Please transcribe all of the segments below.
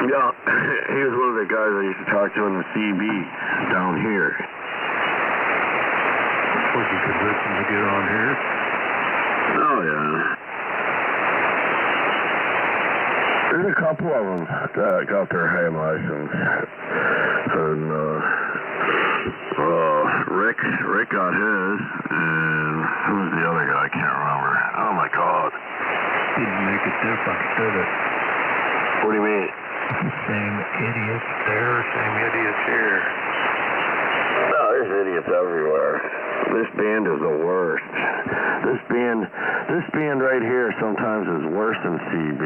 Yeah, he was one of the guys I used to talk to in the CB down here. Was he convincing to get on here? Oh, yeah. There's a couple of them that got their ham license. And, Rick got his, and who was the other guy? I can't remember. Oh, my God. Didn't make a difference, did it? What do you mean? Same idiots there, same idiots here. No, there's idiots everywhere. This band is the worst. This band right here sometimes is worse than CB.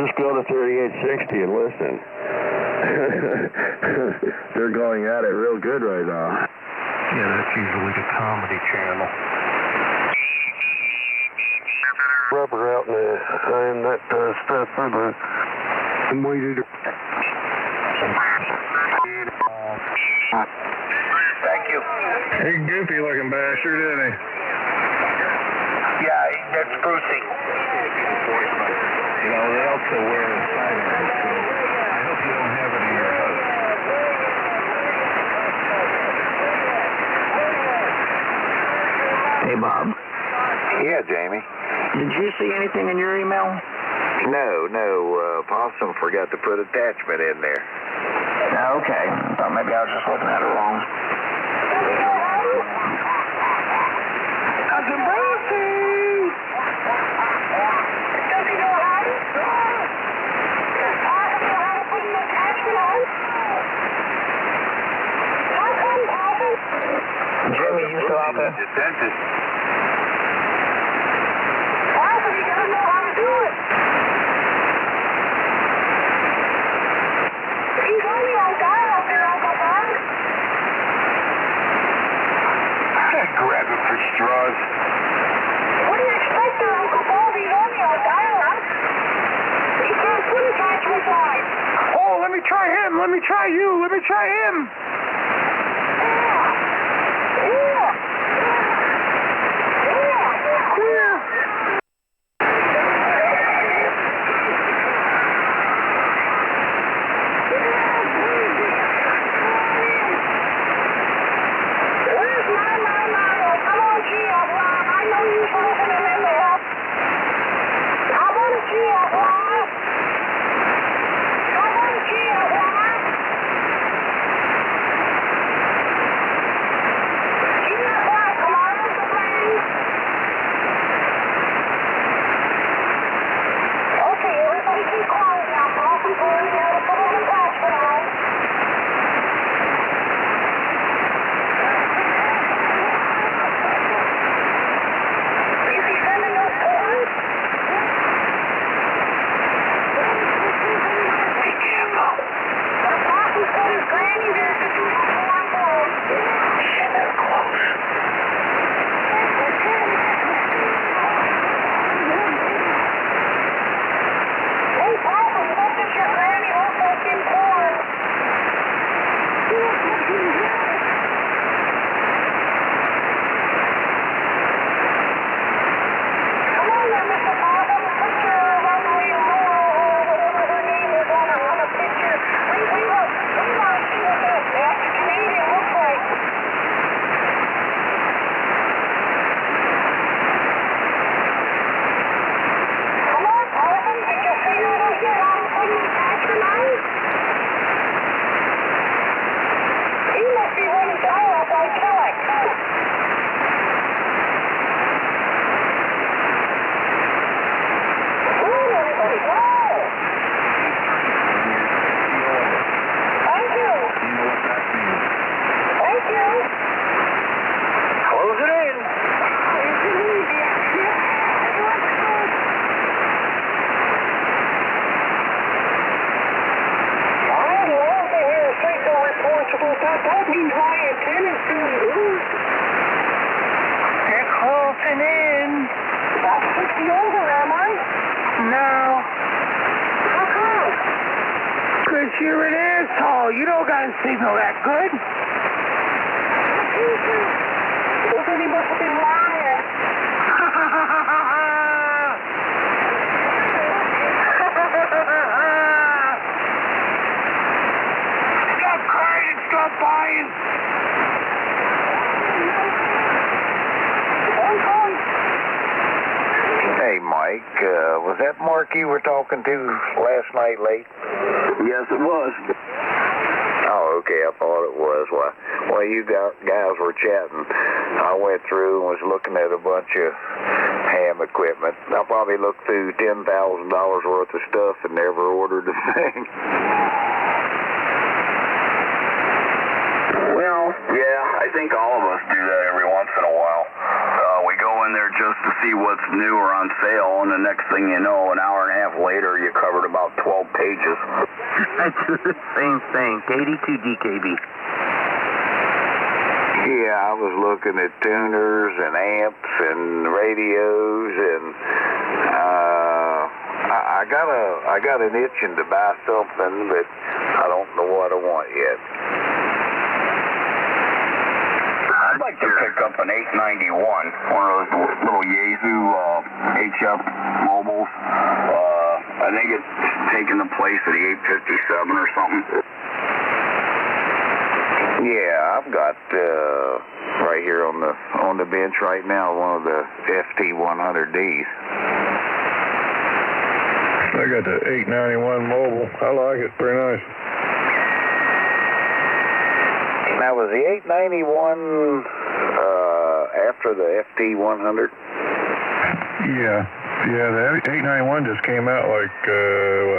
Just go to 3860 and listen. They're going at it real good right now. Yeah, that's usually the comedy channel. Rubber out in the and that stuff for the weighted. Thank you. Hey, goofy looking bastard, isn't he? Yeah, that's Brucey. You know, they also wear sidearms, so I hope you don't have it in your house. Hey, Bob. Yeah, Jamie. Did you see anything in your email? No. Possum forgot to put attachment in there. Okay. Thought maybe I was just looking at it wrong. Cousin Brucey! Does he know how to? Does Possum know how to put an attachment on? How come, Possum? Jimmy, you still out there? The dentist. Possum, he doesn't know how to do it. He's only on guard out there, Uncle Bob. Grab him for straws. What do you expect there, Uncle Bob? He's only on dial-up. He can't put attachments on. Oh, let me try him. Let me try you. Let me try him. You're an asshole. You don't got a signal that good. He must have been lying. flying. Hey, Mike, was that Mark you were talking to last night late? Yes, it was. Oh, okay, I thought it was. While you guys were chatting, I went through and was looking at a bunch of ham equipment. I probably looked through $10,000 worth of stuff and never ordered a thing. Well, yeah, I think all of us do that every once in a while. We go in there just to see what's new or on sale, and the next thing you know, an hour and a half later, you covered about 12 pages. I do the same thing. KD2DKB. Yeah, I was looking at tuners and amps and radios, and I got an itching to buy something, but I don't know what I want yet. I'd like to pick up an 891, one of those little Yaesu HF mobiles. I think it's taking the place of the 857 or something. Yeah, I've got right here on the bench right now one of the FT100Ds. I got the 891 mobile. I like it. Pretty nice. Now, was the 891 after the FT100? Yeah. Yeah, the 891 just came out like,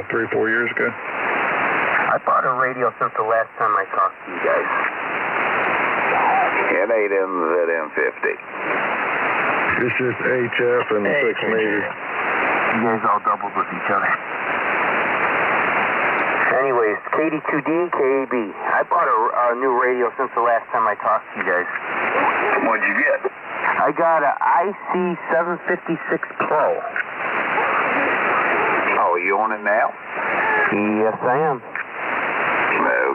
3-4 years ago? I bought a radio since the last time I talked to you guys. An 8MZM50. It's just HF and 6 meters. You guys all doubled with each other. Anyways, KD2DKB. I bought a new radio since the last time I talked to you guys. What'd you get? I got a IC756 Pro. Oh, you on it now? Yes, I am.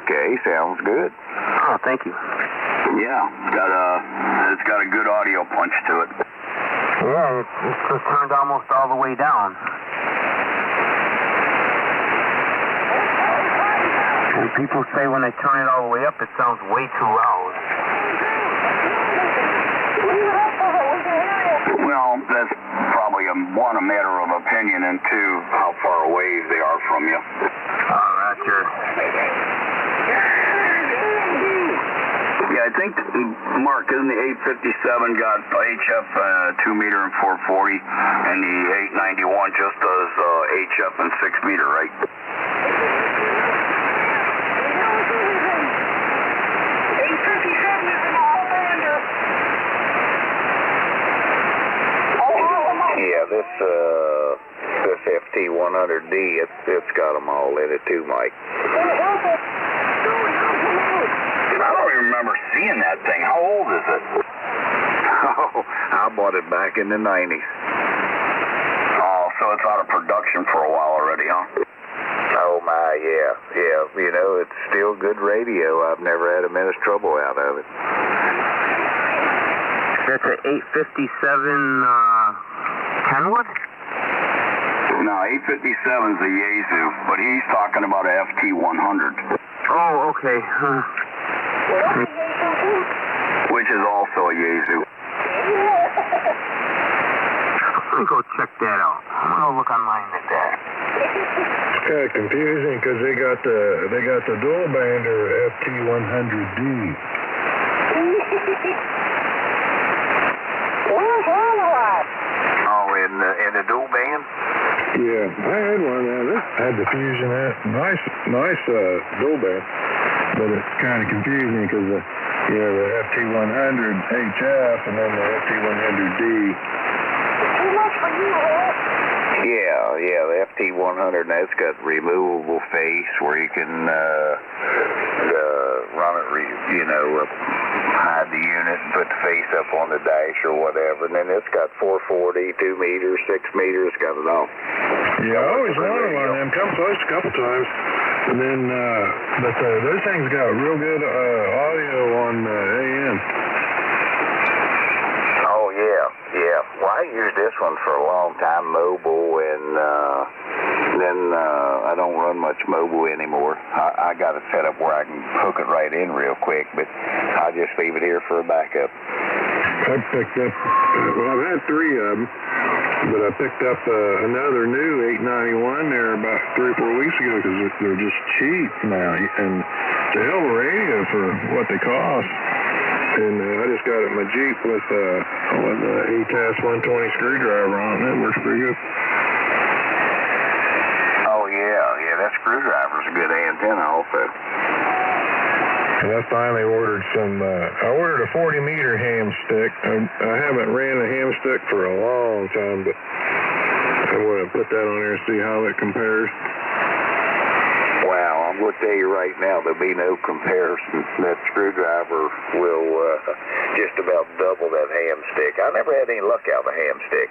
Okay, sounds good. Oh, thank you. Yeah, it's got a good audio punch to it. Yeah, it's turned almost all the way down. And people say when they turn it all the way up, it sounds way too loud. Well, that's probably a matter of opinion, and two, how far away they are from you. Roger. Yeah, I think, Mark, isn't the 857 got HF 2 meter and 440, and the 891 just does HF and 6 meter, right? Yeah, this FT100D, it's got them all in it too, Mike. I don't even remember seeing that thing. How old is it? Oh, I bought it back in the 90s. Oh, so it's out of production for a while already, huh? Oh my, yeah. You know, it's still good radio. I've never had a minute's trouble out of it. That's an 857 Kenwood? No, 857's a Yaesu, but he's talking about a FT100. Oh, okay. Which is also a Yaesu. Let me go check that out. I'm gonna look online at that. It's kind of confusing because they got the dual bander FT100D. Oh, in the dual band? Yeah, I had one of those. I had the Fusion. Nice dual band, but it's kind of confusing because the FT100 HF and then the FT100D. Yeah, the FT100, that's got removable face where you can run it, hide the unit and put the face up on the dash or whatever. And then it's got 440, 2 meters, 6 meters, got it all. Yeah, I always wanted one of them. Come close a couple times. And then, but those things got real good audio on AM. Oh, yeah. Well, I used this one for a long time, mobile, and then I don't run much mobile anymore. I got it set up where I can hook it right in real quick, but I just leave it here for a backup. I picked up, well, I've had 3 of them, but I picked up another new 891 there about 3 or 4 weeks ago because they're just cheap now, and it's a hell of a radio for what they cost. And I just got it in my Jeep with a ATAS 120 screwdriver on it. It works pretty good. Oh, yeah, that screwdriver's a good antenna also. And I finally ordered I ordered a 40-meter ham stick. I haven't ran a ham stick for a long time, but I want to put that on there and see how it compares. Wow, I'm going to tell you right now, there'll be no comparison. That screwdriver will just about double that ham stick. I never had any luck out of a ham stick.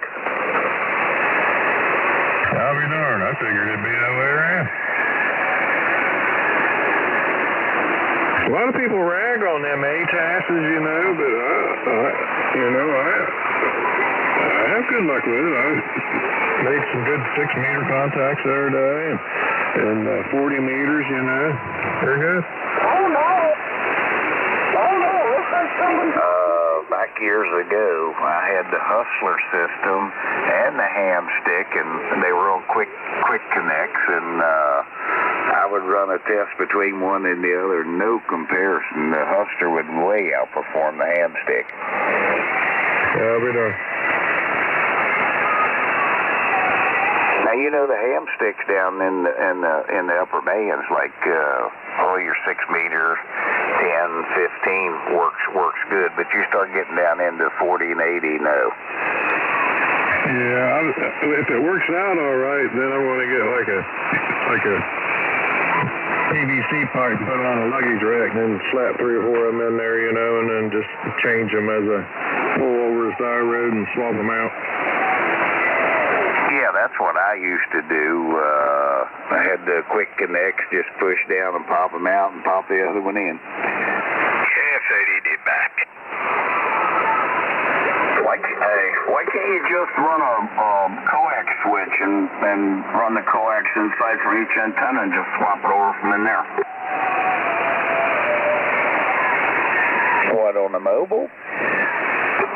I'll be darned. I figured it'd be that way around. A lot of people rag on them ATASs, you know, but I have good luck with it. I made some good 6-meter contacts the other day, and 40 meters, you know, they're good. Back years ago, I had the Hustler system and the ham stick, and they were all quick connects, and I would run a test between one and the other, no comparison. The Hustler would way outperform the ham stick. Yeah, I'll be done. Now, you know, the ham sticks down in the upper bands, like your 6-meter, 10, 15 works good, but you start getting down into 40 and 80, no. Yeah, if it works out all right, then I want to get like a PVC pipe, put on a luggage rack, and then slap 3 or 4 of them in there, you know, and then just change them as I pull over the side road and swap them out. Yeah, that's what I used to do. I had the quick connects, just push down and pop them out and pop the other one in. KF80 back. Why can't you just run a coax switch and run the coax inside from each antenna and just swap it over from in there? What, on the mobile?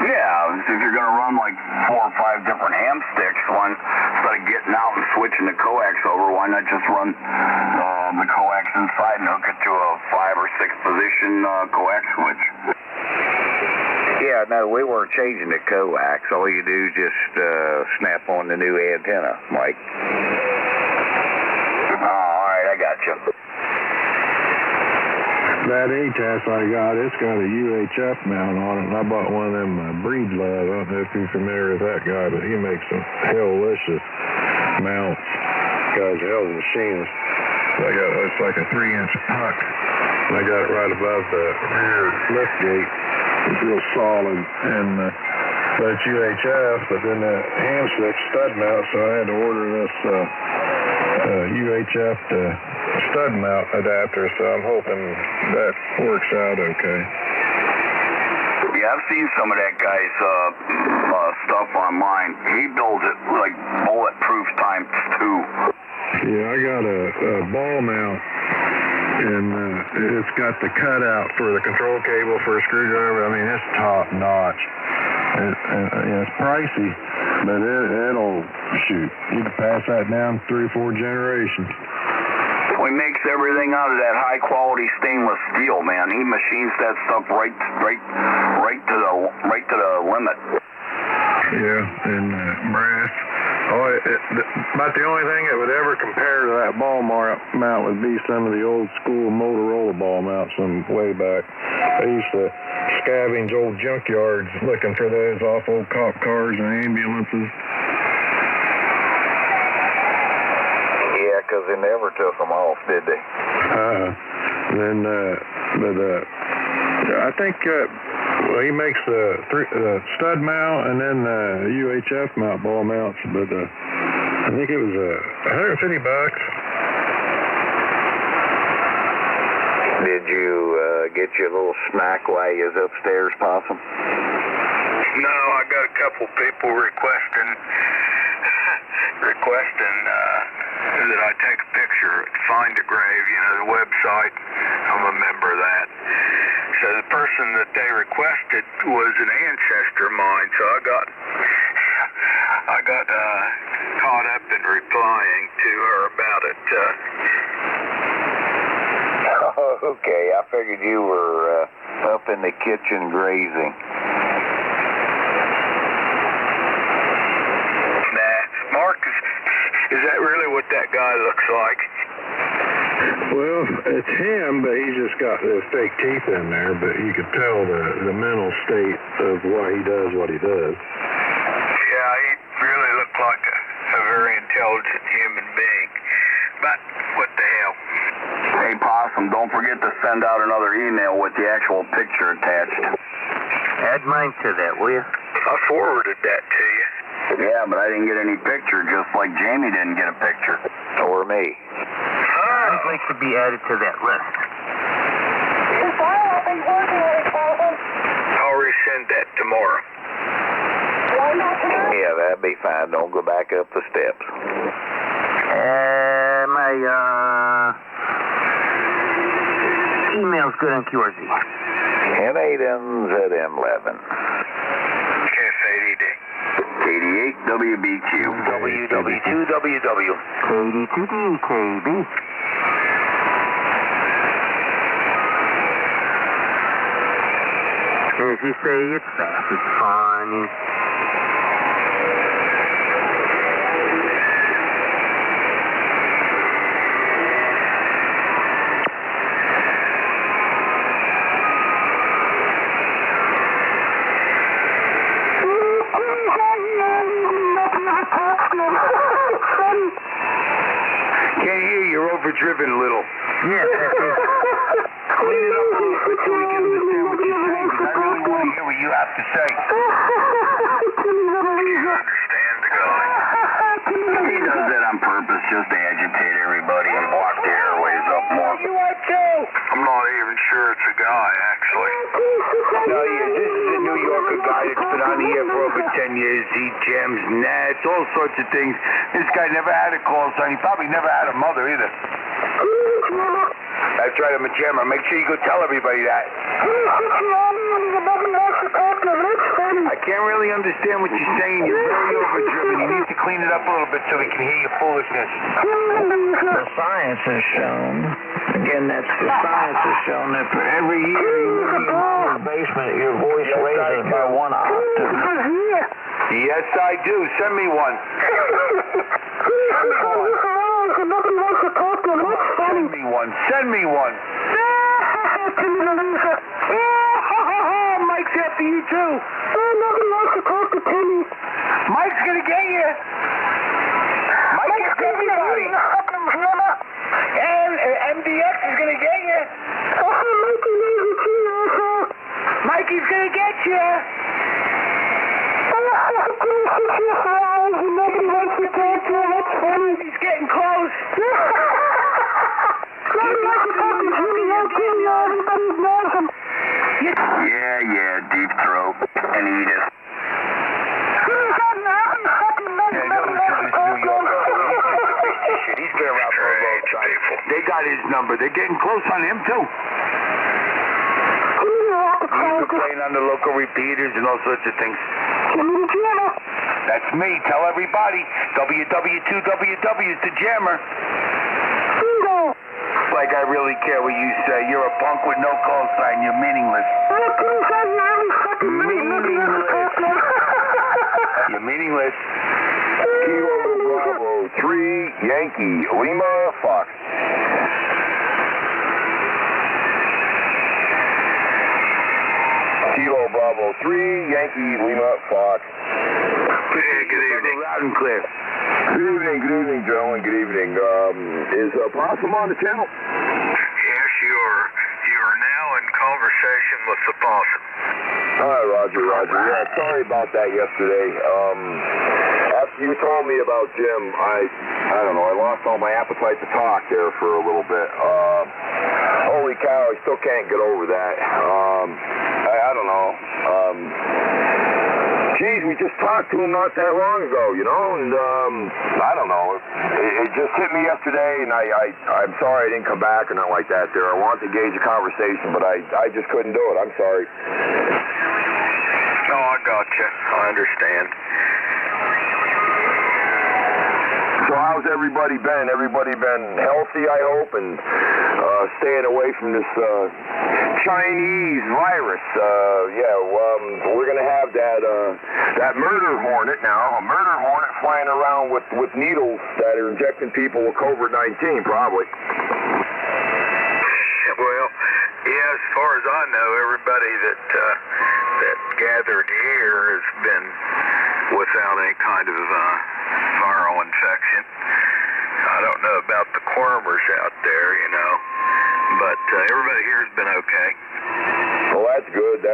Yeah, if you're going to run like 4 or 5 different ham sticks, instead of getting out and switching the coax over, why not just run the coax inside and hook it to a 5 or 6 position coax switch? Yeah, no, we weren't changing the coax. All you do is just snap on the new antenna, Mike. All right, I got you. That ATAS I got, it's got a UHF mount on it, and I bought one of them Breedlove. I don't know if you're familiar with that guy, but he makes some hellicious mounts. Guy's a hell of a machinist. It's like a 3-inch puck. I got it right above the rear lift gate. It's real solid, and that's UHF, but then the ham stick stud mount, so I had to order this UHF stud mount adapter, so I'm hoping that works out okay. Yeah, I've seen some of that guy's stuff online. He builds it like bulletproof times 2. Yeah, I got a ball mount, and it's got the cutout for the control cable for a screwdriver. I mean, it's top notch. It's pricey, but it'll shoot. You can pass that down 3 or 4 generations. Well, he makes everything out of that high-quality stainless steel, man. He machines that stuff right to the limit. Yeah, and brass. About the only thing that would ever compare to that ball mount would be some of the old school Motorola ball mounts from way back. I used to scavenge old junkyards looking for those off old cop cars and ambulances. Yeah, because they never took them off, did they? I think he makes the stud mount and then the UHF mount ball mounts, but I think it was $150. Did you get your little snack while you was upstairs, Possum? No, I got a couple people requesting that I take a picture at Find a Grave, the website. I'm a member of that. So the person that they requested was an ancestor of mine, so I got caught up in replying to her about it. Okay, I figured you were up in the kitchen grazing. Mark, is that really what that guy looks like? Well, it's him, but he's just got those fake teeth in there, but you could tell the mental state of why he does what he does. Yeah, he really looked like a very intelligent human being. But what the hell? Hey, Possum, don't forget to send out another email with the actual picture attached. Add mine to that, will you? I forwarded that to you. Yeah, but I didn't get any picture, just like Jamie didn't get a picture. Or me. I'd like to be added to that list. I'll resend that tomorrow. Yeah, that'd be fine. Don't go back up the steps. My email's good on QRZ. N8 M11. F80D. 88 WBQ. WW2WW. KD2DKB. As you say, it's fast, it's funny. Can't hear you, you're overdriven a little. Yes, that's it. Clean it up a little bit so we can understand what you're saying, because I really want to hear what you have to say. You understand the guy? He does that on purpose just to agitate everybody and block the airways up more. You are too. I'm not even sure it's a guy, actually. No, yeah, this is a New Yorker guy that's been on the air for over 10 years. He jams nets, all sorts of things. This guy never had a call sign. He probably never had a mother either. That's right, I'm a jammer. Make sure you go tell everybody that. I can't really understand what you're saying. You're very overdriven. You need to clean it up a little bit so we can hear your foolishness. The science has shown, again, that's the science has shown that for every year you move your mom's basement, your voice raises by 1 octave. Yes, I do. Send me one. Send me one. Send me one. Mike's after you, too. Mike's going to get you. Mike gets everybody. And MDX is going to get you. Mikey's going to get you. He's getting close. Yeah, deep throat. And eat it. He's been around for a long time. They got his number. They're getting close on him, too. He's playing on the local repeaters and all sorts of things. That's me. Tell everybody. WW2WW is the jammer. Like I really care what you say. You're a punk with no call sign. You're meaningless. You're meaningless. Kilo Bravo 3 Yankee Lima Fox. Kilo Bravo 3 Yankee Lima Fox. Good evening. Loud and clear. Good evening, gentlemen. Good evening. Is Possum on the channel? Yes, you are now in conversation with the Possum. Hi, Roger. Yeah, sorry about that yesterday. After you told me about Jim, I don't know, I lost all my appetite to talk there for a little bit. Holy cow, I still can't get over that. I don't know. Pete, we just talked to him not that long ago, you know, and I don't know. It just hit me yesterday, and I'm sorry I didn't come back or nothing like that there. I wanted to gauge a conversation, but I just couldn't do it. I'm sorry. No, I gotcha. I understand. So how's everybody been? Everybody been healthy, I hope, and staying away from this Chinese virus. We're going to have that murder hornet now, a murder hornet flying around with needles that are injecting people with COVID-19, probably. Well, yeah, as far as I know, everybody that gathered here has been without any kind of viral infection. I don't know about the quirmers out there, you know, but everybody here has been okay. Well, that's good.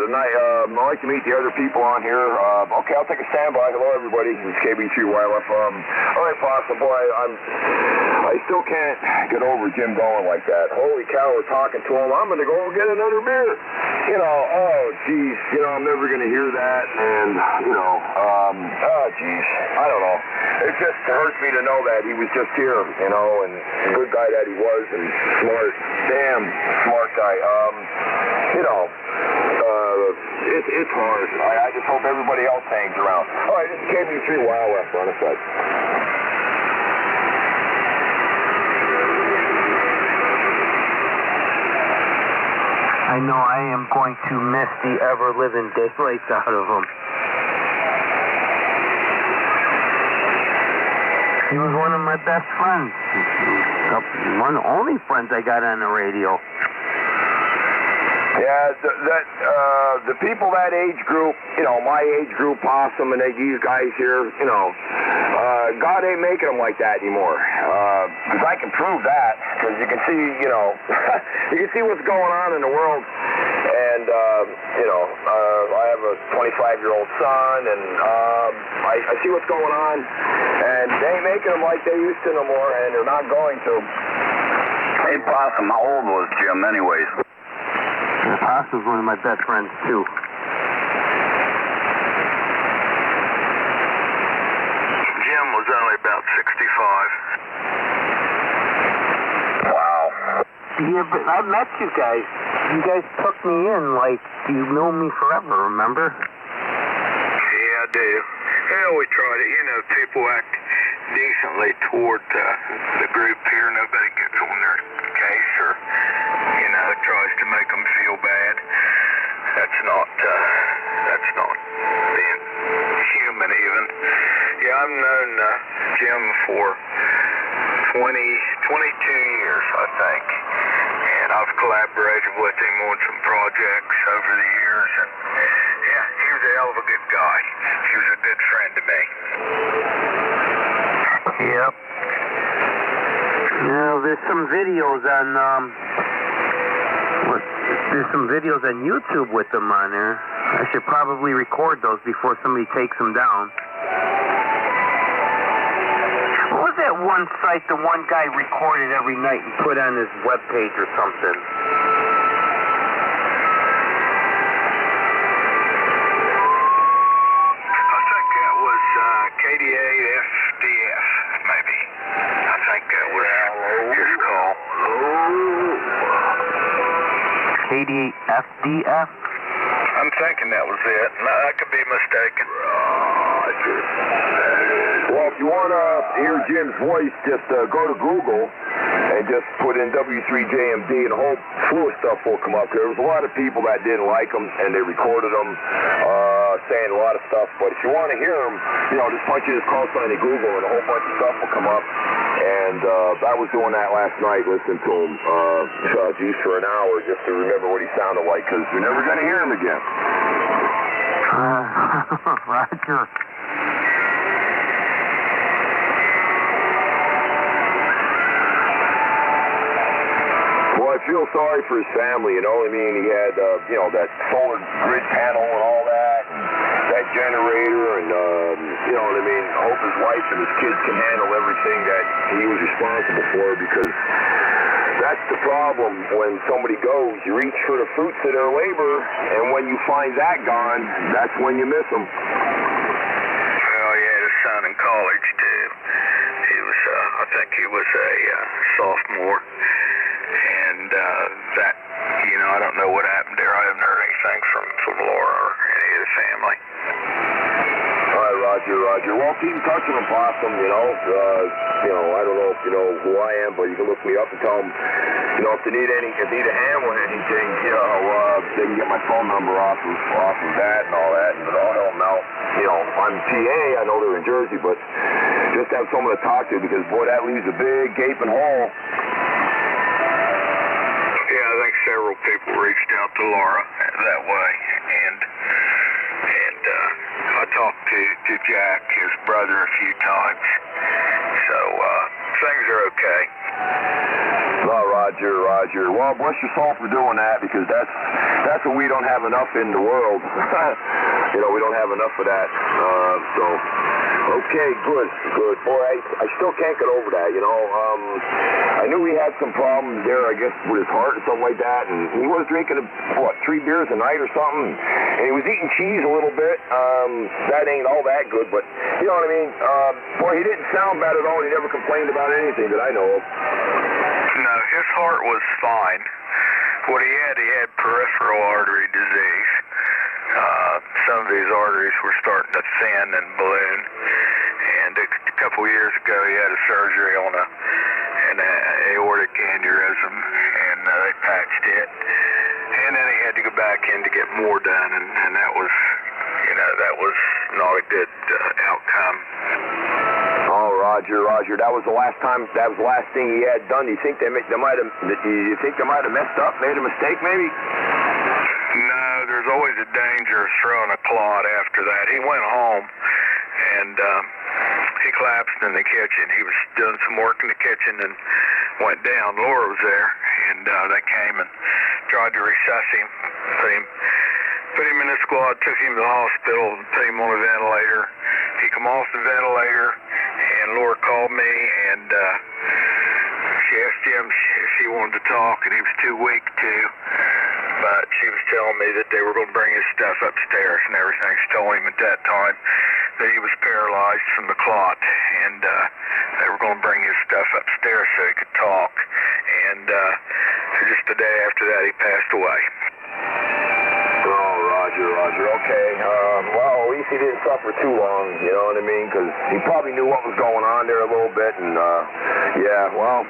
And I'd like to meet the other people on here. Okay, I'll take a standby. Hello, everybody. It's KB2 YLF. All right, Possum boy, I still can't get over Jim going like that. Holy cow, we're talking to him. I'm going to go get another beer. You know, oh, geez. You know, I'm never going to hear that. And, you know, oh, geez. I don't know. It just hurts me to know that he was just here, you know, and good guy that he was, and smart. Damn smart guy. You know, it's hard. I just hope everybody else hangs around. All right, this is KB3 YLF on the side. I know I am going to miss the ever-living daylights out of him. He was one of my best friends. One of the only friends I got on the radio. Yeah, the people that age group, you know, my age group, Possum, and these guys here, you know, God ain't making them like that anymore. Because I can prove that, because you can see, you know, you can see what's going on in the world. And, you know, I have a 25-year-old son, and I see what's going on. And they ain't making them like they used to no more, and they're not going to. Hey, Possum, how old was Jim anyways? Possum's one of my best friends, too. Jim was only about 65. Wow. Yeah, but I met you guys. You guys took me in like you've known me forever, remember? Yeah, I do. Yeah, we tried it. You know, people act decently toward the group here. Nobody gets on their case or, you know, tries to make them feel bad. That's not being human even. Yeah, I've known Jim for 22 years, I think. And I've collaborated with him on some projects over the years. And, yeah, he was a hell of a good guy. He was a good friend to me. Yep. You know, there's some videos on YouTube with them on there. I should probably record those before somebody takes them down. What was that one site the one guy recorded every night and put on his webpage or something? I think that was KD8FDF, maybe. I think that was his call. KD8FDF? I'm thinking that was it. No, I could be mistaken. Well, if you want to hear Jim's voice, just go to Google and just put in W3JMD and a whole slew of stuff will come up. There was a lot of people that didn't like him, and they recorded him saying a lot of stuff. But if you want to hear him, you know, just punch in his call sign in Google and a whole bunch of stuff will come up. And I was doing that last night, listening to him, geez, for an hour just to remember what he sounded like, because we're never going to hear him again. Roger. Well, I feel sorry for his family, you know. I mean, he had, you know, that solar grid panel and all that, and that generator, and, you know what I mean. I hope his wife and his kids can handle everything that he was responsible for, because that that's the problem. When somebody goes, you reach for the fruits of their labor, and when you find that gone, that's when you miss them. Well, he had a son in college, too. He was, I think he was a sophomore. And that, you know, I don't know what happened there. I haven't heard anything from Laura or any of the family. All right, Roger. Well, keep in touch with them, Possum, you know. I don't know if you know who I am, but you can look me up and tell them, you know, if they need a hand with anything, you know, they can get my phone number off of that and all that. And I'll help them out. You know, I'm PA, I know they're in Jersey, but just have someone to talk to because, boy, that leaves a big gaping hole. Yeah, I think several people reached out to Laura that way, and I talked to Jack, his brother, a few times. So things are okay. Well, Roger. Well, bless your soul for doing that because that's what we don't have enough in the world. You know, we don't have enough of that. Okay, good. Boy, I still can't get over that, you know. I knew he had some problems there, I guess, with his heart and something like that, and he was drinking, 3 beers a night or something, and he was eating cheese a little bit. That ain't all that good, but, you know what I mean? Boy, he didn't sound bad at all. He never complained about anything that I know of. No, his heart was fine. What he had peripheral artery disease. Some of his arteries were starting to thin and balloon. And a couple of years ago, he had a surgery on an aortic aneurysm, and they patched it. And then he had to go back in to get more done, and that was, you know, that was not a good outcome. Oh, Roger, that was the last thing he had done. Do you think they might have messed up, made a mistake, maybe? No, there's always a danger of throwing a clot after that. He went home, and he collapsed in the kitchen. He was doing some work in the kitchen and went down. Laura was there, and they came and tried to resuscitate him, put him in the squad, took him to the hospital, put him on a ventilator. He come off the ventilator, and Laura called me, and she asked Jim if he wanted to talk, and he was too weak to. But she was telling me that they were going to bring his stuff upstairs and everything. She told him at that time that he was paralyzed from the clot, and they were going to bring his stuff upstairs so he could talk. And just the day after that, he passed away. Oh, Roger. Okay. Well, at least he didn't suffer too long, you know what I mean? Because he probably knew what was going on there a little bit, and yeah, well,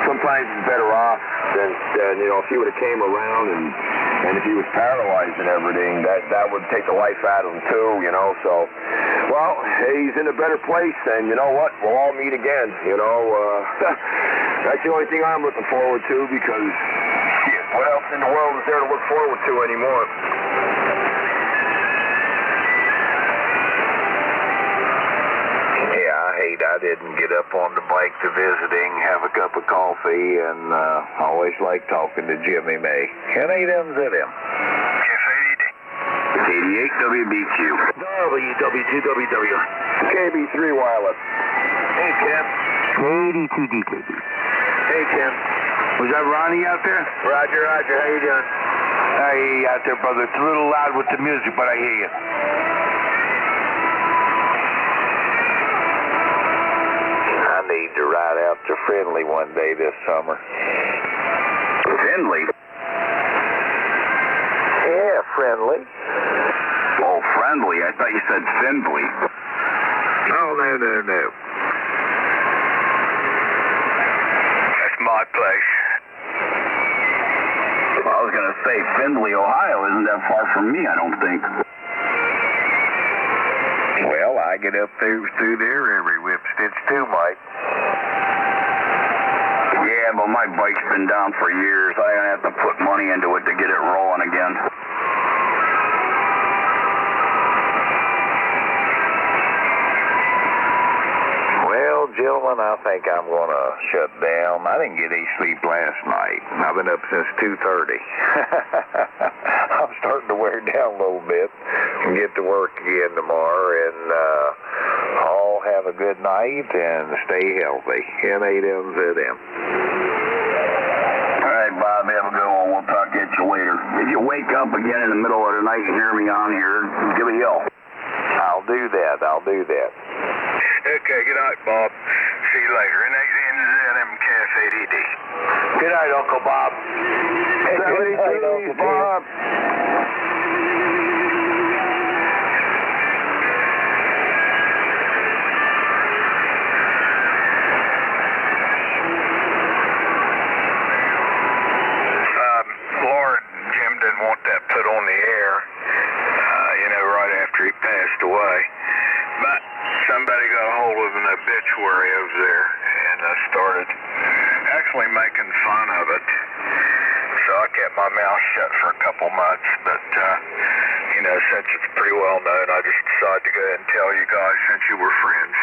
sometimes it's better off than you know, if he would have came around and if he was paralyzed and everything, that would take the life out of him too, you know. So, well, he's in a better place, and you know what? We'll all meet again, you know. That's the only thing I'm looking forward to because, shit, what else in the world is there to look forward to anymore? I didn't get up on the bike to visiting, have a cup of coffee, and always like talking to Jimmy May. K8M's at him. F80. 88 WBQ. WW2WW. KB3 Wireless. Hey, Kim. 82DKB. Hey, Kim. Was that Ronnie out there? Roger. How you doing? I hear you out there, brother. It's a little loud with the music, but I hear you. I need to ride out to Friendly one day this summer. Friendly? Yeah, Friendly. Oh, Friendly. I thought you said Findlay. Oh, no. That's my place. I was going to say Findlay, Ohio isn't that far from me, I don't think. Well, I get up through there every whipstitch too, Mike. Yeah, but my bike's been down for years. I have to put money into it to get it rolling again. Well, gentlemen, I think I'm going to shut down. I didn't get any sleep last night. I've been up since 2:30. I'm starting to wear down a little bit and get to work again tomorrow. And all have a good night and stay healthy. K8M's at him. you wake up again in the middle of the night and hear me on here, give a yell. I'll do that. Okay, good night, Bob. See you later. NZMKF8ED. Good night, Uncle Bob. Hey, good night, Uncle Bob. Lord, Jim didn't want that put on the air, right after he passed away. But somebody got a hold of an obituary over there and started actually making fun of it. So I kept my mouth shut for a couple months, but, since it's pretty well known, I just decided to go ahead and tell you guys since you were friends.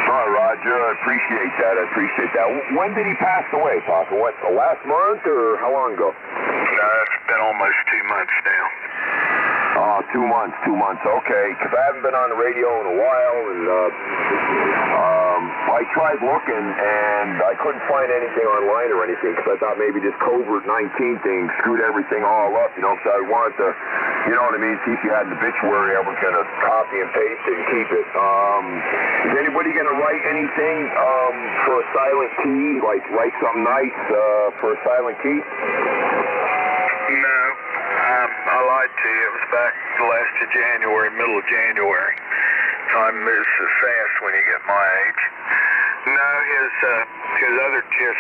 All right, Roger, I appreciate that. When did he pass away, Papa? What, last month or how long ago? No, it's been almost 2 months now. Oh, 2 months. Okay, because I haven't been on the radio in a while, and I tried looking, and I couldn't find anything online or anything, because I thought maybe this COVID-19 thing screwed everything all up, so I wanted to, see if you had the obituary, I was going to copy and paste it and keep it. Is anybody going to write anything for a silent key, like write something nice for a silent key? No, I lied to you. It was back the last of January, middle of January. Time moves so fast when you get my age. No, his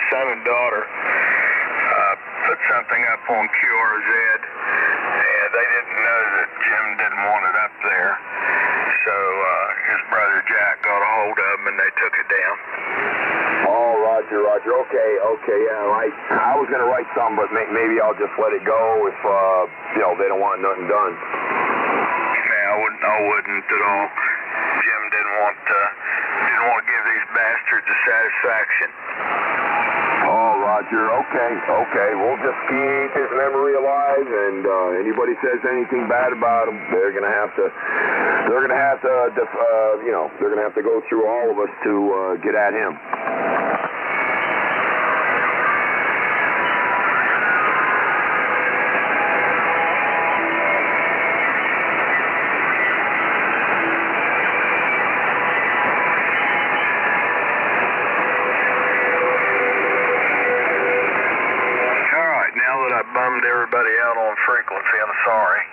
son and daughter put something up on QRZ, and they didn't know that Jim didn't want it up there. So his brother Jack got a hold of him, and they took it down. Oh, Roger. Okay, yeah, I was going to write something, but maybe I'll just let it go if, they don't want nothing done. Yeah, I wouldn't at all. Jim didn't want to give these bastards a satisfaction. Oh, Roger, okay. We'll just keep his memory alive, and anybody says anything bad about him, they're gonna have to go through all of us to get at him. I bummed everybody out on frequency. I'm sorry.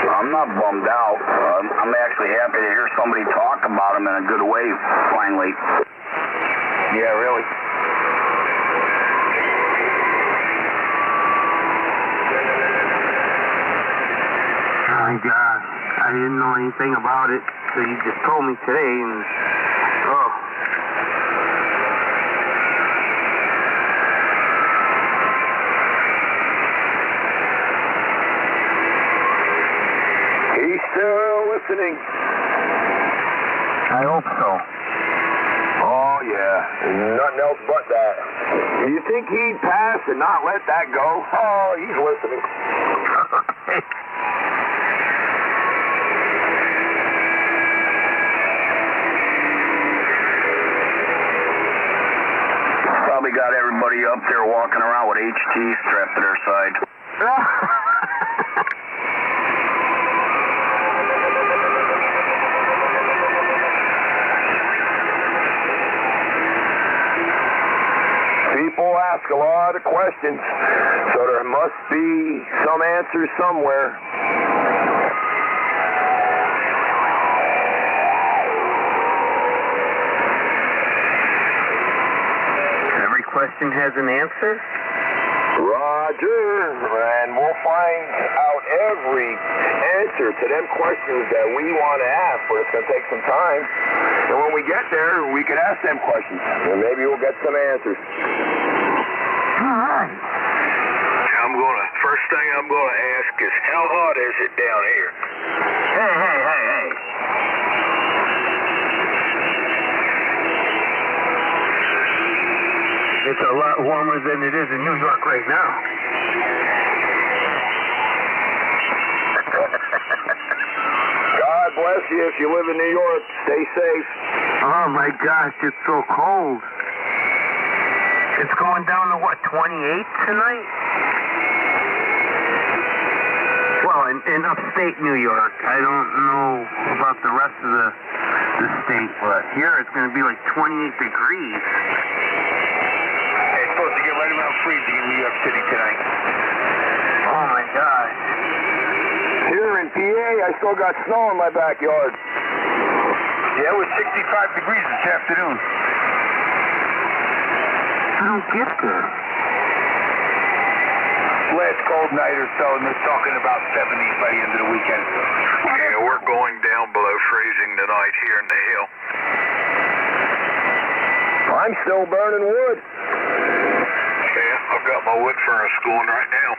I'm not bummed out. I'm actually happy to hear somebody talk about him in a good way, finally. Yeah, really. Oh my God, I didn't know anything about it, so you just told me today, and Still listening. I hope so. Oh, yeah. Nothing else but that. You think he'd pass and not let that go? Oh, he's listening. Probably got everybody up there walking around with HT strapped to their side. People ask a lot of questions, so there must be some answers somewhere. Every question has an answer? Roger, and we'll find out every answer to them questions that we want to ask, but it's going to take some time. And when we get there, we can ask them questions, and maybe we'll get some answers. All right. First thing I'm going to ask is, how hot is it down here? Hey. It's a lot warmer than it is in New York right now. God bless you if you live in New York. Stay safe. Oh my gosh, it's so cold. It's going down to what, 28 tonight? Well, in upstate New York. I don't know about the rest of the state, but here it's going to be like 28 degrees. Hey, it's supposed to get right around freezing in New York City tonight. Oh my God. Here in PA, I still got snow in my backyard. Yeah, it was 65 degrees this afternoon. I don't get that. Last cold night or so, and they're talking about 70s by the end of the weekend. Yeah, we're going down below freezing tonight here in the hill. I'm still burning wood. Yeah, I've got my wood furnace going right now.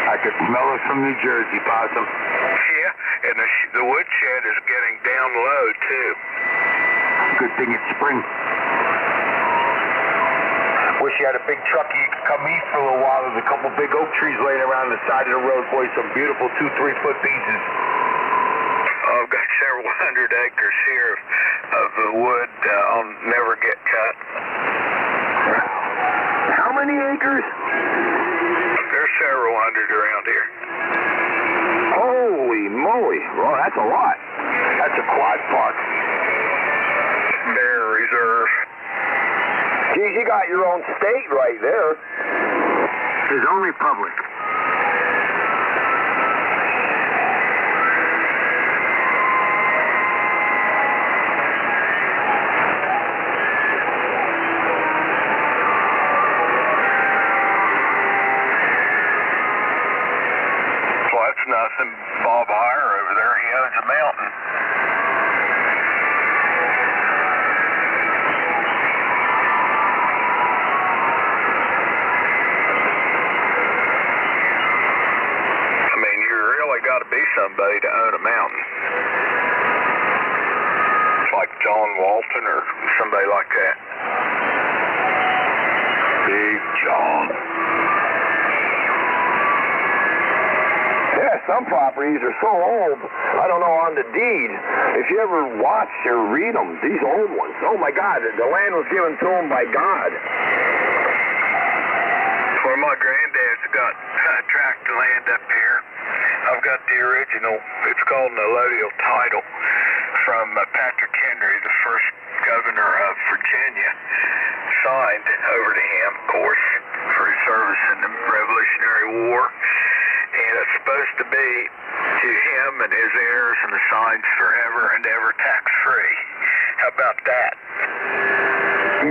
I could smell it from New Jersey, Possum. Yeah, and the wood shed is getting down low, too. Good thing it's spring. Wish you had a big truck you could come eat for a little while. There's a couple big oak trees laying around the side of the road, boy. Some beautiful 2-3 foot pieces. I've got several hundred acres here of the wood I'll never get cut. How many acres? There's several hundred around here. Holy moly. Well, that's a lot. That's a quad park. Bear reserve. Geez, you got your own state right there. It's only public. Well, that's nothing. Bob Hire over there, he owns a mountain. I mean, you really got to be somebody to own a mountain. Like John Walton or somebody like that. Big John. Yeah, some properties are so old, I don't know, on the deed. If you ever watch or read them, these old ones, oh my God, the land was given to them by God. Well, my granddad's got a tract of land up here. I've got the original. It's called an allodial title from Patrick Henry, the first governor of Virginia. Signed over to him, of course, for his service in the Revolutionary War. And it's supposed to be to him and his heirs and the signs forever and ever tax-free. How about that?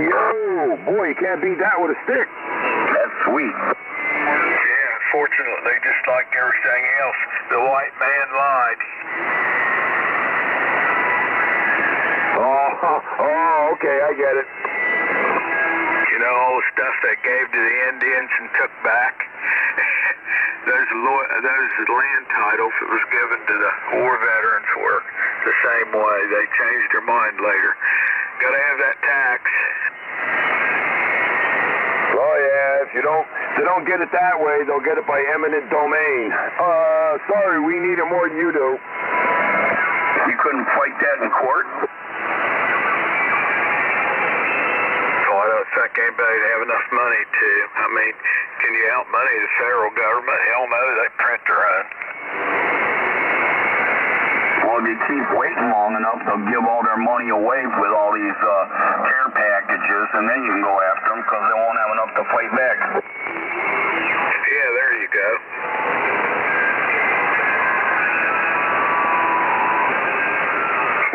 Yo, boy, you can't beat that with a stick. That's sweet. Yeah, fortunately, just like everything else, the white man lied. Oh, okay, I get it. You know, all the stuff they gave to the Indians and took back? Those land titles that was given to the war veterans were the same way. They changed their mind later. Gotta have that tax. Oh yeah, if they don't get it that way, they'll get it by eminent domain. Sorry, we need it more than you do. You couldn't fight that in court? Oh, I don't think anybody'd have enough money to. I mean, can you out-money the federal government? Hell no, they print their own. Well, if you keep waiting long enough, they'll give all their money away with all these care packages, and then you can go after them because they won't have enough to fight back. Yeah, there you go.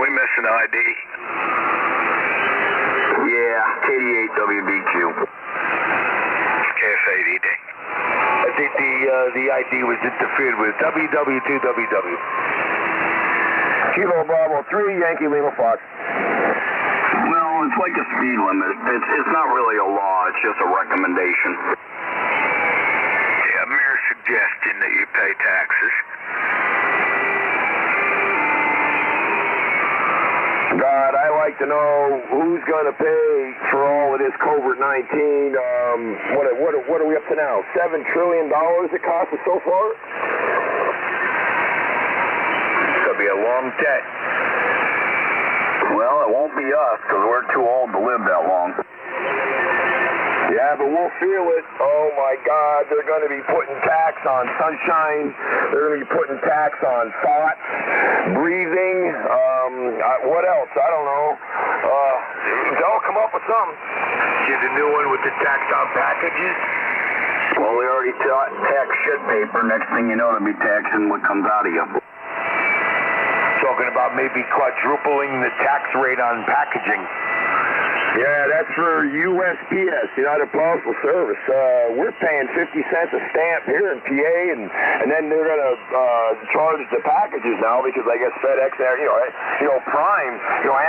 We miss an ID. Yeah, 88 WBQ. KF-80D. I think the ID was interfered with. WW2WW. Kilo Bravo 3, Yankee Lima Fox. Well, it's like a speed limit. It's not really a law. It's just a recommendation. Yeah, mere suggestion that you pay taxes. God, I like to know who's going to pay for all of this COVID-19. What are we up to now? $7 trillion it cost us so far? It's going to be a long debt. Well, it won't be us, because we're too old to live that long. Yeah, but we'll feel it. Oh, my God. They're going to be putting tax on sunshine. They're going to be putting tax on thoughts, breathing. What else? I don't know. They'll come up with something. See the new one with the tax on packages? Well, we already tax shit paper. Next thing you know, they'll be taxing what comes out of you. Talking about maybe quadrupling the tax rate on packaging. Yeah, that's for USPS, United Postal Service. We're paying 50 cents a stamp here in PA, and then they're going to charge the packages now because I guess FedEx, Prime,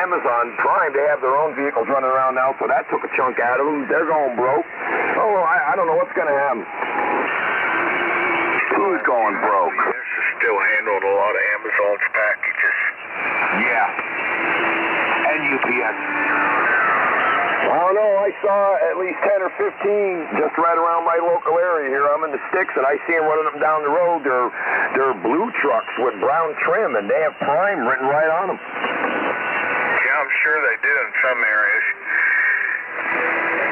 Amazon Prime, they have their own vehicles running around now, so that took a chunk out of them. They're going broke. Oh, I don't know what's going to happen. Who's going broke? This is still handling a lot of Amazon's packages. Yeah. And UPS. I don't know. I saw at least 10 or 15 just right around my local area here. I'm in the sticks, and I see them running them down the road. They're blue trucks with brown trim, and they have Prime written right on them. Yeah, I'm sure they do in some areas.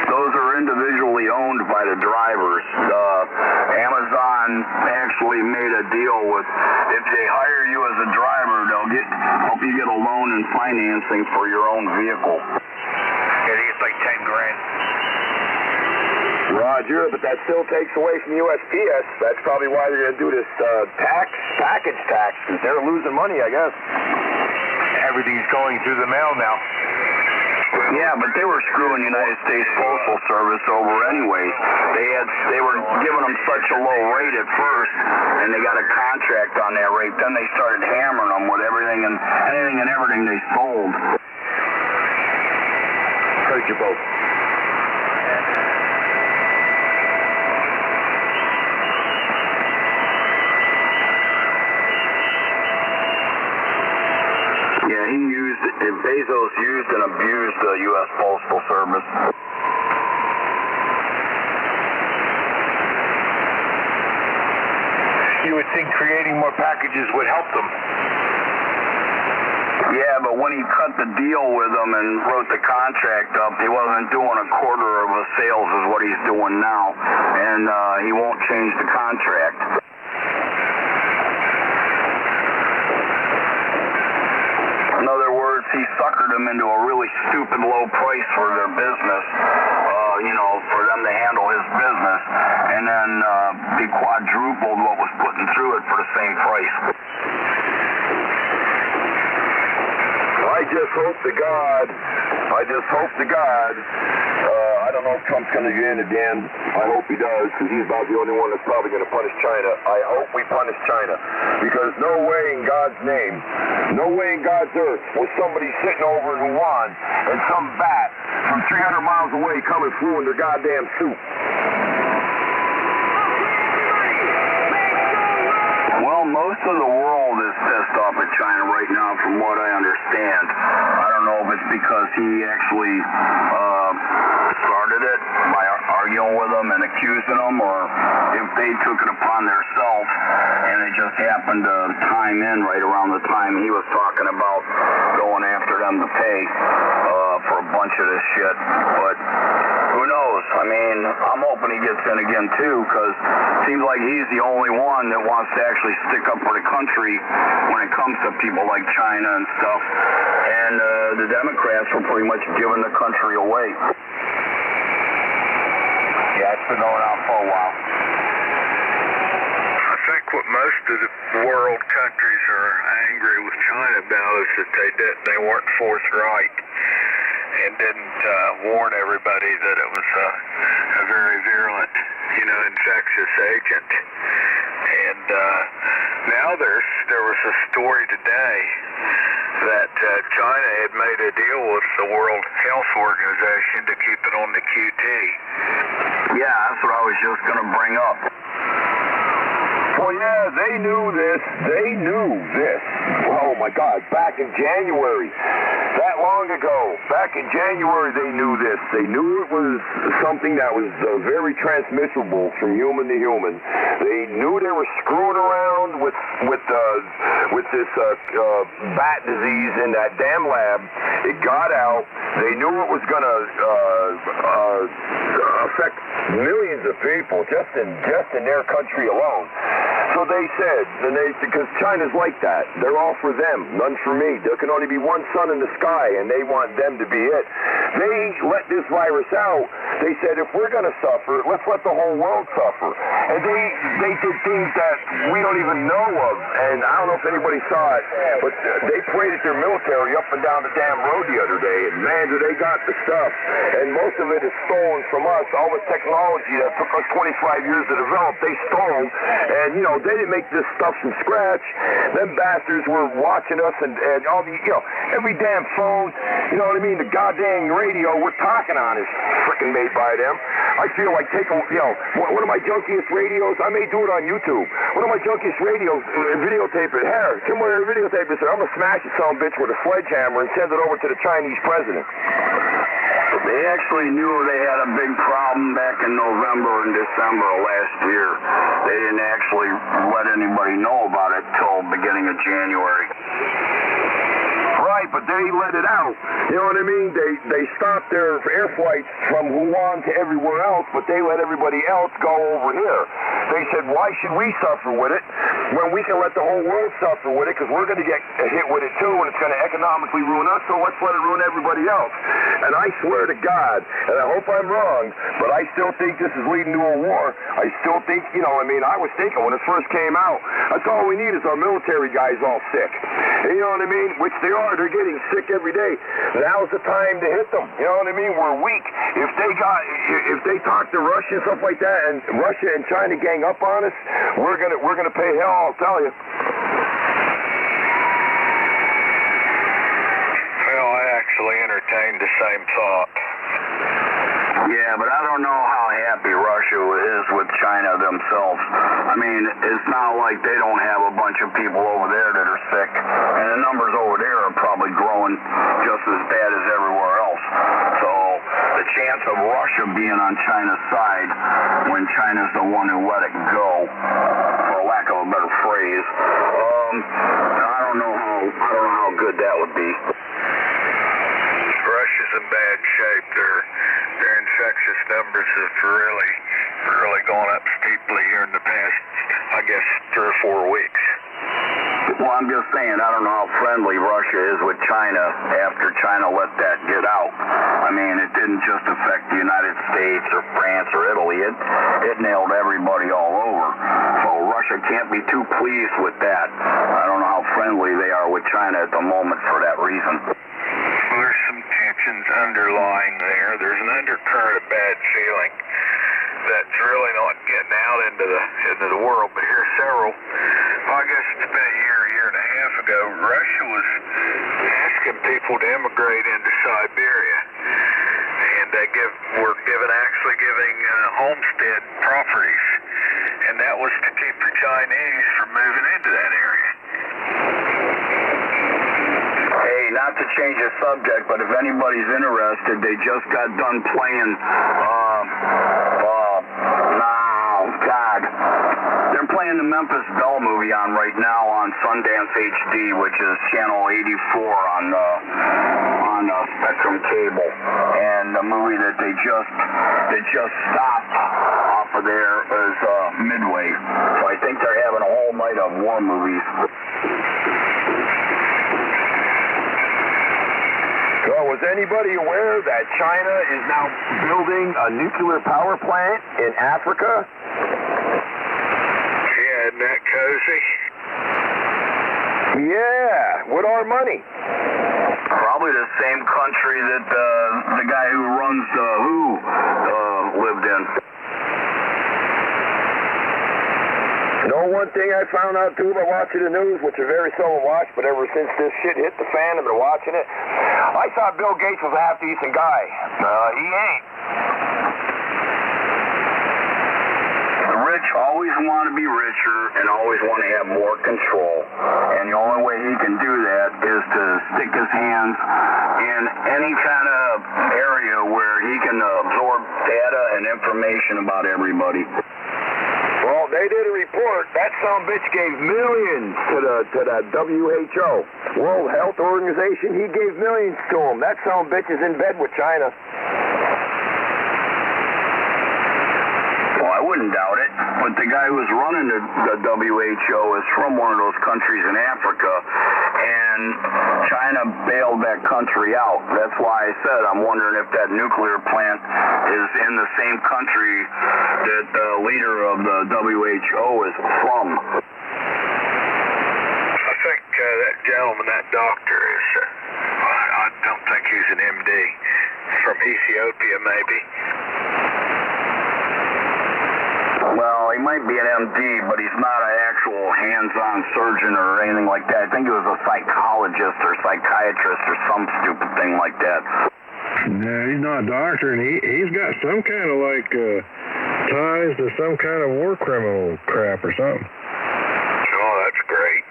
Those are individually owned by the drivers. Amazon actually made a deal with, if they hire you as a driver, they'll help you get a loan and financing for your own vehicle. I think it's like 10 grand. Roger, but that still takes away from USPS. That's probably why they're going to do this package tax, because they're losing money, I guess. Everything's going through the mail now. Yeah, but they were screwing United States Postal Service over anyways. They were giving them such a low rate at first, and they got a contract on that rate. Then they started hammering them with everything and anything and everything they sold. Heard you both. Bezos used and abused the U.S. Postal Service. You would think creating more packages would help them. Yeah, but when he cut the deal with them and wrote the contract up, he wasn't doing a quarter of a sales is what he's doing now, and he won't change the contract. He suckered them into a really stupid low price for their business, for them to handle his business, and then he quadrupled what was putting through it for the same price. I just hope to God, I don't know if Trump's going to get in again. I hope he does, because he's about the only one that's probably going to punish China. I hope we punish China, because no way in God's name, no way in God's earth was somebody sitting over in Wuhan and some bat from 300 miles away coming through in their goddamn suit. Well, most of the world is pissed off at China right now, from what I understand. I don't know if it's because he actually started it by arguing with them and accusing them, or if they took it upon themselves and it just happened to time in right around the time he was talking about going after them to pay for a bunch of this shit. But who knows? I mean, I'm hoping he gets in again too, because it seems like he's the only one that wants to actually stick up for the country when it comes to people like China and stuff. And the Democrats were pretty much giving the country away. Yeah, it's been going on for a while. I think what most of the world countries are angry with China about is that they weren't forthright and didn't warn everybody that it was a very virulent, infectious agent. And now there was a story today that China had made a deal with the World Health Organization to keep it on the QT. Yeah, that's what I was just going to bring up. Well, yeah, they knew this. Oh, my God, back in January. that long ago. Back in January, they knew this. They knew it was something that was very transmissible from human to human. They knew they were screwing around with this bat disease in that damn lab. It got out. They knew it was going to affect millions of people just in their country alone. So they said, because China's like that. They're all for them, none for me. There can only be one sun in the sky, and they want them to be it. They let this virus out. They said, if we're going to suffer, let's let the whole world suffer. And they did things that we don't even know of. And I don't know if anybody saw it, but they paraded their military up and down the damn road the other day. And man, do they got the stuff. And most of it is stolen from us. All the technology that took us 25 years to develop, they stole. And, you know, they didn't make this stuff from scratch. Them bastards were watching us and all the, you know, every damn phone, you know what I mean? The goddamn radio we're talking on is freaking made by them. I feel like taking, you know, one of my junkiest radios, I may do it on YouTube. One of my junkiest radios, videotape it. Here, come over here, videotape it. I'm going to smash it, son of a bitch, with a sledgehammer and send it over to the Chinese president. They actually knew they had a big problem back in November and December of last year. They didn't actually let anybody know about it till beginning of January. Right, but they let it out. You know what I mean? They stopped their air flights from Wuhan to everywhere else, but they let everybody else go over here. They said, why should we suffer with it when we can let the whole world suffer with it, because we're going to get hit with it too, and it's going to economically ruin us, so let's let it ruin everybody else. And I swear to God, and I hope I'm wrong, but I still think this is leading to a war. I still think, you know, I mean, I was thinking when it first came out, that's all we need is our military guys all sick. And you know what I mean? Which they are. They're getting sick every day. Now's the time to hit them. You know what I mean? We're weak. If they talk to Russia and stuff like that, and Russia and China gang up on us, we're gonna pay hell, I'll tell you. Well, I actually entertained the same thought. Yeah, but I don't know how happy Russia is with China themselves. I mean, it's not like they don't have a bunch of people over there that are sick, and the numbers over there are probably growing just as bad as everywhere else. So the chance of Russia being on China's side when China's the one who let it go, for lack of a better phrase, I don't know how good that would be. Russia's in bad shape. Their infectious numbers have really gone up steeply here in the past, I guess, 3 or 4 weeks. Well, I'm just saying, I don't know how friendly Russia is with China after China let that get out. I mean, it didn't just affect the United States or France or Italy. It nailed everybody all over. So Russia can't be too pleased with that. I don't know how friendly they are with China at the moment for that reason. There's some tensions underlying there. There's an undercurrent of bad feeling that's really not getting out into the world, but here's several. I guess it's been a year and a half ago, Russia was asking people to immigrate into Siberia, and they were giving homestead properties, and that was to keep the Chinese from moving into that area. Hey, not to change the subject, but if anybody's interested, they just got done playing, they're playing the Memphis Belle movie on right now on Sundance HD, which is channel 84 on Spectrum Cable. And the movie that they just stopped off of there is Midway. So I think they're having a whole night of war movies. So was anybody aware that China is now building a nuclear power plant in Africa? Yeah, isn't that cozy? Yeah, with our money. Probably the same country that the guy who runs WHO lived in. You know, one thing I found out too by watching the news, which I very seldom watch, but ever since this shit hit the fan, I've been watching it. I thought Bill Gates was a half-decent guy. He ain't. The rich always want to be richer and always want to have more control. And the only way he can do that is to stick his hands in any kind of area where he can absorb data and information about everybody. Well, they did a report. That sumbitch gave millions to the WHO, World Health Organization. He gave millions to them. That sumbitch is in bed with China. Well, I wouldn't doubt it, but the guy who was running the WHO is from one of those countries in Africa, and China bailed that country out. That's why I said I'm wondering if that nuclear plant is in the same country that the leader of the WHO is from. I think that gentleman, that doctor, is, I don't think he's an MD. From Ethiopia, maybe. Well, he might be an MD, but he's not an actual hands-on surgeon or anything like that. I think he was a psychologist or psychiatrist or some stupid thing like that. No, he's not a doctor, and he's got some kind of like ties to some kind of war criminal crap or something. Oh, that's great.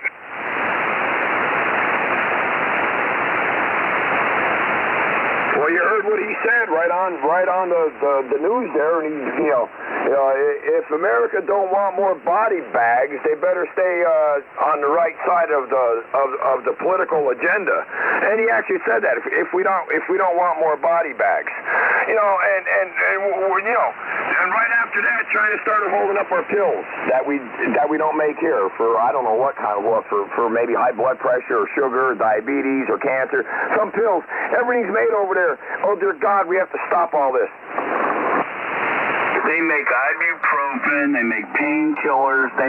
Well, you heard what he said right on the news there, and he, if America don't want more body bags, they better stay on the right side of the political agenda. And he actually said that if we don't want more body bags, and right after that, China started holding up our pills that we don't make here for I don't know what kind of for maybe high blood pressure or sugar, or diabetes or cancer. Some pills, everything's made over there. Oh dear God, we have to stop all this. They make ibuprofen, they make painkillers, they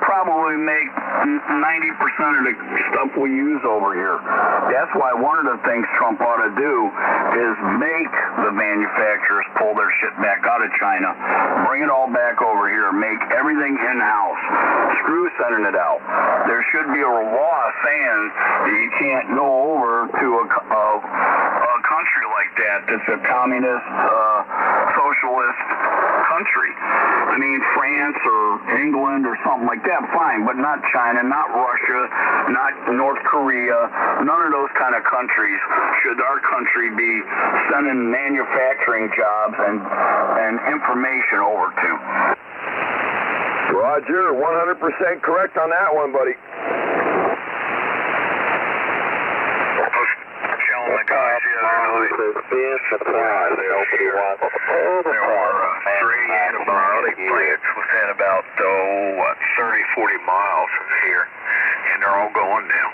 probably make 90% of the stuff we use over here. That's why one of the things Trump ought to do is make the manufacturers pull their shit back out of China, bring it all back over here, make everything in-house. Screw sending it out. There should be a law saying that you can't go over to a country like that that's a communist, socialist country. I mean, France or England or something like that, fine, but not China, not Russia, not North Korea, none of those kind of countries should our country be sending manufacturing jobs and information over to. Roger, 100% correct on that one, buddy. Showing the guys the other night. There were 3 antibiotic plants within about 30, 40 miles here, and they're all going now.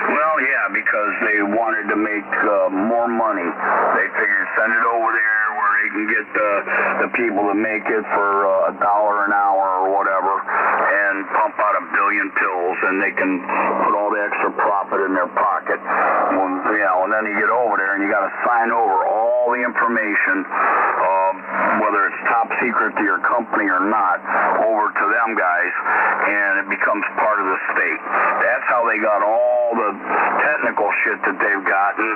Well, yeah, because they wanted to make more money. They figured send it over there where they can get the people to make it for $1 an hour or whatever, and pump out 1 billion pills, and they can put all the extra profit in their pocket. Well, and then you get over there and you got to sign over all the information, whether it's top secret to your company or not, over to them guys, and it becomes part of the state. That's how they got all the technical shit that they've gotten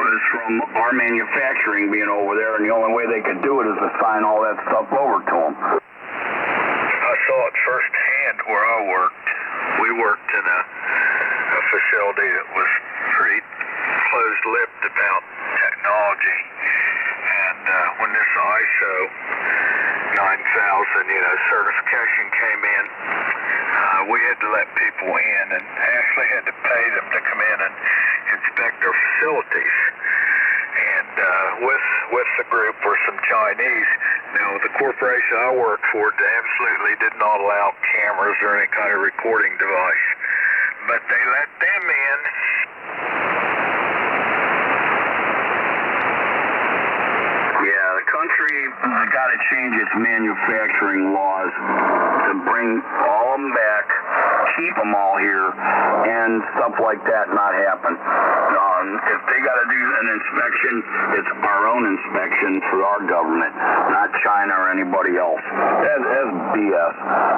was from our manufacturing being over there, and the only way they could do it is to sign all that stuff over to them. I saw it firsthand where I worked. We worked in a facility that was pretty closed-lipped about technology, and when this ISO 9000, certification came in, we had to let people in and actually had to pay them to come in and inspect our facilities. And with the group were some Chinese. Now, the corporation I worked for absolutely did not allow cameras or any kind of recording device, but they let them in. Yeah, the country got to change its manufacturing laws to bring all of them back, keep them all here, and stuff like that not happen. If they got to do an inspection, it's our own inspection for our government, not China or anybody else. That's BS.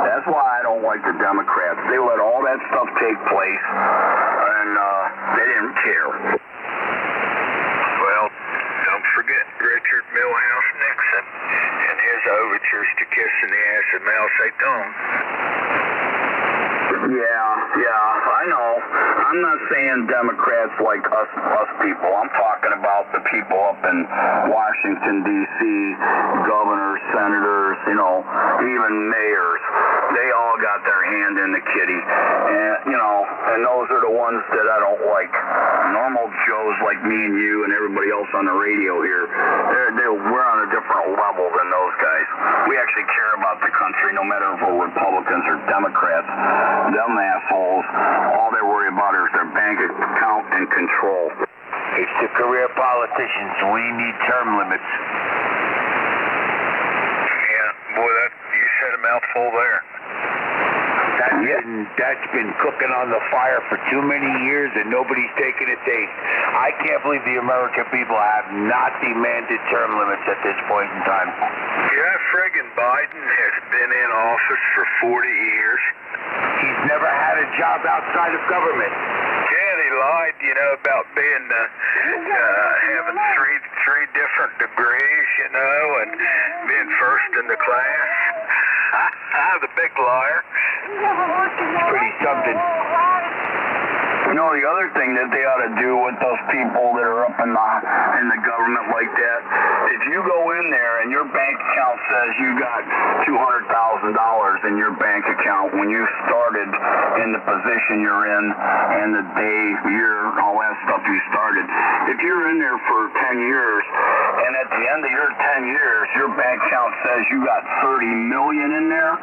That's why I don't like the Democrats. They let all that stuff take place, and they didn't care. I'm not saying Democrats like us people. I'm talking about the people up in Washington, D.C., governors, senators, even mayors. They all got their hand in the kitty. And those are the ones that I don't like. Normal Joes like me and you and everybody else on the radio here, we're on a different level than those guys. We actually care about the country, no matter if we're Republicans or Democrats. Them assholes, all they worry about is their bank account and control. It's the career politicians. We need term limits. Yeah, boy, you said a mouthful there. That's been cooking on the fire for too many years, and nobody's taken a taste. I can't believe the American people have not demanded term limits at this point in time. Yeah, friggin' Biden has been in office for 40 years. He's never had a job outside of government. Yeah, he lied, about being having three different degrees, and being first in the class. The big liar. It's pretty something. The other thing that they ought to do with those people that are up in the government like that, if you go in there and your bank account says you got $200,000 in your bank account when you started in the position you're in and the day, year, all that stuff you started, if you're in there for 10 years and at the end of your 10 years your bank account says you got $30 million in there,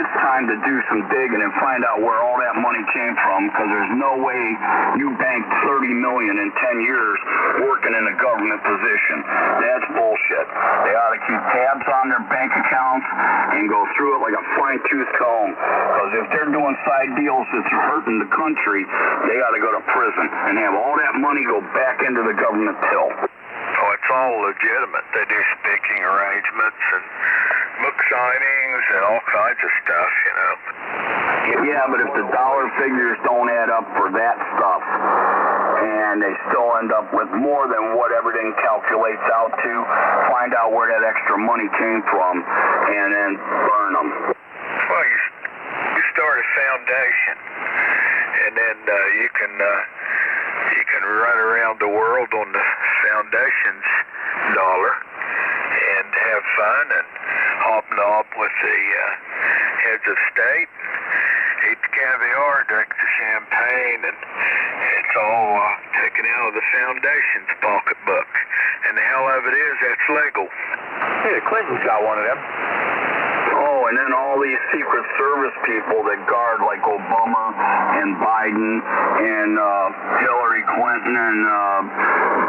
it's time to do some digging and find out where all that money came from, because there's no way you banked $30 million in 10 years working in a government position. That's bullshit. They ought to keep tabs on their bank accounts and go through it like a fine-tooth comb, because if they're doing side deals that's hurting the country, they ought to go to prison and have all that money go back into the government till. Oh, it's all legitimate. They do speaking arrangements and book signings and all kinds of stuff, Yeah, but if the dollar figures don't add up for that stuff, and they still end up with more than what everything calculates out to, find out where that extra money came from, and then burn them. Well, you start a foundation, and then you can run around the world on the foundation's dollar and have fun and hobnob with the heads of state, eat the caviar, drink the champagne, and it's all taken out of the foundation's pocketbook. And the hell of it is, that's legal. Hey, the Clintons got one of them. Oh, and then all these Secret Service people that guard like Obama and Biden and Hillary Clinton and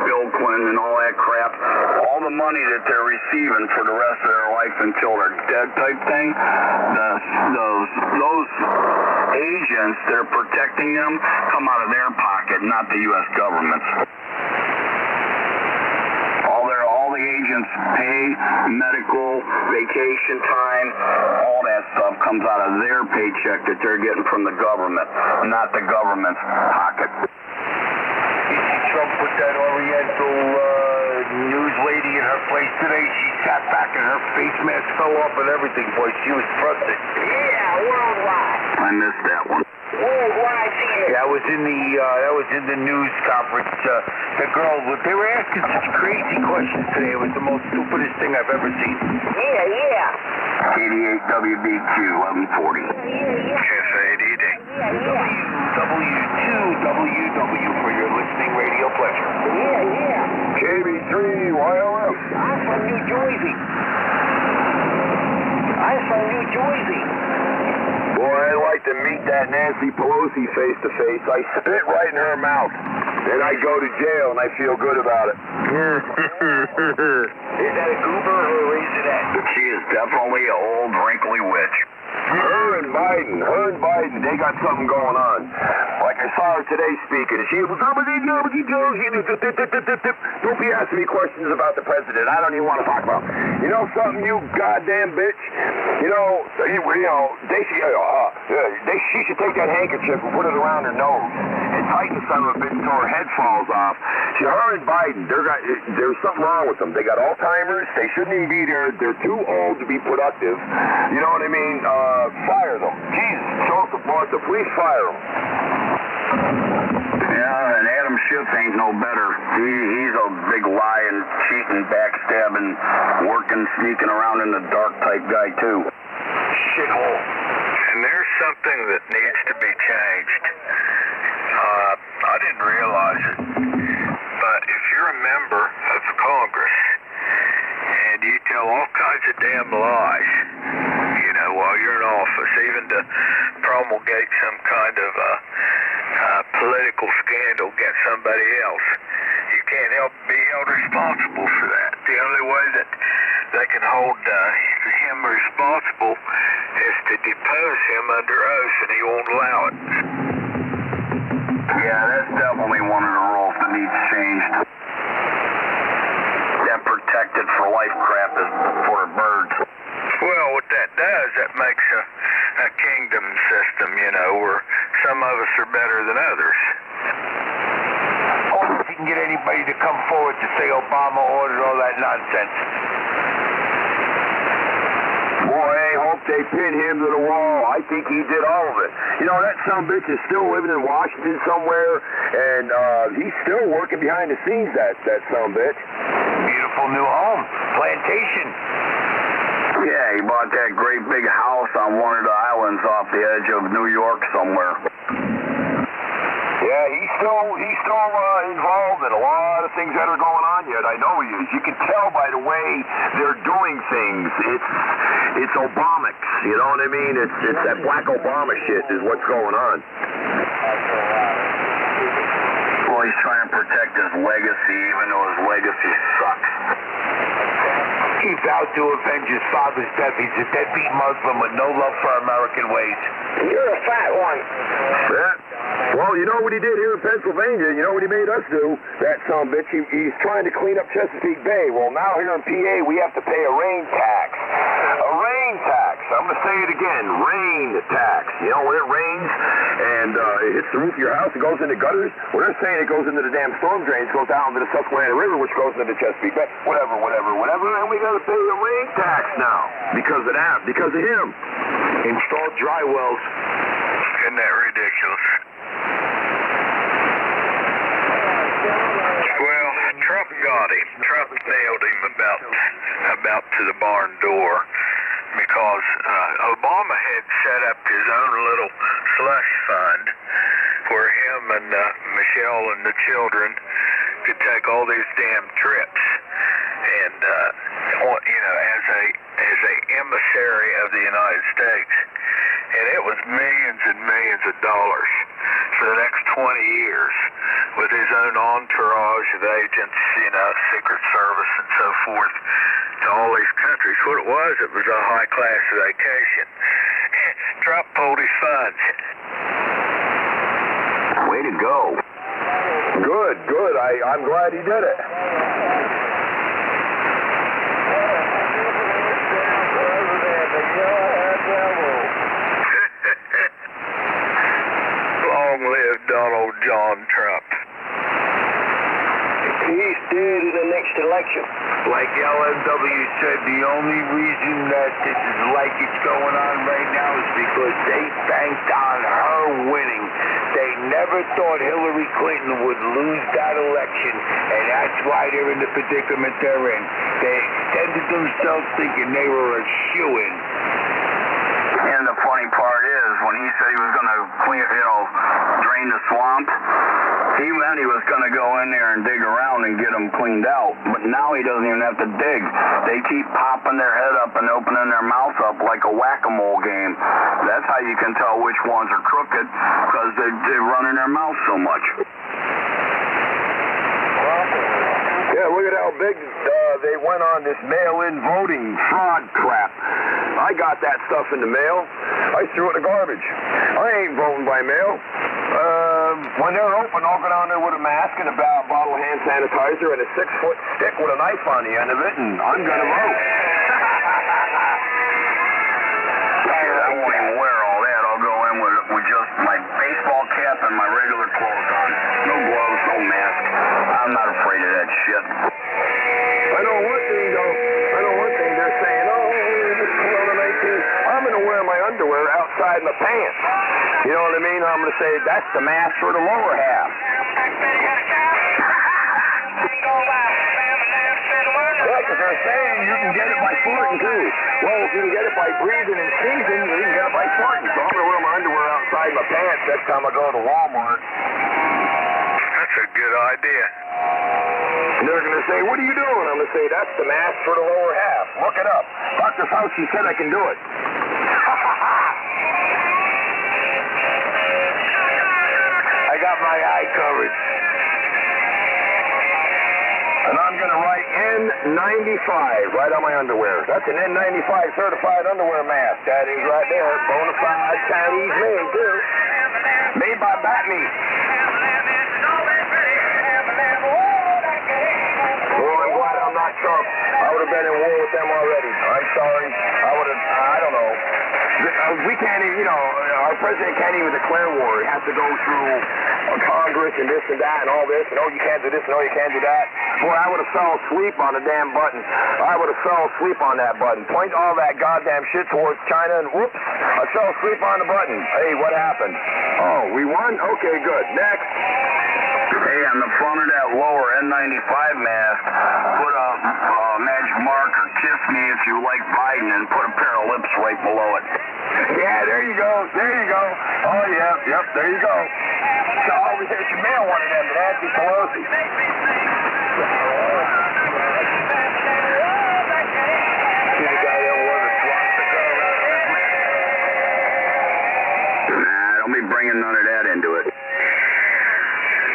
Bill Clinton and all that crap, all the money that they're receiving for the rest of their life until they're dead type thing, those agents that are protecting them come out of their pocket, not the U.S. government's. All the agents pay, medical, vacation time, all that stuff comes out of their paycheck that they're getting from the government, not the government's pocket. Trump put that Oriental news lady in her place today. She sat back and her face mask fell off and everything, boy. She was frustrated. Yeah, worldwide. I missed that one. Worldwide theater. That was in the news conference. The girl, they were asking such crazy questions today. It was the most stupidest thing I've ever seen. Yeah. 88 WBQ 1140. Cafe DD. W2WW for your listening radio pleasure. Yeah. KB3 YLF. I'm from New Jersey. Boy, I'd like to meet that Nancy Pelosi face to face. I spit right in her mouth. Then I go to jail and I feel good about it. Is that a goober or a raisinette? She is definitely an old, wrinkly witch. Her and Biden, they got something going on. Like I saw her today speaking, and she was, don't be asking me questions about the president. I don't even want to talk about. You know something, you goddamn bitch? She should take that handkerchief and put it around her nose and tighten some of it until her head falls off. Her and Biden, there's something wrong with them. They got Alzheimer's. They shouldn't even be there. They're too old to be productive. You know what I mean? Fire them. Jesus, Joseph Martha, please fire them. Yeah, and Adam Schiff ain't no better. He's a big lying, cheating, backstabbing, working, sneaking around in the dark type guy, too. Shithole. And there's something that needs to be changed. I didn't realize it, but if you're a member of Congress and you tell all kinds of damn lies, you know, while you're in office, even to promulgate some kind of political scandal against somebody else, you can't help be held responsible for that. The only way that they can hold him responsible is to depose him under oath, and he won't allow it. Yeah, that's definitely one of the rules that needs changed. That protected for life crap is for birds. Well, what that does, that makes a kingdom system, you know, where some of us are better than others. Oh, if you can get anybody to come forward to say Obama ordered all that nonsense. Boy, I hope they pin him to the wall. I think he did all of it. You know, that sumbitch is still living in Washington somewhere, and he's still working behind the scenes, that sumbitch. Beautiful new home. Plantation. Yeah, he bought that great big house on one of the islands off the edge of New York somewhere. Yeah, he's still involved in a lot of things that are going on yet. I know he is. You can tell by the way they're doing things. It's Obamics, you know what I mean? It's that black Obama shit is what's going on. Well, he's trying to protect his legacy, even though his legacy sucks. He vowed to avenge his father's death. He's a deadbeat Muslim with no love for American ways. You're a fat one. Yeah. Well, you know what he did here in Pennsylvania? You know what he made us do? That sumbitch. He's trying to clean up Chesapeake Bay. Well, now here in PA, we have to pay a rain tax. A rain tax. I'm going to say it again. Rain tax. You know, when it rains and it hits the roof of your house, it goes into gutters. Well, they're saying it goes into the damn storm drains, goes down to the Susquehanna River, which goes into the Chesapeake Bay. Whatever. And we got to pay a rain tax now because of that, because of him. Installed dry wells. Isn't that ridiculous? Well, Trump got him. Trump nailed him about to the barn door because Obama had set up his own little slush fund where him and Michelle and the children could take all these damn trips and you know, as a emissary of the United States, and it was millions and millions of dollars for the next 20 years with his own entourage of agents, you know, Secret Service and so forth, to all these countries. What it was a high-class vacation. Trump pulled his funds. Way to go. Good. I'm glad he did it. Long live Donald John Trump. He's dead in the next election. Like LMW said, the only reason that this is like it's going on right now is because they banked on her winning. They never thought Hillary Clinton would lose that election, and that's why they're in the predicament they're in. They extended themselves thinking they were a shoo-in. And the funny part is, when he said he was going to drain the swamp, he meant he was going to go in there and dig around and get them cleaned out. But now he doesn't even have to dig. They keep popping their head up and opening their mouth up like a whack-a-mole game. That's how you can tell which ones are crooked, because they're running their mouth so much. Yeah, look at how big they went on this mail-in voting fraud crap. I got that stuff in the mail. I threw it in the garbage. I ain't voting by mail. When they're open, I'll go down there with a mask and a bottle of hand sanitizer and a 6-foot stick with a knife on the end of it, and I'm going to vote. I won't even wear all that. I'll go in with just my baseball cap and my regular clothes on. No gloves, no mask. I'm not afraid of that shit. I know one thing, though. They're saying, oh, this is Corona-19. I'm going to wear my underwear outside my pants. You know what I mean? I'm going to say that's the mask for the lower half. Yeah, because they're saying you can get it by farting too. Well, if you can get it by breathing and sneezing, you can get it by farting. So I'm going to wear my underwear outside my pants next time I go to Walmart. That's a good idea. And they're going to say, what are you doing? I'm going to say, that's the mask for the lower half. Look it up. Dr. Fauci said I can do it. I got my eye covered. And I'm going to write N95 right on my underwear. That's an N95 certified underwear mask. That is right there. Bona fide Chinese made, too. Made by Batme. Well, I'm glad I'm not Trump. I would have been in war with them already. I'm sorry. I would have, I don't know. We can't even, you know, our president can't even declare war. He has to go through Congress and this and that and all this. And, oh, you can't do this and oh, you can't do that. Boy, I would have fell asleep on the damn button. I would have fell asleep on that button. Point all that goddamn shit towards China and whoops, I fell asleep on the button. Hey, what happened? Oh, we won? Okay, good. Next. Hey, on the front of that lower N95 mask, put a magic mark or kiss me if you like Biden and put a pair of lips right below it. Yeah, there you go. There you go. Oh, yeah. Yep, there you go. So, we should mail one of them to Nancy Pelosi. Nah, don't be bringing none of that into it.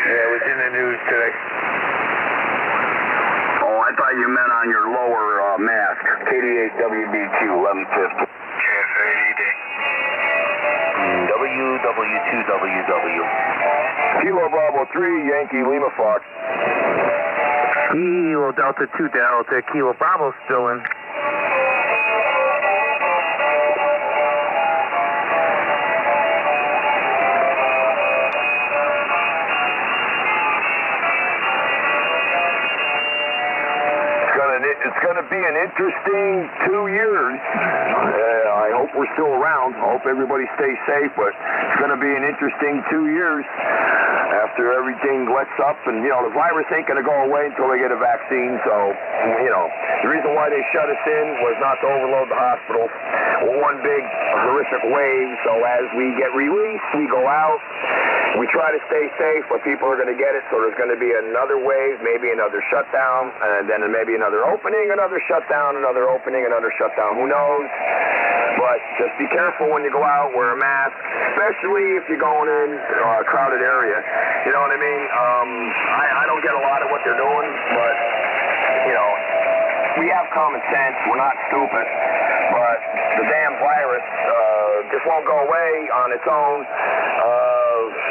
Yeah, it was in the news today. Oh, I thought you meant on your lower mask. KD8WBQ 1150. KF8ED. WW2WW. Kilo Bravo 3, Yankee Lima Fox. Kilo Delta 2 Delta, Kilo Bravo still in. It's going to be an interesting 2 years. I hope we're still around. I hope everybody stays safe, but it's going to be an interesting 2 years after everything lets up. And, you know, the virus ain't going to go away until they get a vaccine. So, you know, the reason why they shut us in was not to overload the hospitals. One big horrific wave. So as we get released, we go out. We try to stay safe, but people are going to get it, so there's going to be another wave, maybe another shutdown, and then maybe another opening, another shutdown, another opening, another shutdown. Who knows? But just be careful when you go out, wear a mask, especially if you're going in a crowded area. You know what I mean? I don't get a lot of what they're doing, but, you know, we have common sense. We're not stupid, but the damn virus just won't go away on its own.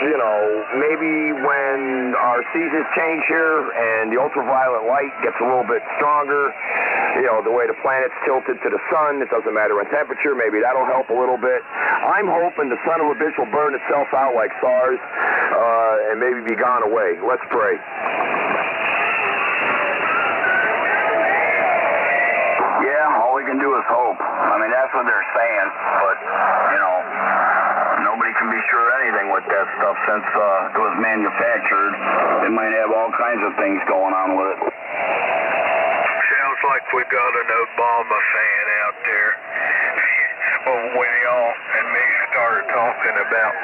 You know, maybe when our seasons change here and the ultraviolet light gets a little bit stronger, you know, the way the planet's tilted to the sun, it doesn't matter in temperature, maybe that'll help a little bit. I'm hoping the son of a bitch will burn itself out like SARS and maybe be gone away. Let's pray. Yeah, all we can do is hope. I mean, that's what they're saying, but, you know, nobody can be sure anything with that stuff since it was manufactured. They might have all kinds of things going on with it. Sounds like we got an Obama fan out there. Well, when y'all and me started talking about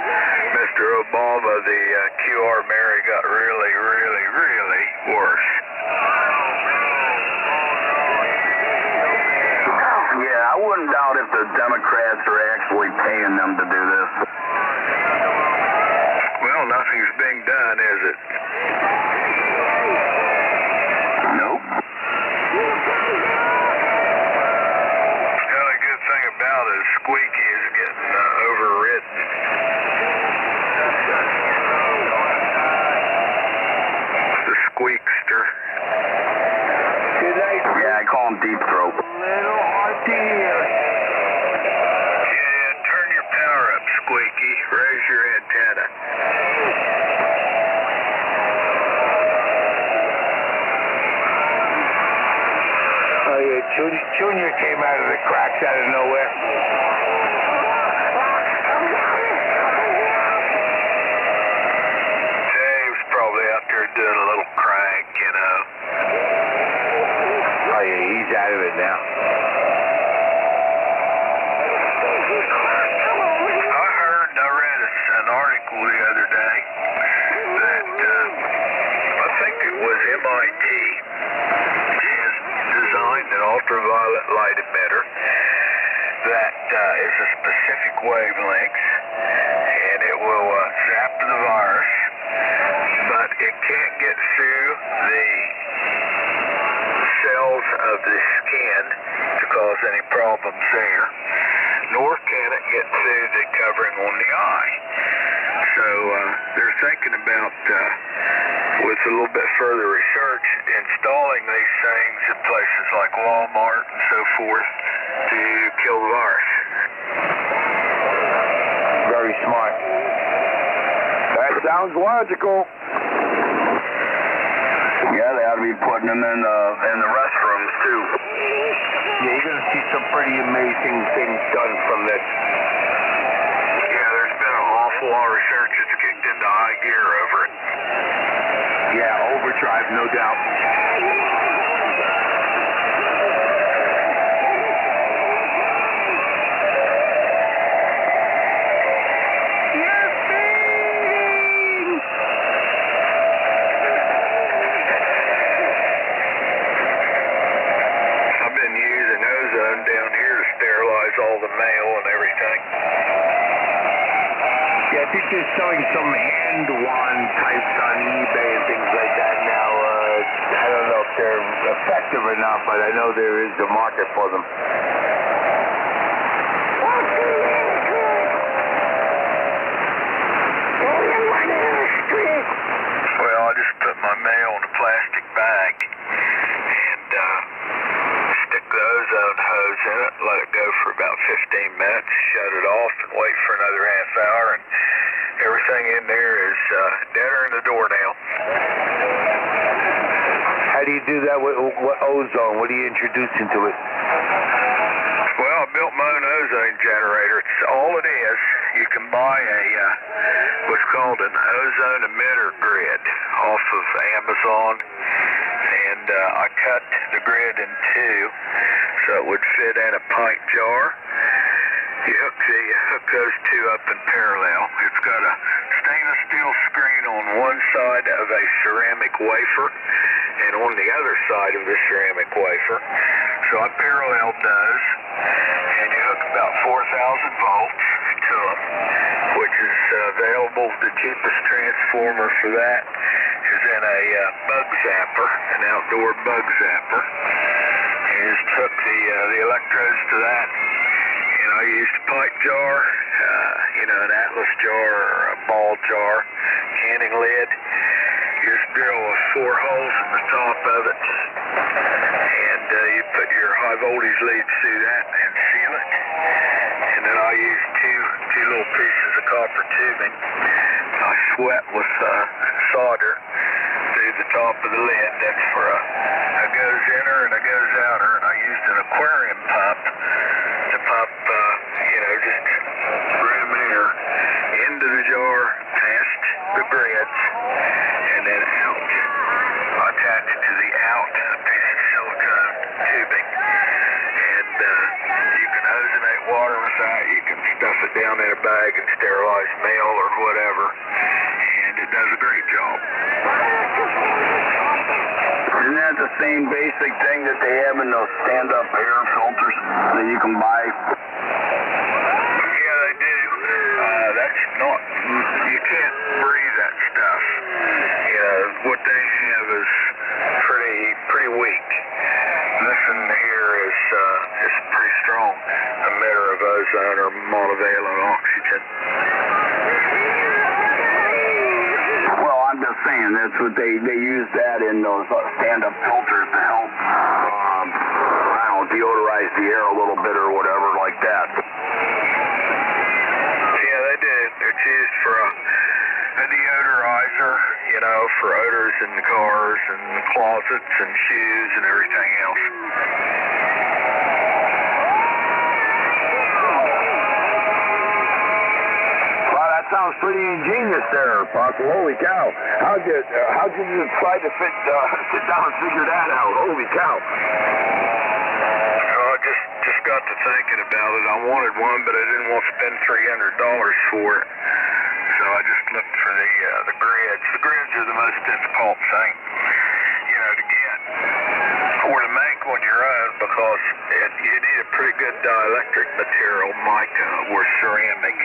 Mr. Obama, the QR Mary got really, really, really worse. Yeah, I wouldn't doubt if the Democrats are actually paying them to do this. Well, nothing's being done, is it? Nope. The only good thing about it is Squeaky is getting overridden. The Squeakster. Good night. Yeah, I call him Deep Throat. Little hard to hear. Yeah, turn your power up, Squeaky. Raise your antenna. Oh, yeah, Junior came out of the cracks out of nowhere. MIT has designed an ultraviolet light emitter that is a specific wavelength, and it will zap the virus, but it can't get through the cells of the skin to cause any problems there, nor can it get through the covering on the eye. So they're thinking about, with a little bit further research, installing these things in places like Walmart and so forth to kill the virus. Very smart. That sounds logical. Yeah, they ought to be putting them in the restrooms too. Yeah, you're going to see some pretty amazing things done from this. Yeah, there's been an awful lot of research that's kicked into high gear over it. Yeah, overdrive, no doubt. I've been using ozone down here to sterilize all the mail and everything. Yeah, I think they're selling some hand wand types on eBay and things like that now. I don't know if they're effective or not, but I know there is a market for them. Well, I just put my mail in a plastic bag and stick the ozone hose in it, let it go for about 15 minutes, shut it off, and wait for another half hour, and everything in there is deader than a doornail. How do you do that? What ozone? What do you introduce into it? Well, I built my own ozone generator. It's all it is. You can buy a what's called an ozone emitter grid off of Amazon, and I cut the grid in two so it would fit in a pint jar. You hook those two up in parallel. It's got a stainless steel screen on one side of a ceramic wafer and on the other side of the ceramic wafer. So I paralleled those, and you hook about 4,000 volts to them, which is available. The cheapest transformer for that is in a bug zapper, an outdoor bug zapper. You just hook the electrodes to that. I used a pipe jar, an Atlas jar or a ball jar, canning lid. You just drill 4 holes in the top of it, and you put your high voltage leads through that and seal it. And then I use two little pieces of copper tubing. I sweat with solder through the top of the lid. That's for a goes inner and a goes outer. And I used an aquarium pump to pump, just room air into the jar, past the grids, and then out. I attach it to the out, a piece of silicone tubing, and you can ozonate water with that. You can stuff it down in a bag and sterilize mail or whatever, and it does a great job. Isn't that the same basic thing that they have in those stand-up air filters that you can buy? Yeah, they do. That's not, you can't breathe that stuff. What they have is pretty weak. This one here is pretty strong emitter of ozone or monovalent oxygen. Well, I'm just saying that's what they use that in those stand-up filters to help, deodorize the air a little bit or whatever like that. Yeah, they do. It's used for a deodorizer, for odors in the cars and the closets and shoes and everything else. Wow, that sounds pretty ingenious there, Buckle. Holy cow. How'd you decide to sit down and figure that out? Holy cow. I just got to thinking about it. I wanted one, but I didn't want to spend $300 for it. So I just looked for the grids. The grids are the most difficult thing, you need a pretty good dielectric material, mica or ceramic.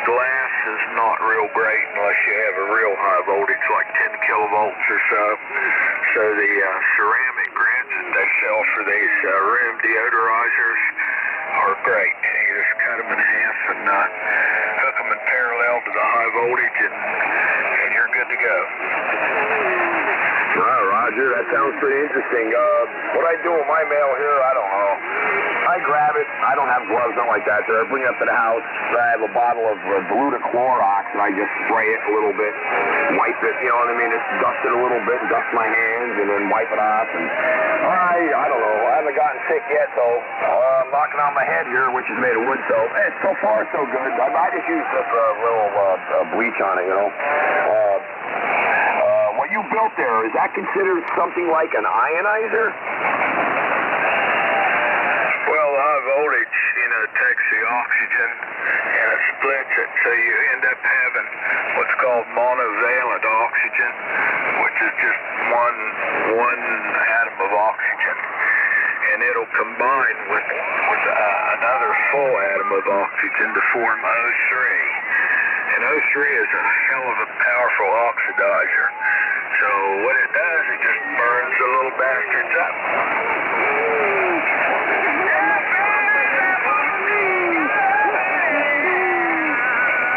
Glass is not real great unless you have a real high voltage, like 10 kilovolts or so. So the ceramic grids that they sell for these room deodorizers are great. You just cut them in half and hook them in parallel to the high voltage, and you're good to go. Wow, Roger, that sounds pretty interesting. What I do with my mail here, I don't know. I grab it. I don't have gloves, nothing like that. So I bring it up to the house. I have a bottle of diluted Clorox, and I just spray it a little bit, wipe it, you know what I mean? Just dust it a little bit, dust my hands, and then wipe it off. And I don't know. I haven't gotten sick yet, so I'm knocking on my head here, which is made of wood soap. So far, so good. I just use a little bleach on it, you know. What you built there, is that considered something like an ionizer? Well, the high voltage, takes the oxygen and it splits it, so you end up having what's called monovalent oxygen, which is just one atom of oxygen, and it'll combine with another full atom of oxygen to form O3. And O3 is a hell of a powerful oxidizer. So what it does, it just burns the little bastards up.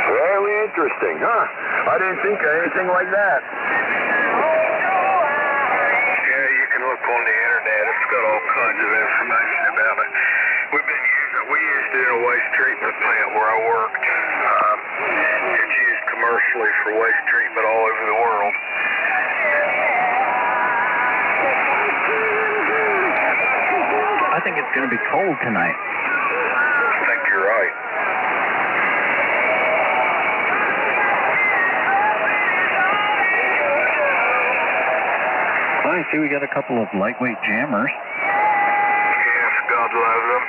Very interesting, huh? I didn't think of anything like that. Yeah, you can look on the internet. It's got all kinds of information about it. We used it in a waste treatment plant where I worked. It's used commercially for waste treatment all over the world. I think it's going to be cold tonight. I think you're right. I see we got a couple of lightweight jammers. Yes, God love them.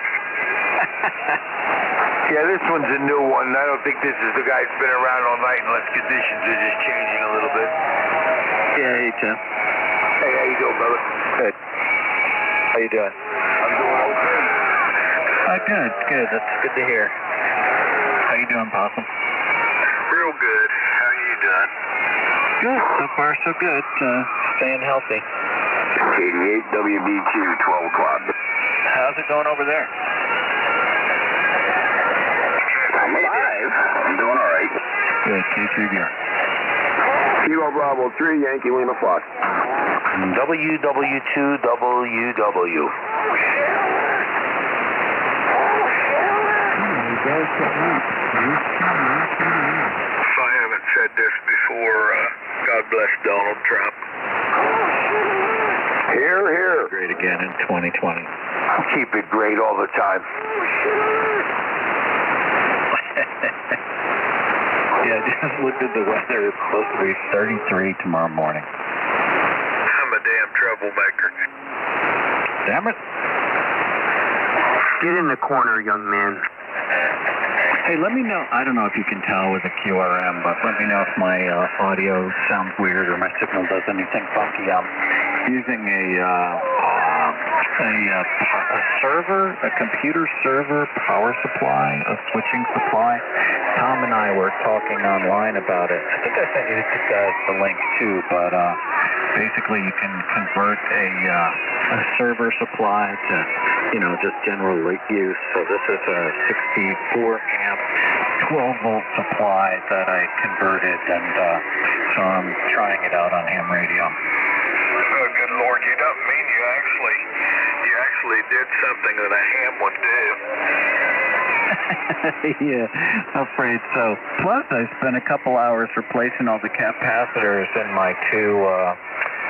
Yeah, this one's a new one. I don't think this is the guy that's been around all night unless conditions are just changing a little bit. Yeah, hey, Tim. Hey, how you doing, brother? Good. How you doing? I'm doing okay. Good. That's good to hear. How you doing, Possum? Real good. How you doing? Good. So far, so good. Staying healthy. 88 WBQ, 12 o'clock. How's it going over there? I'm alive. I'm doing all right. Good. K3VR. Kilo Bravo 3, Yankee Lima Fox. WW2WW. If I haven't said this before, God bless Donald Trump. Here. Great again in 2020. Keep it great all the time. Yeah, just looked at the weather. It's supposed to be 33 tomorrow morning. I'm a damn troublemaker. Damn it. Get in the corner, young man. Hey, let me know. I don't know if you can tell with the QRM, but let me know if my audio sounds weird or my signal does anything funky. I'm using a server, a computer server power supply, a switching supply. Tom and I were talking online about it. I think I sent you guys the link too, but basically you can convert a server supply to, just general use. So this is a 64 amp, 12 volt supply that I converted, and so I'm trying it out on ham radio. Oh, good Lord, you don't mean you actually did something that a ham would do. Yeah, afraid so. Plus, I spent a couple hours replacing all the capacitors in my two,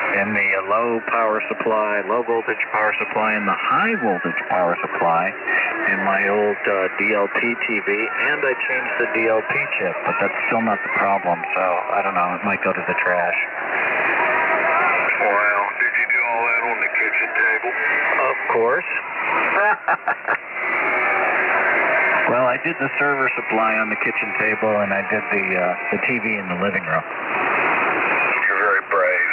in the low voltage power supply, and the high voltage power supply in my old DLP TV, and I changed the DLP chip, but that's still not the problem, so I don't know, it might go to the trash. Wow, did you do all that on the kitchen table? Of course. Well, I did the server supply on the kitchen table, and I did the TV in the living room. You're very brave.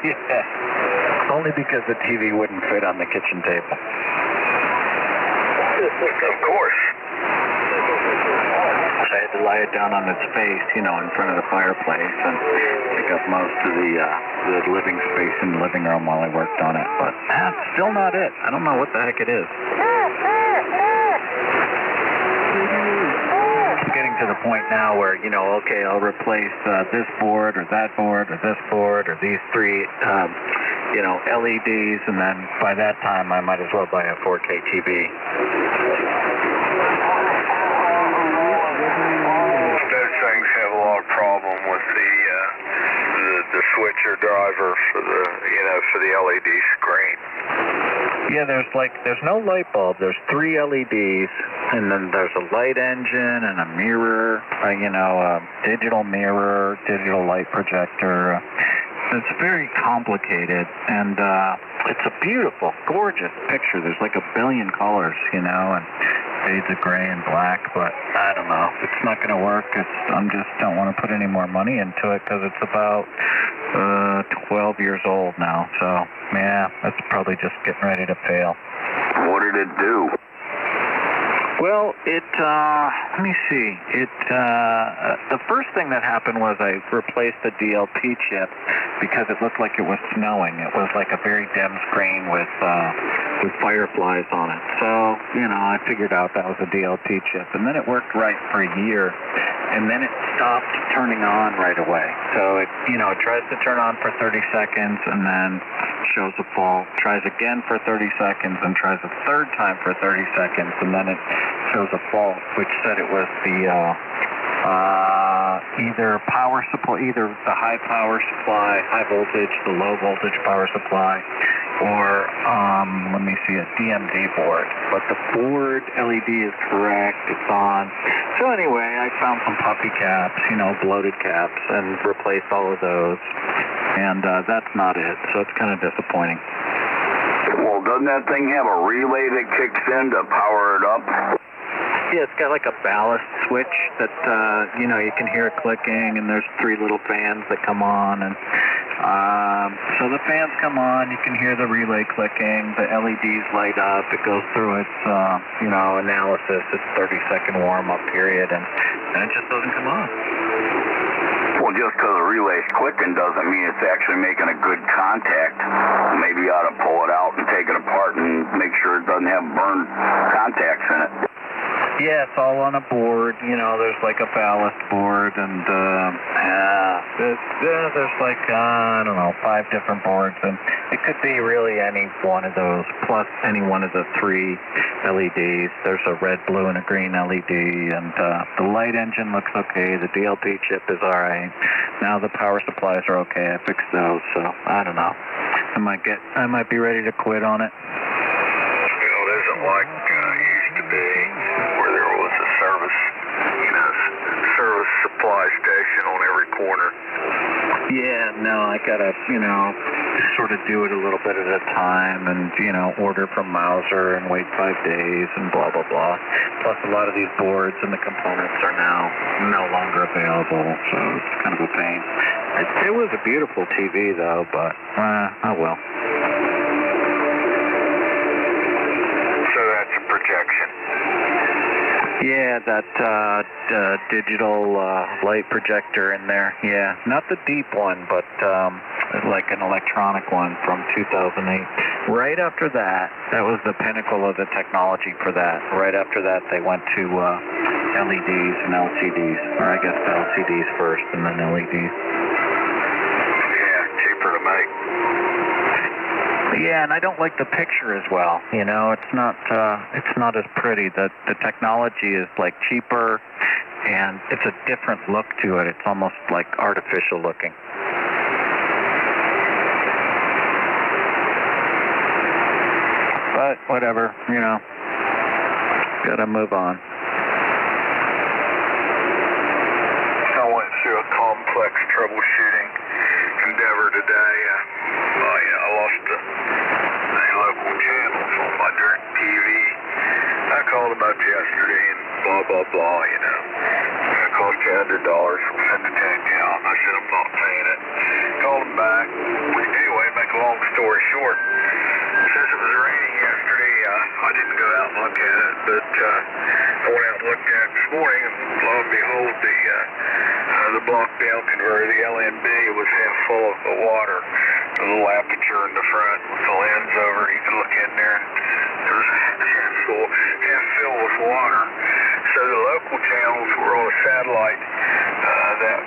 Yeah. Only because the TV wouldn't fit on the kitchen table. Of course. I had to lie it down on its face, in front of the fireplace and take up most of the living space in the living room while I worked on it. But that's still not it. I don't know what the heck it is. It's getting to the point now where, okay, I'll replace this board or that board or this board or these three, LEDs, and then by that time I might as well buy a 4K TV. Those things have a lot of problem with the switcher driver for the LED screen. Yeah, there's no light bulb. There's 3 LEDs, and then there's a light engine and a mirror, a digital mirror, digital light projector. It's very complicated, and it's a beautiful, gorgeous picture. There's like a billion colors, and shades of gray and black, but I don't know. It's not going to work. I just don't want to put any more money into it because it's about 12 years old now. So, yeah, that's probably just getting ready to fail. What did it do? Well, let me see. The first thing that happened was I replaced the DLP chip because it looked like it was snowing. It was like a very dim screen with fireflies on it. So, I figured out that was a DLP chip. And then it worked right for a year. And then it stopped turning on right away. So it tries to turn on for 30 seconds and then shows a fault. Tries again for 30 seconds and tries a third time for 30 seconds and then it shows a fault, which said it was the either the high power supply, high voltage, the low voltage power supply, or let me see, a DMD board. But the board LED is correct, it's on. So anyway, I found some puffy caps, bloated caps, and replaced all of those. And that's not it, so it's kind of disappointing. Well, doesn't that thing have a relay that kicks in to power it up? Yeah, it's got like a ballast switch that, you can hear it clicking, and there's 3 little fans that come on, and so the fans come on, you can hear the relay clicking, the LEDs light up, it goes through its, analysis, its 30-second warm-up period, and it just doesn't come on. Well, just because the relay's clicking doesn't mean it's actually making a good contact. Maybe you ought to pull it out and take it apart and make sure it doesn't have burned contacts in it. Yeah, it's all on a board. There's like a ballast board, and there's like, 5 different boards, and it could be really any one of those, plus any one of the 3 LEDs. There's a red, blue, and a green LED, and the light engine looks okay. The DLP chip is all right. Now the power supplies are okay. I fixed those, so I don't know. I might be ready to quit on it. It isn't like it used to be where there was a service supply station on every corner. Yeah, no, I gotta, sort of do it a little bit at a time and, order from Mauser and wait 5 days and blah, blah, blah. Plus a lot of these boards and the components are now no longer available, so it's kind of a pain. It was a beautiful TV though, but, oh well. So that's a projection. Yeah, that digital light projector in there. Yeah, not the deep one, but like an electronic one from 2008. Right after that was the pinnacle of the technology for that. Right after that, they went to LEDs and LCDs, or I guess LCDs first and then LEDs. Yeah, cheaper to make. Yeah, and I don't like the picture as well. It's not as pretty. The technology is like cheaper, and it's a different look to it. It's almost like artificial looking. But whatever, gotta move on. I went through a complex troubleshooting endeavor today. I lost the local channels on my dirt TV. I called about yesterday and blah, blah, blah, It cost you $100 for send it to account. I said, I'm not paying it. Called them back. a long story short, since it was raining yesterday, I didn't go out and look at it, but I went out and looked at it this morning, and lo and behold, the block down converter, the LNB, was half full of water. A little aperture in the front with the lens over. You could look in there, and it was half filled with water. So the local channels were on a satellite that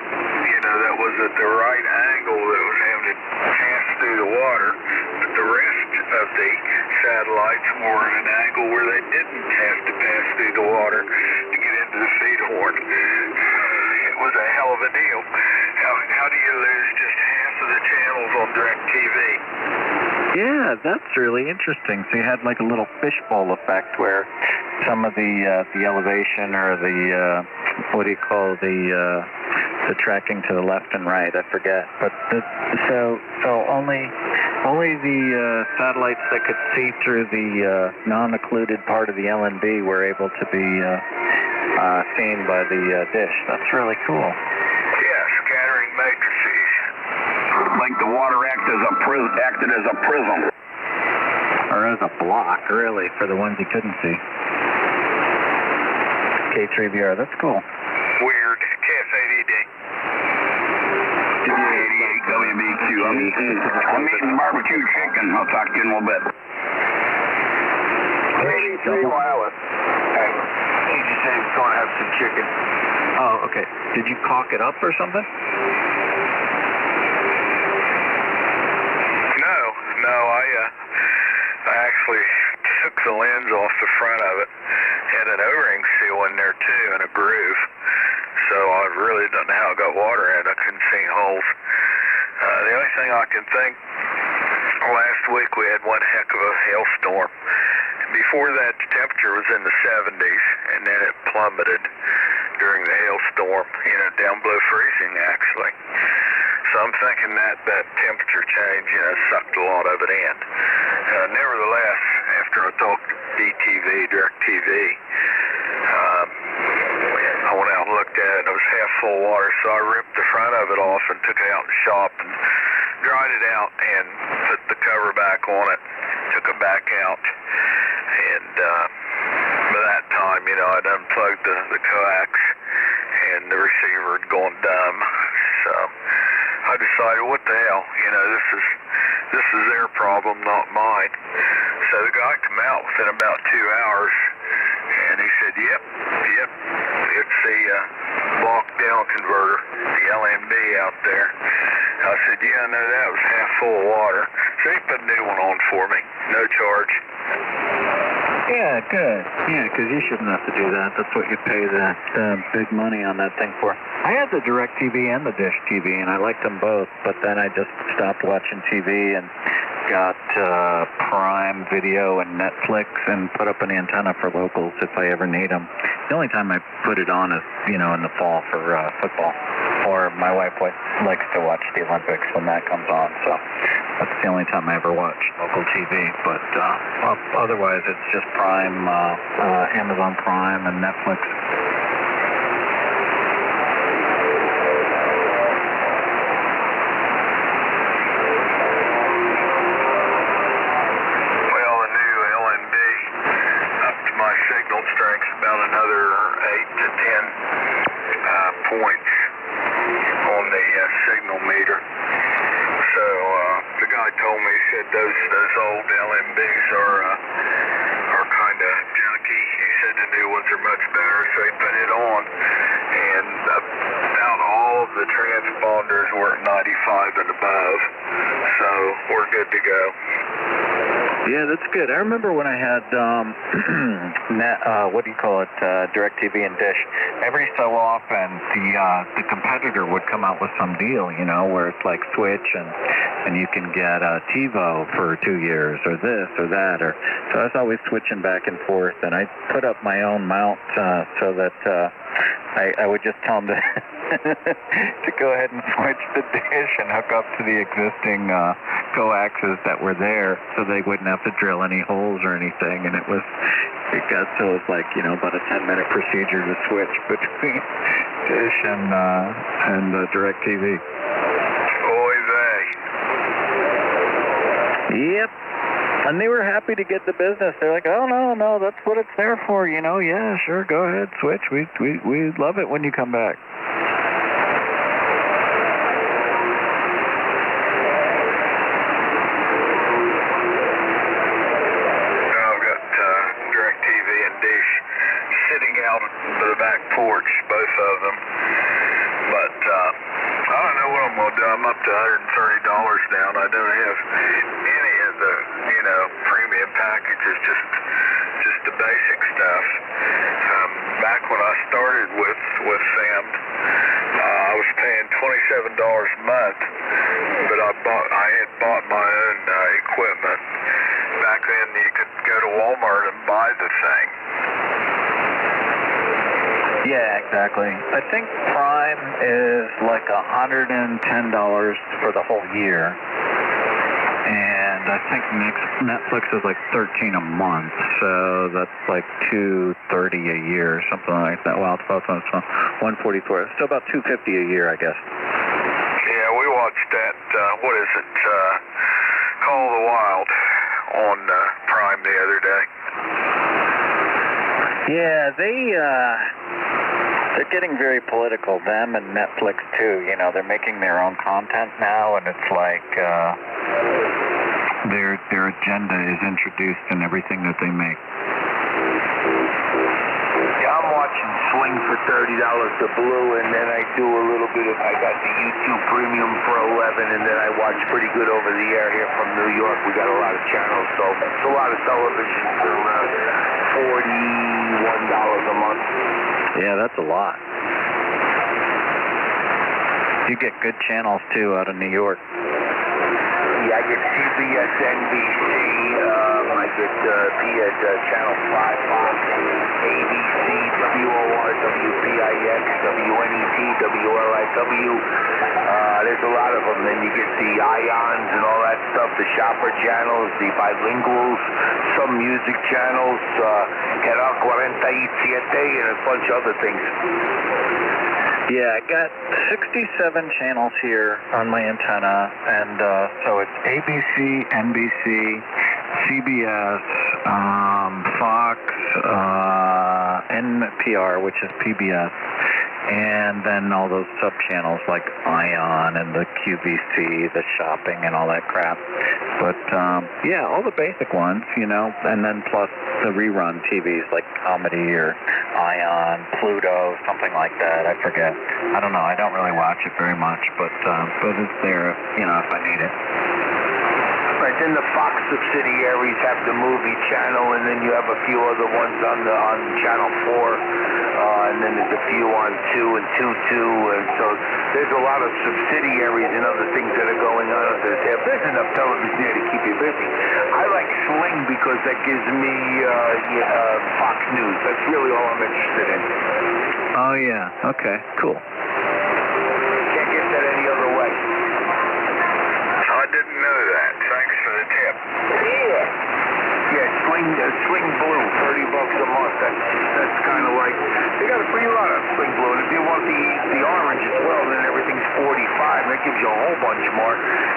was at the right angle that was having to pass through the water, but the rest of the satellites were at an angle where they didn't have to pass through the water to get into the feed horn. It was a hell of a deal. How do you lose just half of the channels on DirecTV? Yeah, that's really interesting. So you had like a little fishbowl effect where some of the elevation or the what do you call the tracking to the left and right, I forget. But so only the satellites that could see through the non-occluded part of the LNB were able to be seen by the dish. That's really cool. Yeah, scattering matrices. Like the water acted as a prism. Or as a block, really, for the ones you couldn't see. K3VR, that's cool. Weird. KF-80D. WBQ. I'm eating barbecue chicken. I'll talk to you in a little bit. 83 wireless. Hey, he just said he's going to have some chicken. Oh, okay. Did you caulk it up or something? No, I actually took the lens off the front of it. Had an O-ring seal in there too, and a groove. So I really don't know how it got water in it. I couldn't see holes. The only thing I can think, last week we had one heck of a hailstorm. Before that, the temperature was in the 70s, and then it plummeted during the hailstorm, down below freezing actually. So I'm thinking that temperature change, sucked a lot of it in. Nevertheless, after I talked to DirecTV, I went out and looked at it, and it was half full of water, so I ripped the front of it off and took it out in the shop and dried it out and put the cover back on it, took it back out, and by that time, I'd unplugged the coax, and the receiver had gone dumb, so I decided, what the hell, this is their problem, not mine. So the guy came out within about 2 hours, and he said, yep, it's the block down converter, the LNB out there. I said, yeah, I know that was half full of water. So he put a new one on for me, no charge. Yeah, good. Yeah, because you shouldn't have to do that. That's what you pay the big money on that thing for. I had the DirecTV and the Dish TV, and I liked them both, but then I just stopped watching TV and got Prime Video and Netflix and put up an antenna for locals if I ever need them. The only time I put it on is, in the fall for football. Or my wife likes to watch the Olympics when that comes on, so that's the only time I ever watch local TV. But otherwise, it's just Prime, Amazon Prime, and Netflix. Well, the new LNB up to my signal strength about another 8 to 10 points on the signal meter. So the guy told me, he said those old LNBs are kind of junky. He said the new ones are much better, so he put it on, and about all of the transponders were at 95 and above, so we're good to go. Yeah, that's good. I remember when I had, DirecTV and Dish. Every so often, the competitor would come out with some deal, where it's like Switch and you can get TiVo for 2 years, or this or that. So I was always switching back and forth, and I put up my own mount so that I would just tell them to go ahead and switch the dish and hook up to the existing coaxes that were there, so they wouldn't have to drill any holes or anything. And it got so it was like about a 10-minute procedure to switch between Dish and DirecTV. Oy vey. Yep. And they were happy to get the business. They're like, oh, no, that's what it's there for, you know. Yeah, sure, go ahead, switch. We love it when you come back. I've got DirecTV and Dish sitting out to the back porch, both of them. But I don't know what I'm going to do. I'm up to $130 down. I don't have any of the, premium packages, just the basic stuff. Back when I started with them, I was paying $27 a month, but I had bought my own equipment. Back then, you could go to Walmart and buy the thing. Yeah, exactly. I think Prime is like $110 for the whole year. And I think Netflix is like $13 a month, so that's like $230 a year, something like that. Well, it's about $144. It's still about $250 a year, I guess. Yeah, we watched that. What is it? Call of the Wild on Prime the other day. Yeah, they're getting very political. Them and Netflix too. They're making their own content now, and it's like their agenda is introduced in everything that they make. Yeah, I'm watching Sling for $30 the Blue, and then I do a little bit of, I got the YouTube Premium for $11, and then I watch pretty good over the air here from New York. We got a lot of channels, so it's a lot of television for $41 a month. Yeah, that's a lot. You get good channels too out of New York. Yeah, I get CBS, NBC, I get Channel 5, Fox, ABC, WOR, WPIX, WNET, WLIW. There's a lot of them. Then you get the Ions and all that stuff, the shopper channels, the bilinguals, some music channels, Canal 47, and a bunch of other things. Yeah, I got 67 channels here on my antenna, and so it's ABC, NBC, CBS, Fox, NPR, which is PBS, and then all those sub-channels like Ion and the QVC, the shopping and all that crap. But, yeah, all the basic ones, and then plus the rerun TVs like Comedy or Ion, Pluto, something like that. I forget. I don't know. I don't really watch it very much, but it's there, if I need it. Right, then the Fox subsidiaries have the movie channel, and then you have a few other ones on Channel 4, and then there's a few on 2 and 2, and so there's a lot of subsidiaries and other things that are going on up there. There's enough television there to keep you busy. I like Sling because that gives me Fox News. That's really all I'm interested in. Oh, yeah. Okay, cool. Can't get that any other way. I didn't know that. Thanks for the tip. Yeah, Sling Blue, $30 a month. That's kind of like, they got a pretty lot of Sling Blue. And if you want the orange as well, then everything's $45. That gives you a whole bunch more.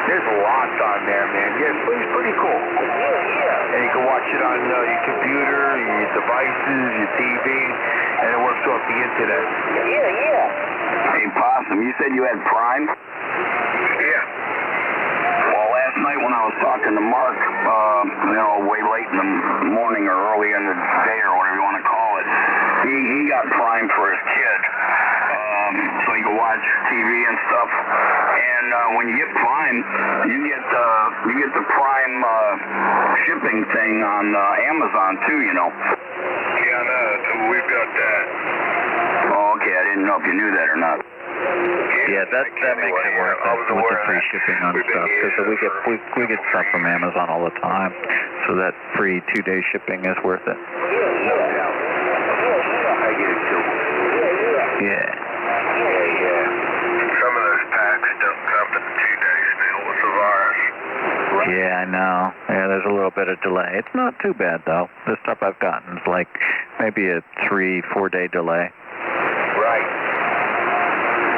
There's lots on there, man. Yeah, Sling's pretty cool. Yeah. And you can watch it on your computer, your devices, your TV, and it works off the internet. Yeah. Hey, Possum, you said you had Prime? Yeah. Well, last night when I was talking to Mark, way late in the morning or early in the day or whatever you want to call it, he got Prime for his kid, so he could watch TV and stuff. And when you get Prime, you get the Prime shipping thing on Amazon too, Yeah, I know. We've got that. Oh, okay. I didn't know if you knew that or not. Yeah, that makes it worth it with the free shipping on stuff, because we get stuff from Amazon all the time, so that free 2-day shipping is worth it. I get it too. Yeah. Some of those packs don't come in 2 days now with the virus. Yeah, I know. Yeah, there's a little bit of delay. It's not too bad, though. The stuff I've gotten is like maybe a 3-4 day delay. Right.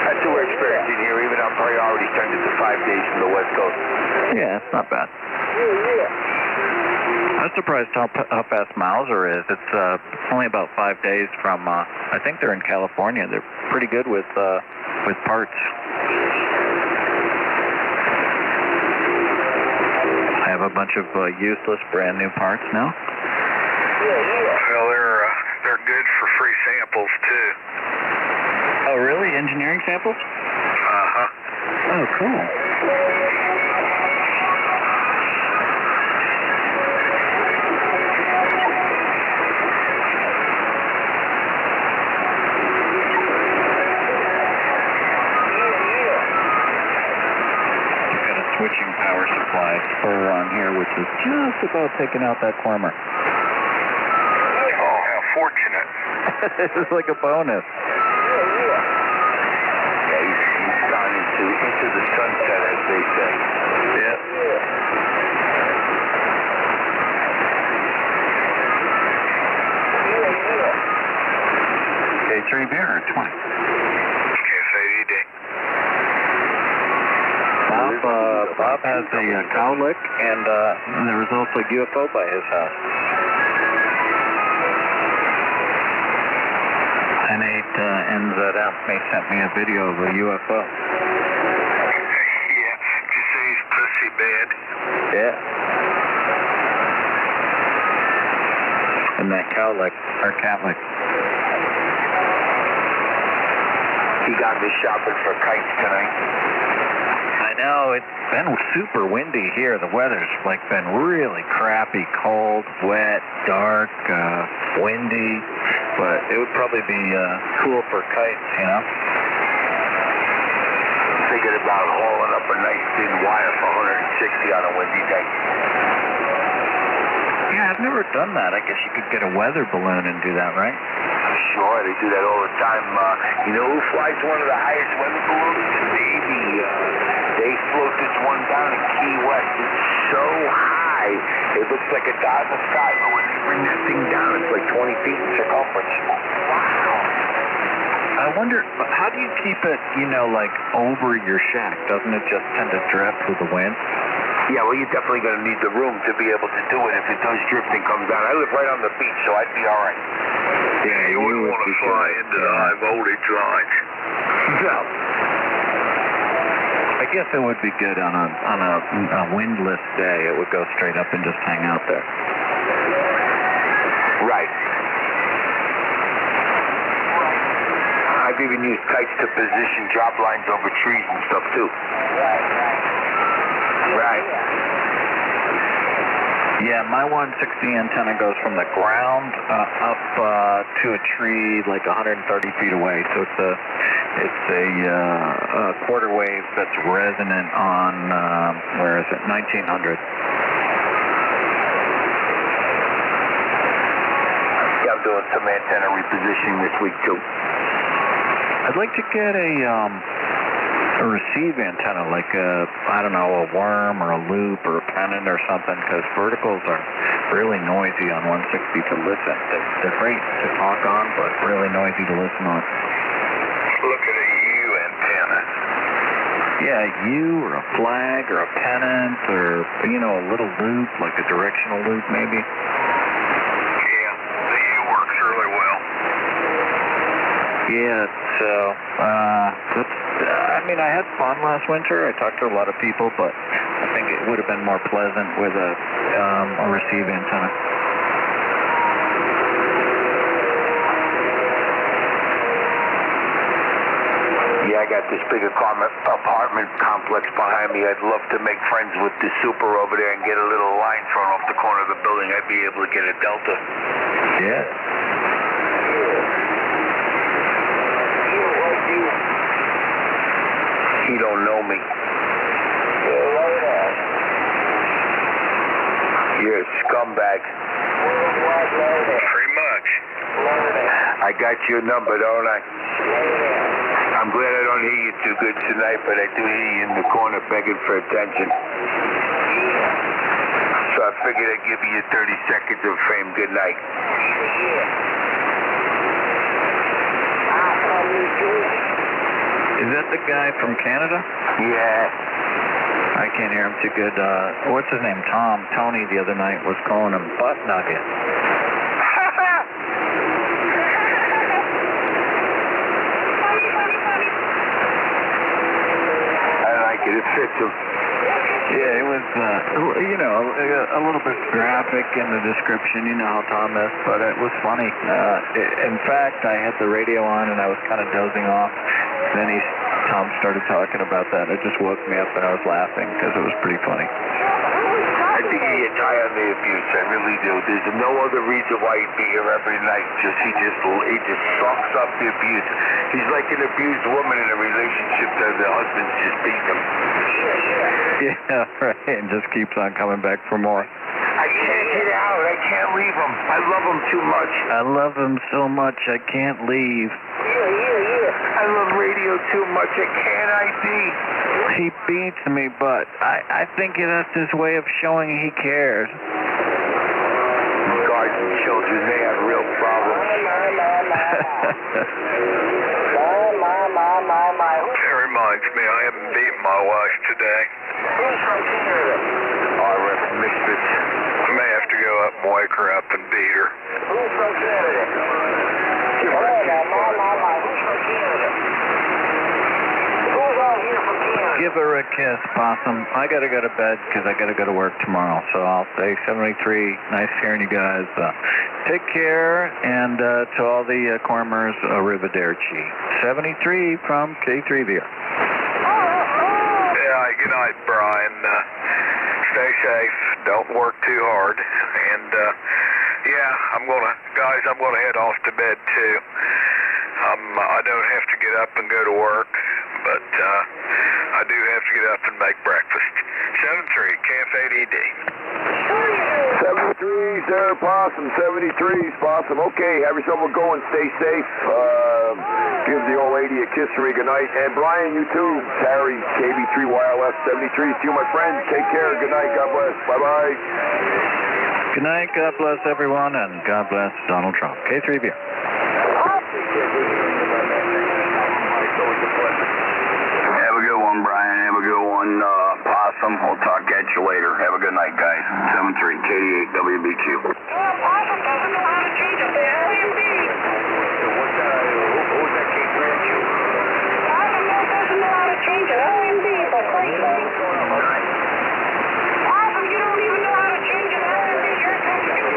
That's what we're experiencing here. Even our priorities turned it to 5 days from the West Coast. Yeah, it's not bad. I was surprised how fast Mauser is. It's only about 5 days from, I think they're in California. They're pretty good with parts. I have a bunch of useless brand new parts now. Well, they're good for free samples too. Oh, really? Engineering samples? Uh-huh. Oh, cool. Switching power supply spur on here, which is just about taking out that Clemmer. Oh, how fortunate. It's like a bonus. Yeah, he's gone into the sunset, as they say. Yeah. K3 beer or 20? Cafe ED. Bob has a cowlick, and there was also a UFO by his house. N8NZF sent me a video of a UFO. Yeah, did you see his pussy bed? Yeah. And that cowlick, or catlick. He got me shopping for kites tonight. I know, it's been super windy here. The weather's been really crappy, cold, wet, dark, windy, but it would probably be cool for kites, you know? Thinking about hauling up a nice thin wire for 160 on a windy day. Yeah, I've never done that. I guess you could get a weather balloon and do that, right? Sure, they do that all the time. You know who flies one of the highest weather balloons? Navy. They float this one down in Key West. It's so high, it looks like a dot in the sky. But when they bring that thing down, it's like 20 feet in circumference. Wow. I wonder, how do you keep it, over your shack? Doesn't it just tend to drift with the wind? Yeah, well, you're definitely going to need the room to be able to do it if it does drift and come down. I live right on the beach, so I'd be all right. Yeah, you wouldn't want to fly into the high voltage lines. No. I guess it would be good on a windless day. It would go straight up and just hang out there. Right. I've even used kites to position drop lines over trees and stuff, too. Right. Yeah, my 160 antenna goes from the ground up to a tree like 130 feet away. So it's a quarter wave that's resonant on, 1900. Yeah, I'm doing some antenna repositioning this week, too. I'd like to get a receive antenna, like a worm or a loop or a pennant or something, because verticals are really noisy on 160 to listen. They're great to talk on, but really noisy to listen on. Look at a U antenna. Yeah, a U or a flag or a pennant or, a little loop, like a directional loop maybe. Yeah, the U works really well. Yeah, so, I had fun last winter. I talked to a lot of people, but I think it would have been more pleasant with a receive antenna. Yeah, I got this big apartment complex behind me. I'd love to make friends with the super over there and get a little line thrown off the corner of the building. I'd be able to get a delta. Yeah. He don't know me. You're a scumbag. Pretty much. I got your number, don't I? I'm glad I don't hear you too good tonight, but I do hear you in the corner begging for attention. So I figured I'd give you your 30 seconds of fame. Good night. Is that the guy from Canada? Yeah. I can't hear him too good. What's his name? Tony the other night was calling him Butt Nugget. I like it. It fits him. Yeah, it was, you know, a little bit graphic in the description. You know how Tom is, but it was funny. In fact, I had the radio on and I was kind of dozing off. Then Tom started talking about that. It just woke me up and I was laughing because it was pretty funny. I think he gets tired of the abuse. I really do. There's no other reason why he'd be here every night. He just sucks up the abuse. He's like an abused woman in a relationship that the husband's just beating him. Yeah, right. And just keeps on coming back for more. I can't get out. I can't leave him. I love him too much. I love him so much I can't leave. I love radio too much. Can't I be? He beats me, but I think that's his way of showing he cares. Guards and children, they have real problems. It reminds me, I haven't beaten my wife today. R.F. Misfits. I may have to go up and wake her up and beat her. Who's from Canada? Give her a kiss. Who's from Canada? Who's out here from Canada? Give her a kiss, Possum. I got to go to bed because I got to go to work tomorrow. So I'll say 73. Nice hearing you guys. Take care. And to all the Cormers, arrivederci. 73 from K3VR. Yeah, good night, Brian. Stay safe. Don't work too hard. And, yeah, I'm going to head off to bed, too. I don't have to get up and go to work, but I do have to get up and make breakfast. 73, KF8ED. 73's there, Possum. 73's, Possum. Okay, have yourself a go and stay safe. Give the old lady a kiss for me. Good night. And Brian, you too. Terry, KB3YLF 73's to you, my friend. Take care. Good night. God bless. Bye-bye. Good night. God bless everyone, and God bless Donald Trump. K3VR. Have a good one, Brian. Have a good one, Possum. We'll talk at you later. Have a good night, guys. 73 KD8 WBQ. Possum doesn't know how to change up the LMB. Who's that Kate Ranch? Possum doesn't know how to change an LMB, for Christ's sake. Possum, you don't even know how to change an LMB. You're supposed to be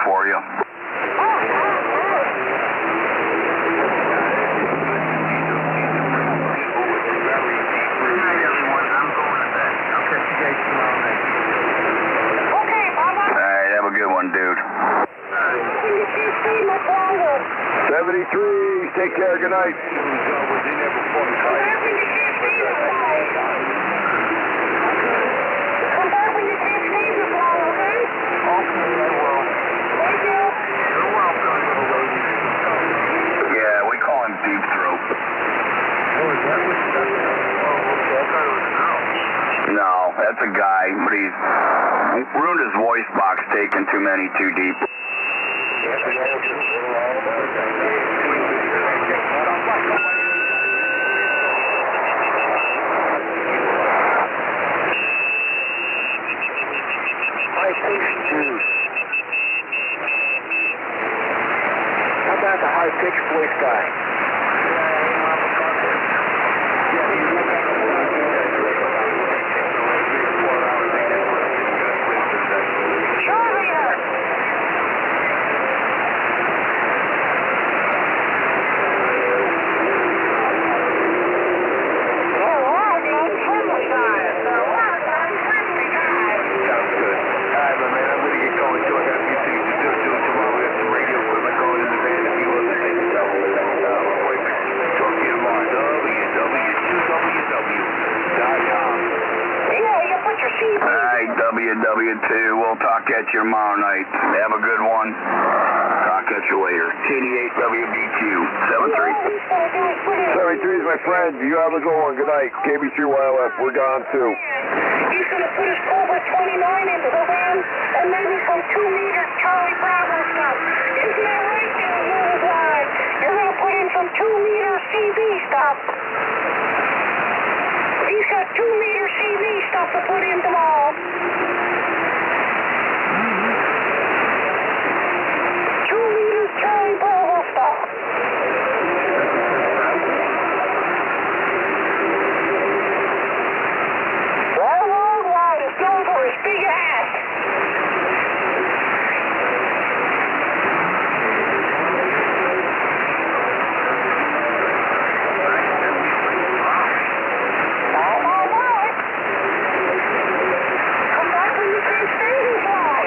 for you. Alright, have a good one, dude. 73, take care, good night. Yeah, we call him Deep Throat. No, ruined his voice box taking too many too deep. How about the high-pitched voice guy? WW2, we'll talk at you tomorrow night. Have a good one. Talk at you later. TD8WBQ, 73. 73 is my friend. You have a good one. Good night. KB3YLF, we're gone too. He's going to put his Cobra 29 into the van and maybe some 2 meters Charlie Bravo stuff. Isn't that right there, Worldwide? You're going to put in some 2-meter CB stuff. He's got 2-meter CB stuff to put in tomorrow. 2-meter Charlie Bravo stuff. Well, Worldwide is going for his big ass. Come back when you can stay and fly.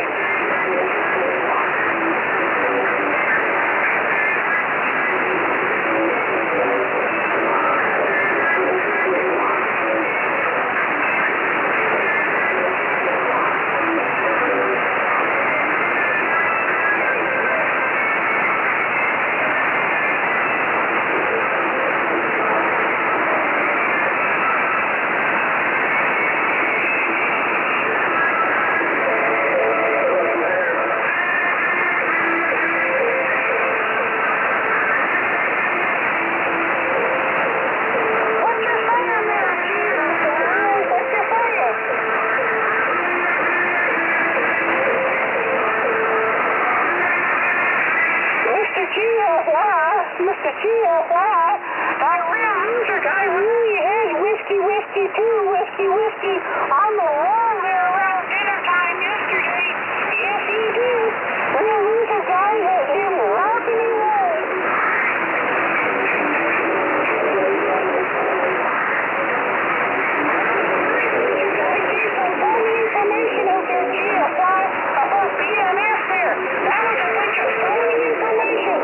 What's your fire there, G? What's your fire? Mr. GFY, that real loser guy really is whiskey too, whiskey on the wall there around dinner time yesterday. Yes, he did. Real loser guy had him rocking and rolling. You gotta keep some phony information out there, GFY, about BMS there. That was a bunch of phony information.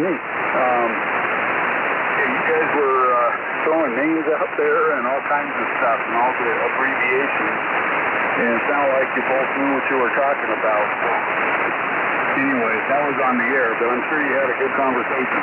neat. You guys were throwing names out there and all kinds of stuff and all the abbreviations, and it sounded like you both knew what you were talking about. So, anyway, that was on the air, but I'm sure you had a good conversation.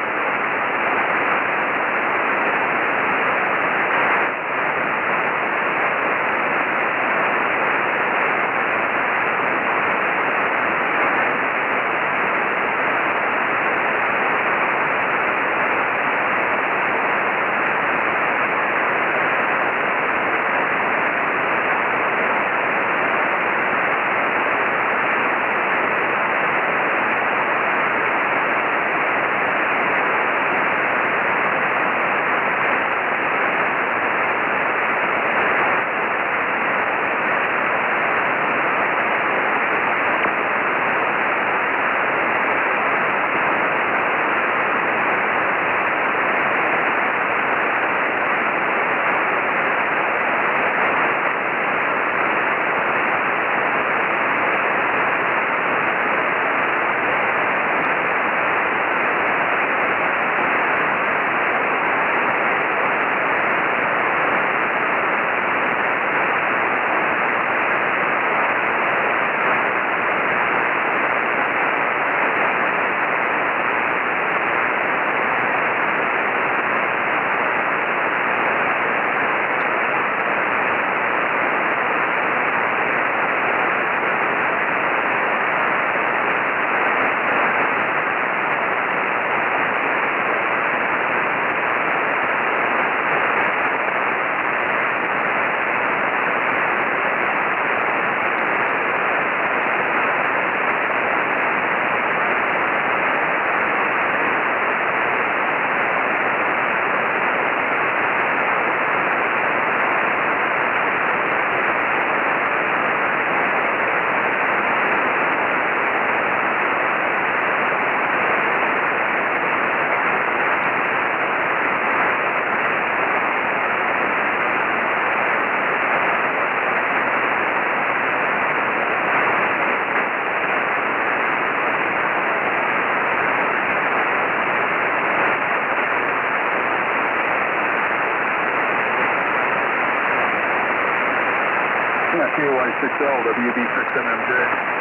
KY6L WB6MMJ.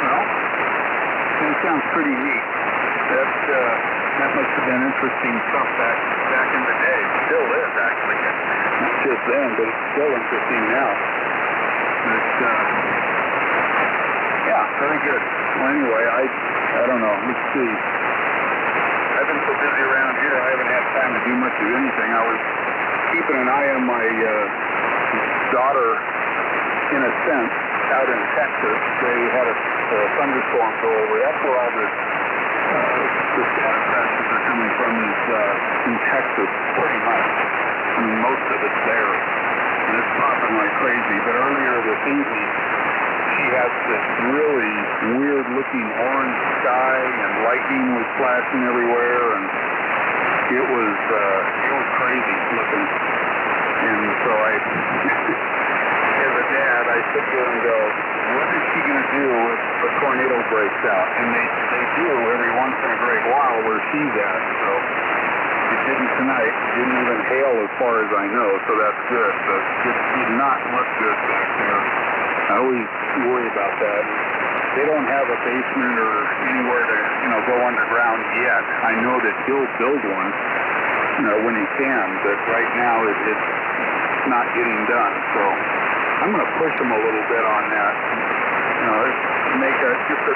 Well, it sounds pretty neat. That must have been interesting stuff back in the day. Still is, actually. Not just then, but it's still interesting now. But, yeah, very good. Well, anyway, I don't know. Let's see. I've been so busy around here, I haven't had time to do much of anything. I was keeping an eye on my daughter, in a sense, out in Texas. They had a thunderstorm go over. That's where all the static crashes are coming from, is in Texas, pretty much. I mean, most of it's there. And it's popping like crazy. But earlier this evening, she has this really weird-looking orange sky, and lightning was flashing everywhere, and it was crazy looking. And so as a dad, I sit there and go, what is she going to do if a tornado breaks out? And they do every once in a great while where she's at. So it didn't tonight. It didn't even hail as far as I know, so that's good. But it did not look good back there. I always worry about that. They don't have a basement or anywhere to, go underground yet. I know that he'll build one, when he can, but right now it's not getting done. So I'm going to push him a little bit on that. Make just a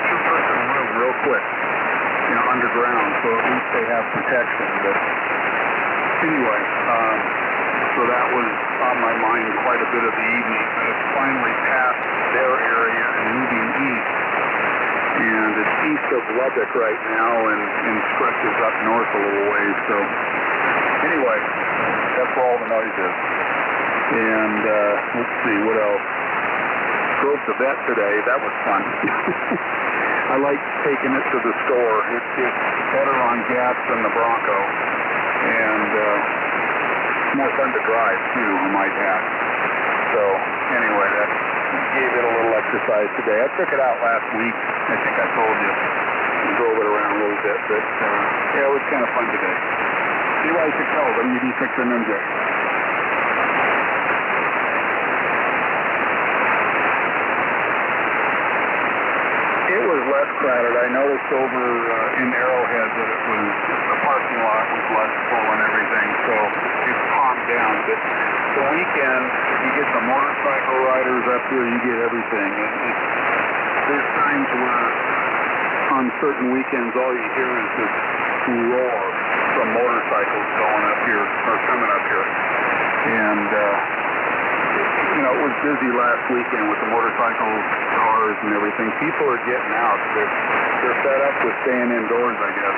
two-person room real quick, underground, so at least they have protection. But anyway, so that was on my mind quite a bit of the evening. It's finally past their area and moving east. And it's east of Lubbock right now and stretches up north a little ways. So anyway, that's where all the noise is. And let's see, what else? Drove to vet today. That was fun. I like taking it to the store. It's better on gas than the Bronco. And more fun to drive, too, I might add. So anyway, that gave it a little exercise today. I took it out last week, I think I told you. drove it around a little bit, but yeah, it was kind of fun today. Anyway, to go, WD6 MJ. It was less crowded. I noticed over in Arrowhead that it was, the parking lot was less full and everything, so it calmed down. But the weekend, you get the motorcycle riders up here, you get everything. There's times where on certain weekends all you hear is this roar from motorcycles going up here, or coming up here. And, you know, it was busy last weekend with the motorcycles, cars, and everything. People are getting out. They're fed up with staying indoors, I guess.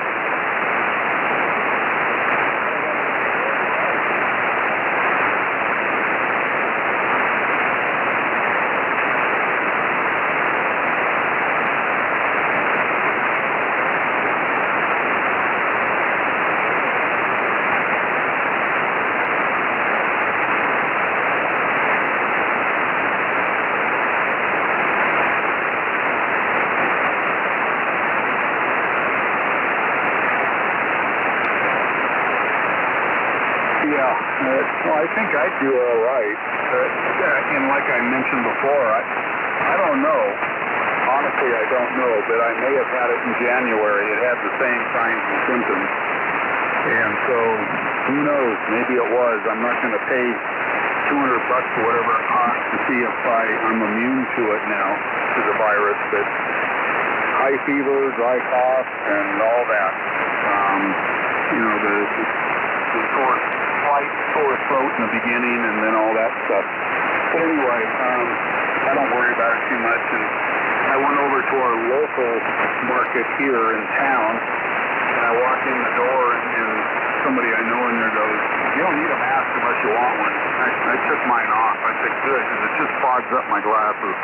Well, I think I'd do all right. And like I mentioned before, I don't know. Honestly, I don't know, but I may have had it in January. It had the same signs and symptoms. And so, who knows? Maybe it was. I'm not going to pay $200 or whatever it costs to see if I'm immune to it now, to the virus. But high fever, dry cough, and all that. You know, the sore throat in the beginning, and then all that stuff. But anyway, I don't worry about it too much. And I went over to our local market here in town, and I walked in the door, and somebody I know in there goes, "You don't need a mask unless you want one." I took mine off. I said, "Good," because it just fogs up my glasses.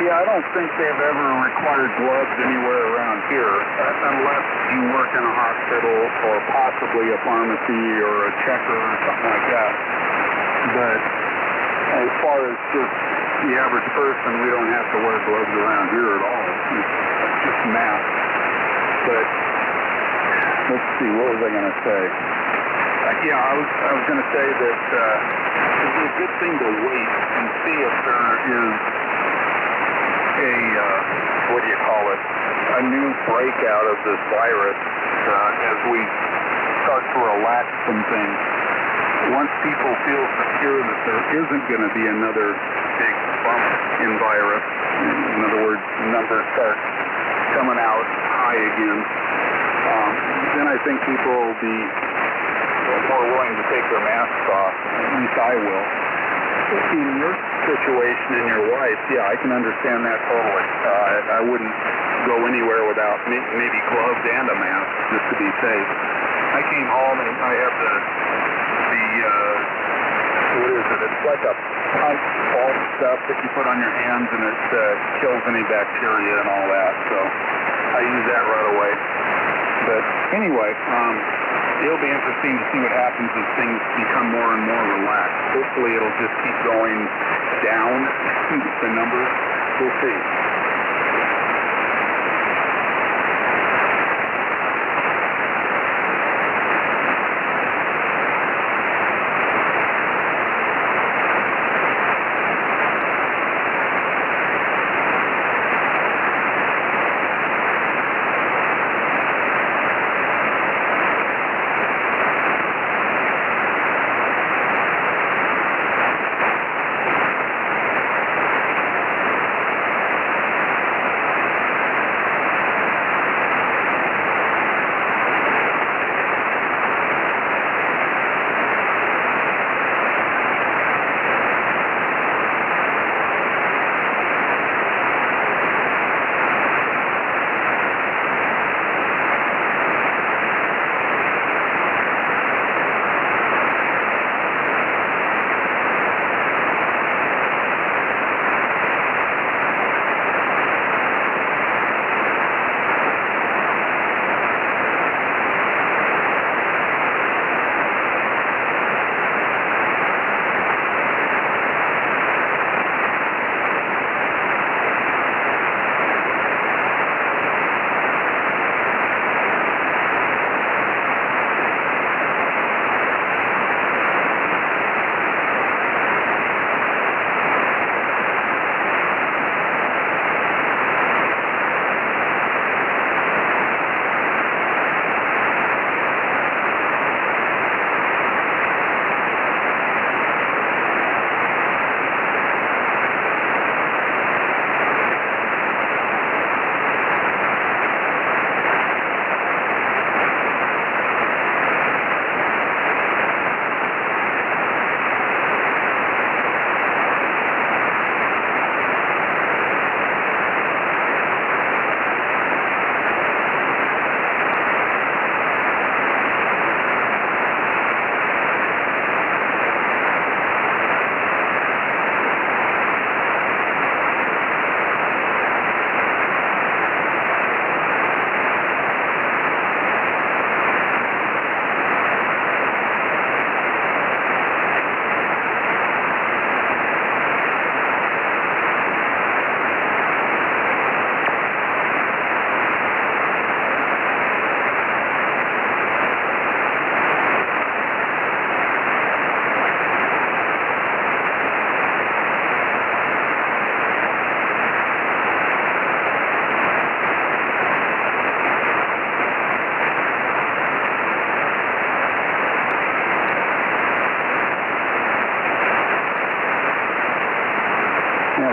I don't think they've ever required gloves anywhere around here, unless you work in a hospital or possibly a pharmacy or a checker or something like that. But as far as just the average person, we don't have to wear gloves around here at all. It's just masks. But let's see, what was I going to say? I was going to say that it'd be a good thing to wait and see if there is a new breakout of this virus as we start to relax some things. Once people feel secure that there isn't going to be another big bump in virus, in other words, numbers start coming out high again, then I think people will be more willing to take their masks off. At least I will. In your situation and your wife, yeah, I can understand that totally. I wouldn't go anywhere without maybe gloves and a mask just to be safe. I came home and I have the what is it? It's like a pump foam stuff that you put on your hands, and it kills any bacteria and all that. So I use that right away. But anyway, it'll be interesting to see what happens as things become more and more relaxed. Hopefully it'll just keep going down, the numbers. We'll see.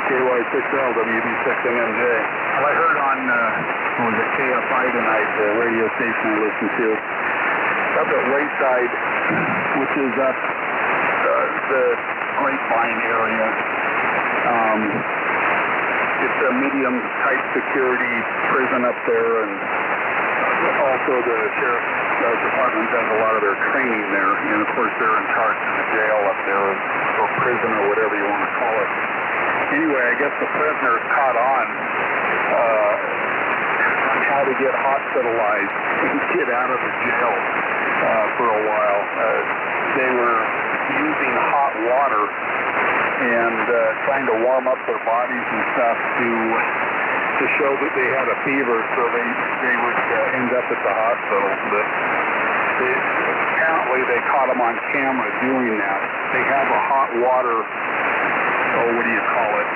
KY6L, WB6MMJ. Well, I heard on, KFI tonight, the radio station I listen to, up at Wayside, which is up the Grapevine area. It's a medium-type security prison up there, and also the Sheriff's Department does a lot of their training there, and of course they're in charge of the jail up there, or prison, or whatever you want to call it. Anyway, I guess the prisoners caught on how to get hospitalized and get out of the jail for a while. They were using hot water and trying to warm up their bodies and stuff to show that they had a fever, so they would end up at the hospital. But apparently they caught them on camera doing that. They have a hot water, what do you call it?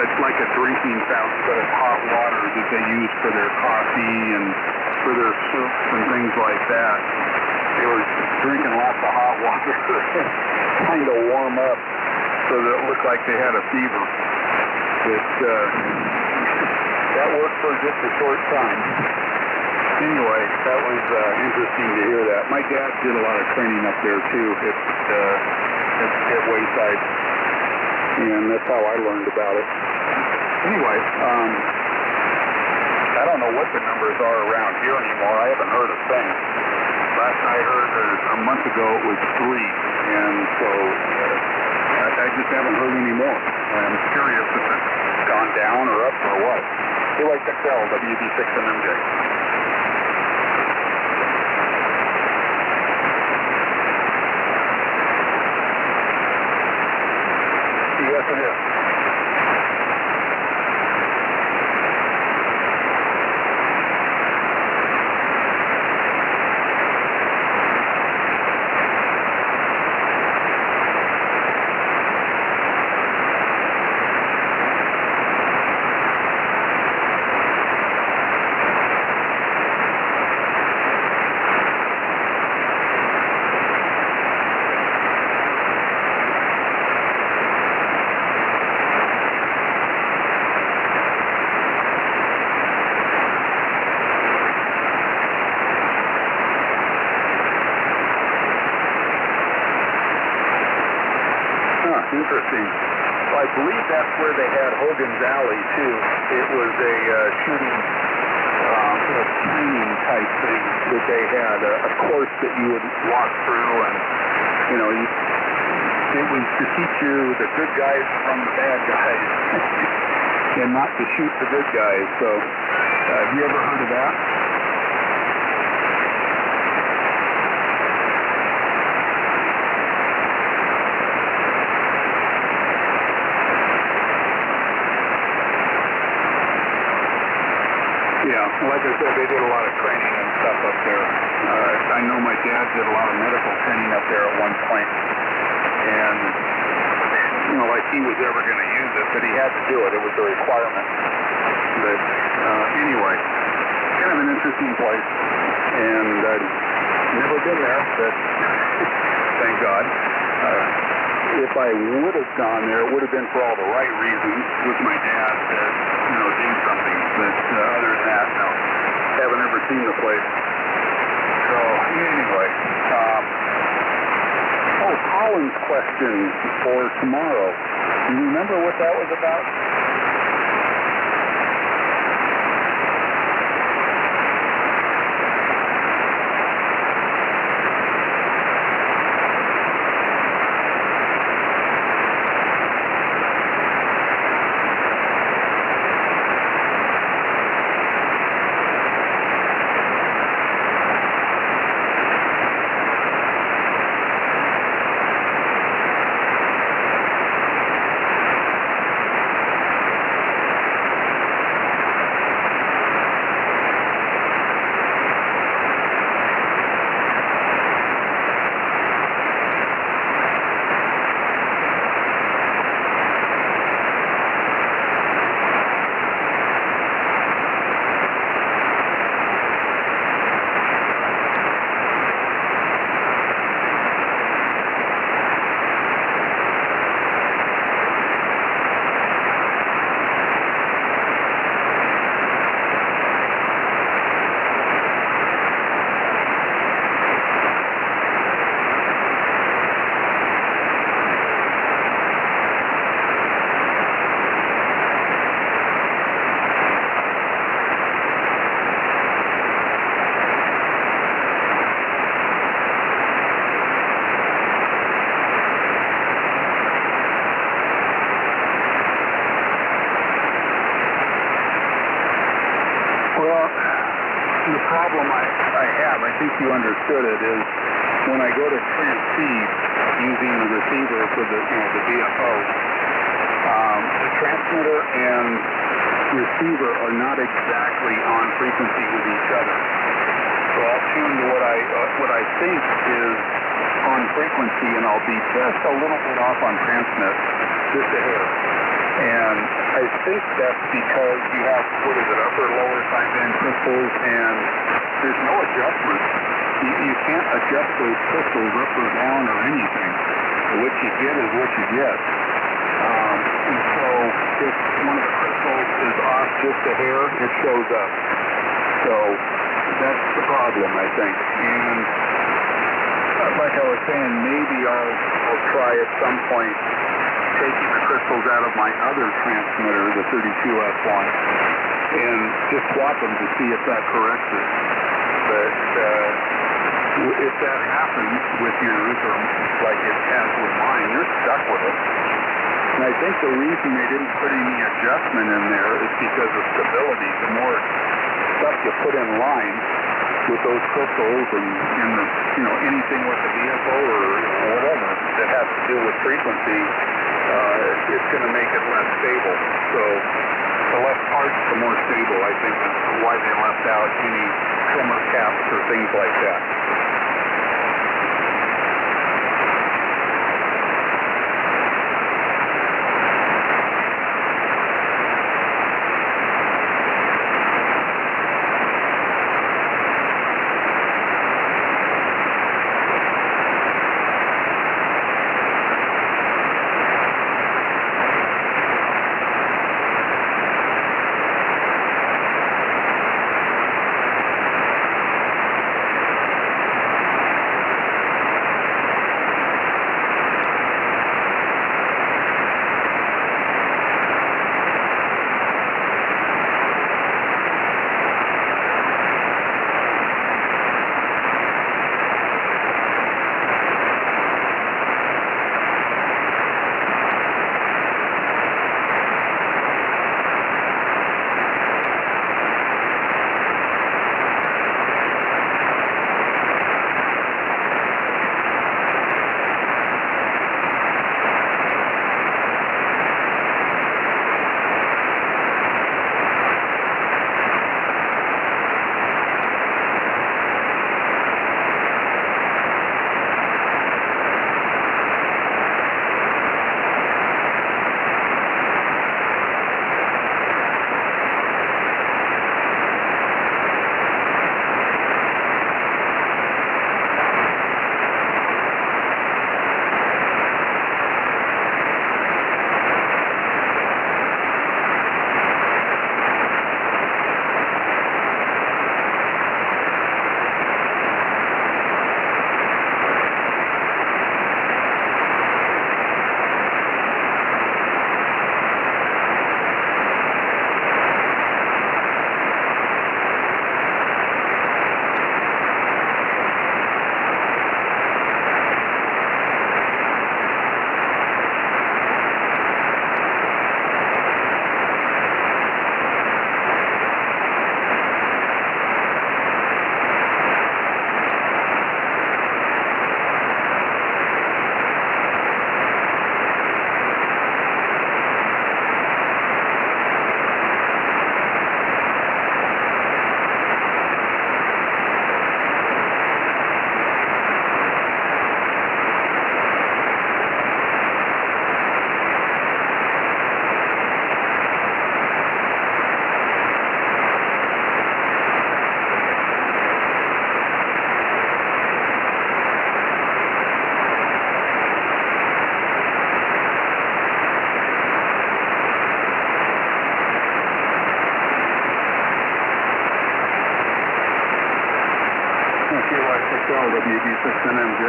It's like a drinking fountain, but it's hot water that they use for their coffee and for their soups and things like that. They were drinking lots of hot water trying to warm up so that it looked like they had a fever. But that worked for just a short time. Anyway, that was interesting to hear that. My dad did a lot of training up there too at Wayside, and that's how I learned about it. Anyway, I don't know what the numbers are around here anymore. I haven't heard a thing. Last I heard a month ago it was 3, and so I just haven't heard any more. I'm curious if it's gone down or up or what. KYXL, WB6 and MJ. Yes, it is. Interesting. Well, I believe that's where they had Hogan's Alley, too. It was a shooting, training type thing that they had, a course that you would walk through, and, it was to teach you the good guys from the bad guys, and not to shoot the good guys. So, have you ever heard of that? Yeah, like I said, they did a lot of training and stuff up there. I know my dad did a lot of medical training up there at one point, and, like he was ever going to use it, but he had to do it. It was a requirement. But anyway, kind of an interesting place, and never been there, but thank God. If I would have gone there, it would have been for all the right reasons with my dad to, do something. But other than that, no. Haven't ever seen the place. So, anyway. Colin's question for tomorrow. Do you remember what that was about? The problem I have, I think you understood it, is when I go to transceive using the receiver for the BFO, the transmitter and receiver are not exactly on frequency with each other. So I'll tune to what I think is on frequency, and I'll be just a little bit off on transmit, just a hair. And I think that's because you have, upper, lower sideband crystals, and there's no adjustment. You can't adjust those crystals up or down or anything. What you get is what you get. And so if one of the crystals is off just a hair, it shows up. So that's the problem, I think. And like I was saying, maybe I'll try at some point taking the crystals out of my other transmitter, the 32F1, and just swap them to see if that corrects it. But if that happens with yours, or like it has with mine, you're stuck with it. And I think the reason they didn't put any adjustment in there is because of stability. The more stuff you put in line with those crystals and the, anything with the vehicle or whatever that has to do with frequency, it's going to make it less stable. So the less parts, the more stable. I think that's why they left out any trimmer caps or things like that. WB6NMJ.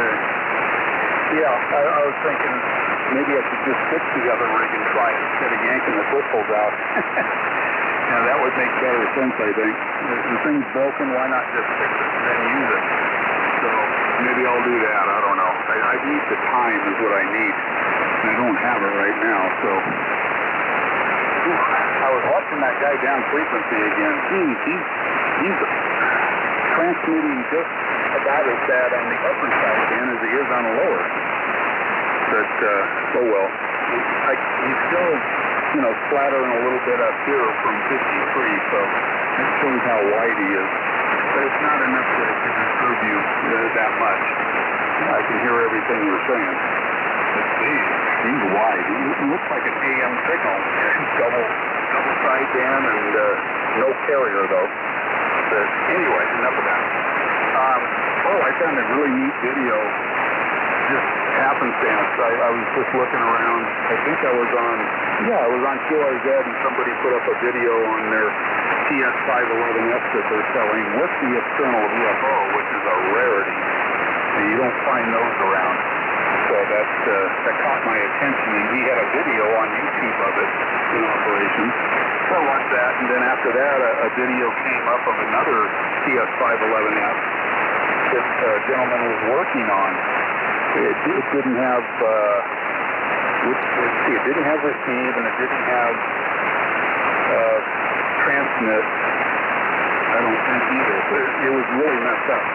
Yeah, I was thinking maybe I should just fix the other rig and try it instead of yanking the crystals out. Yeah, that would make better sense, I think. If the thing's broken, why not just fix it and then use it? So maybe I'll do that. I don't know. I need the time is what I need. And I don't have it right now, so. I was watching that guy down frequency again. He's transmitting just about as bad on the upper side again as he is on the lower. But, oh well. He's still, splattering a little bit up here from 53, so that shows how wide he is. But it's not enough to disturb you that much. I can hear everything you're saying. But he's wide. He looks like an AM signal. Double sideband and no carrier, though. But anyway, enough of that. I found a really neat video. Just happenstance. I was just looking around. I think I was on QRZ, and somebody put up a video on their TS511S that they're selling with the external VFO, which is a rarity. And you don't find those around. So that caught my attention, and he had a video on YouTube of it in operation. I watched that, and then after that, a video came up of another CS511F that a gentleman was working on. It didn't have, let's see, it didn't have receive, and it didn't have transmit, I don't think either. It was really messed up.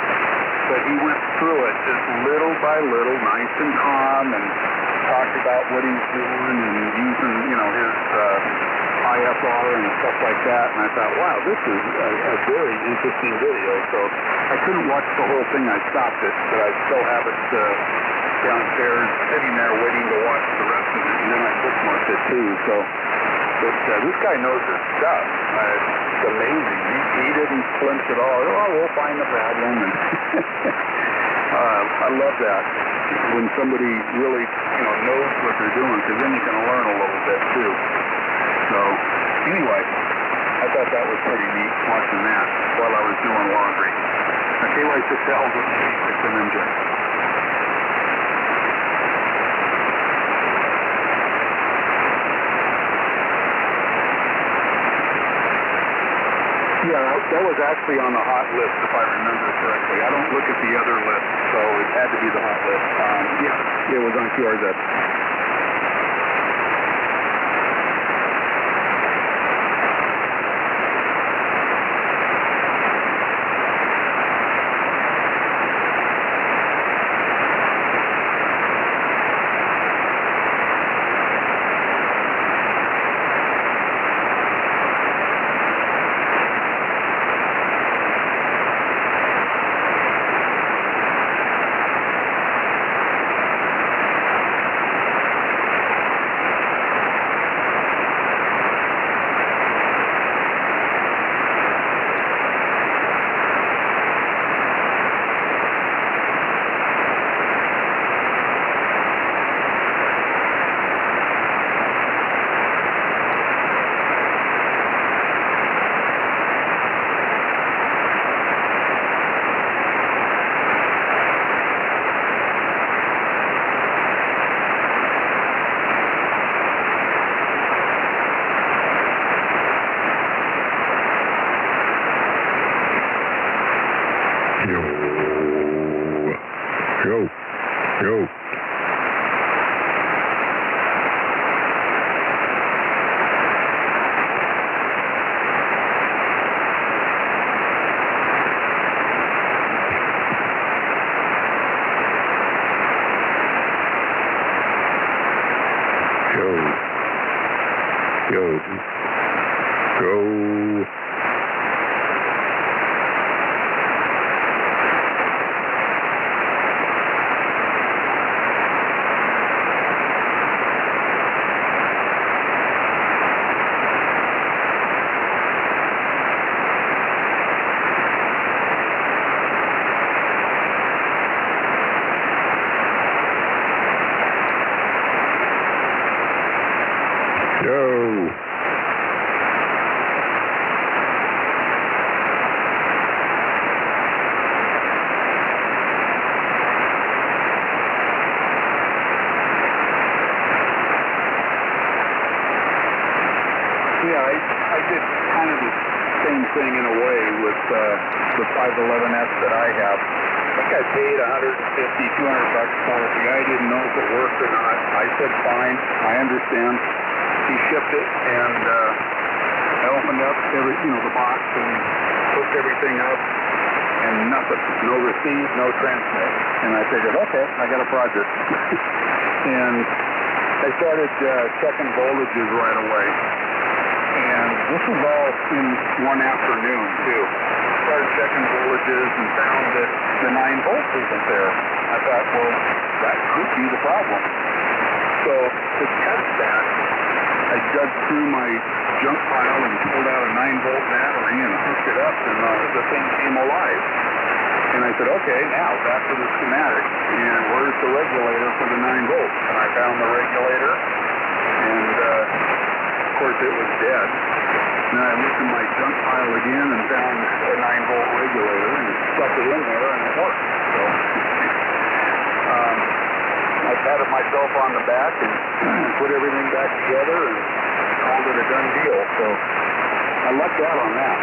But he went through it just little by little, nice and calm, and talked about what he's doing and using, his IFR and stuff like that. And I thought, wow, this is a very interesting video. So I couldn't watch the whole thing. I stopped it, but I still have it downstairs, sitting there waiting to watch the rest of it. And then I bookmarked it too. So, but this guy knows his stuff. It's amazing. He didn't flinch at all. Oh, we'll find the problem. And I love that when somebody really, knows what they're doing, because then you can learn a little bit too. So, anyway, I thought that was pretty neat watching that while I was doing laundry. KY6L with the 6M engine. Yeah, that was actually on the hot list, if I remember correctly. I don't look at the other list, so it had to be the hot list. Yeah, it was on QRZ. Yo. Go. Yeah, I did kind of the same thing in a way with the 511S that I have. I think I paid $150, $200 for it. The guy didn't know if it worked or not. I said, fine, I understand. He shipped it, and I opened up the box and hooked everything up, and nothing. No receive, no transmit. And I figured, okay, I got a project. And I started checking voltages right away. And this was all in one afternoon, too. Started checking voltages and found that the 9 volts isn't there. I thought, well, that could be the problem. So to test that, I dug through my junk pile and pulled out a 9-volt battery and hooked it up, and the thing came alive. And I said, okay, now back to the schematic, and where's the regulator for the 9 volts? And I found the regulator, and of course it was dead. Then I looked in my junk pile again and found a 9-volt regulator and stuck it in there, and it worked. So I patted myself on the back and put everything back together, and called it a done deal. So I lucked out on that.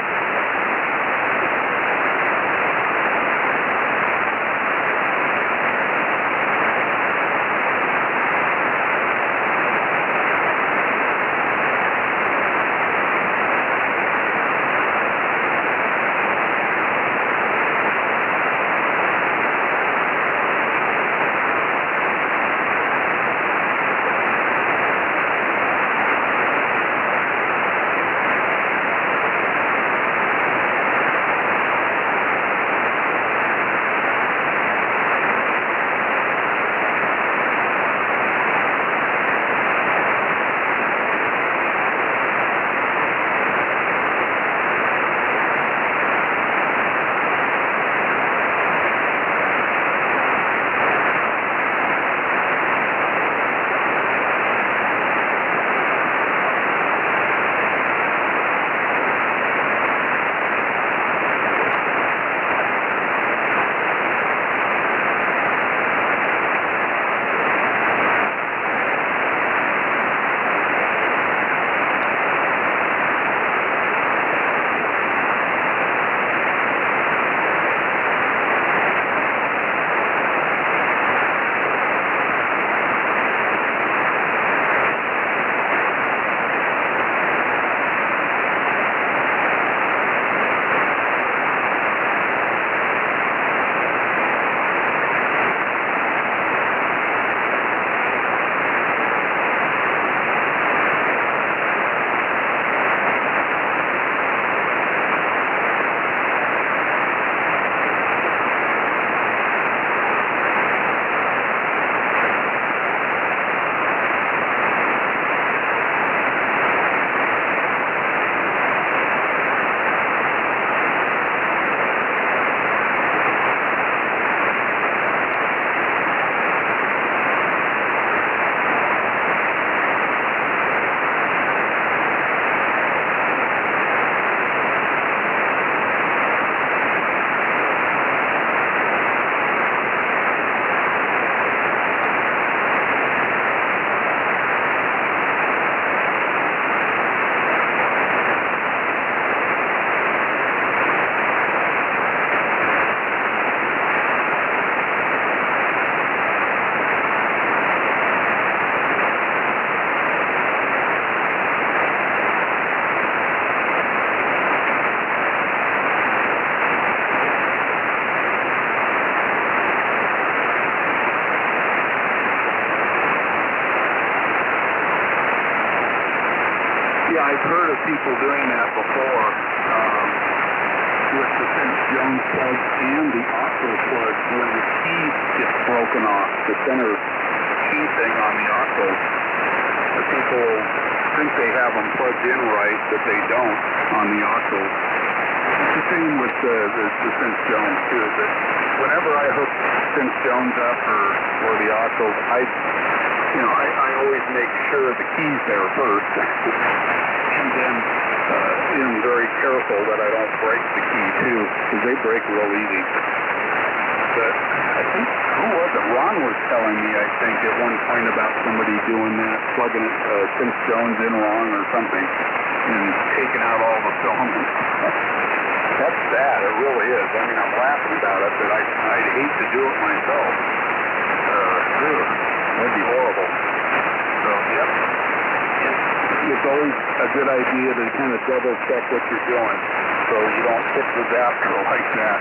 Yeah, I've heard of people doing that before with the Vince Jones plug and the Octo plug when the key gets broken off, the center key thing on the Octo. The people think they have them plugged in right, but they don't on the Octo. It's the same with the Vince Jones too, but whenever I hook Vince Jones up or the Octo, I always make sure the key's there first. And then am very careful that I don't break the key too, because they break real easy. But I think, who was it? Ron was telling me, I think, at one point about somebody doing that, plugging it, Vince Jones in wrong or something, and taking out all the filament. That's sad, it really is. I mean, I'm laughing about it, but I'd hate to do it myself. That'd be horrible. So, yep. It's always a good idea to kind of double check what you're doing so you don't hit the zapper like that.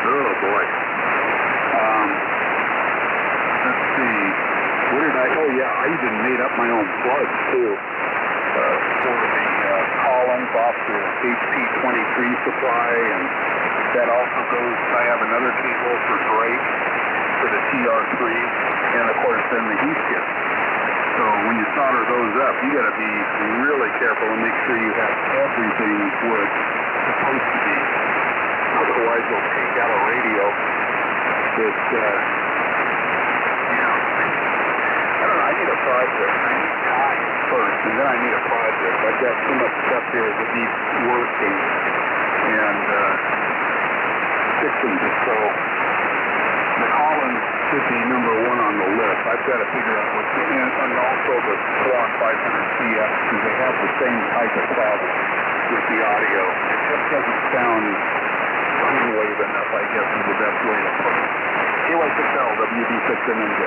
Oh boy. Let's see. Oh yeah, I even made up my own plugs too. For the columns off the HP23 supply, and that also goes, I have another cable for Drake for the TR3, and of course then the heat kit. So when you solder those up, you got to be really careful and make sure you have everything where it's supposed to be. Otherwise, you'll take out a radio that, I don't know, I need a project. I need time first, and then I need a project. I've got too much stuff here that needs working and fixing. So the Collins should be number one on the list. I've got to figure out what's and also the Swan 500CX, because they have the same type of problem with the audio. It just doesn't sound wave enough, I guess, is the best way to put it. KY6L, WD6MNJ.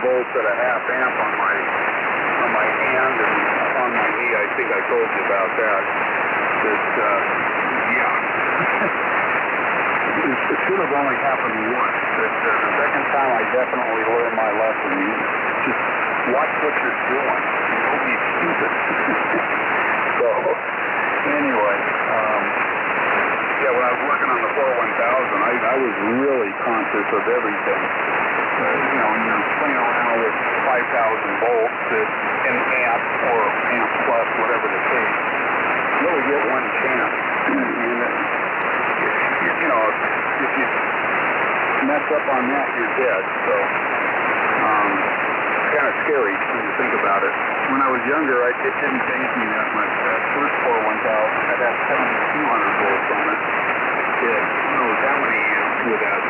volts at a half amp on my hand and on my knee. I think I told you about that. It should have only happened once. But the second time I definitely learned my lesson. You just watch what you're doing. Don't be stupid. So, anyway, when I was working on the 41000, I was really conscious of everything. When you're playing around with 5,000 volts in amp or amp plus, whatever the case, you only get one chance. If you mess up on that, you're dead. So, kind of scary when you think about it. When I was younger, it didn't faze me that much. That first 41000 had that 7200 volts on it. It knows how many amps with that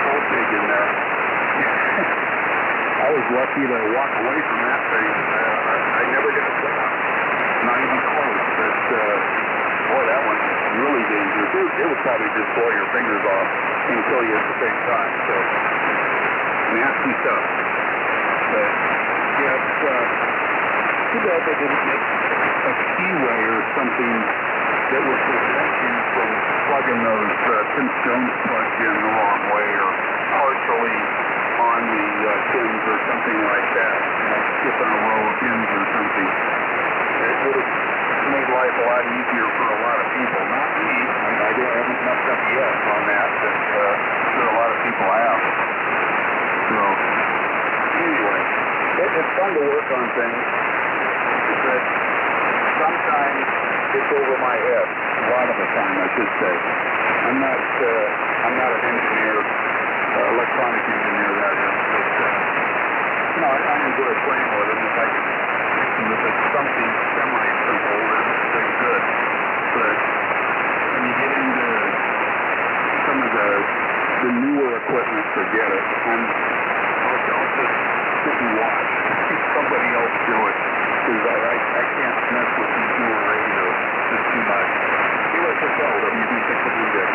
voltage in there. I was lucky to walk away from that thing. I never got shot. Not even close. But, boy, that one was really dangerous. It would probably just blow your fingers off and kill you at the same time. So, nasty stuff. But, yeah, it's too bad they didn't make a keyway or something that would prevent you from plugging those, since Jones plugged in the wrong way or partially on the pins or something like that, skipping a row of pins or something. It would have made life a lot easier for a lot of people. Not me. I haven't messed up yet on that, but I'm sure a lot of people have. So, anyway, it's fun to work on things, but sometimes it's over my head. A lot of the time, I should say. I'm not an engineer, electronic engineer, that is. But, I enjoy playing with them. If I can fix them with something semi-simple, they're good. But when you get into some of the newer equipment, forget it. I'll just sit and watch. Somebody else do it. Because I can't mess with these newer radios. Just too much. See what you tell them. You can fix it in there.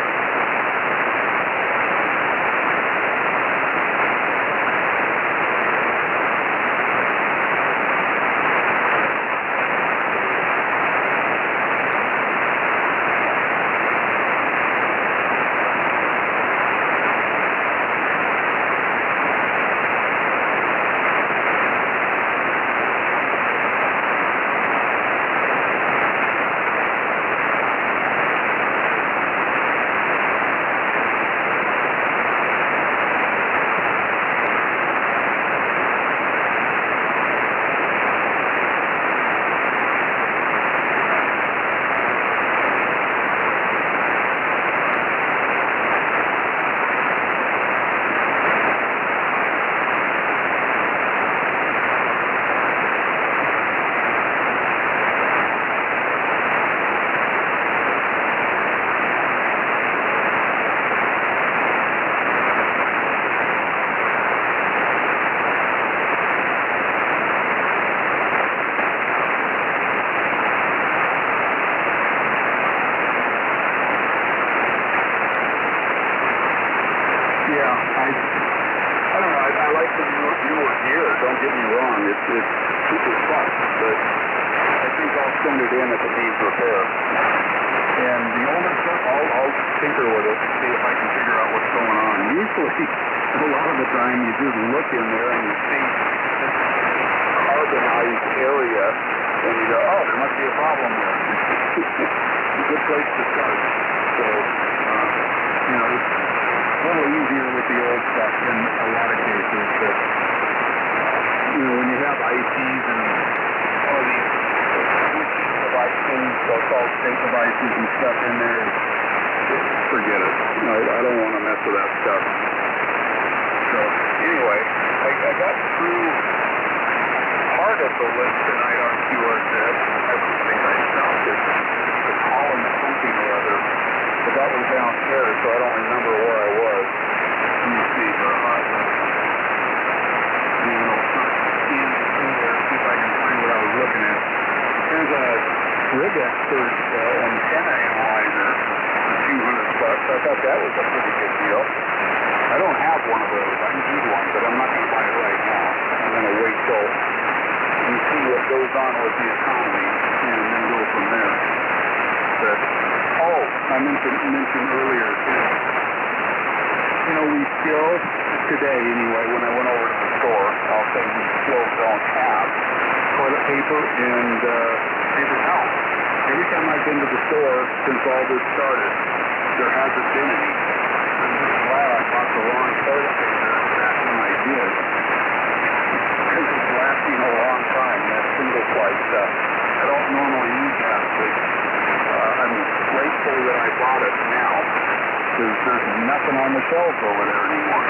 There's nothing on the shelves over there anymore.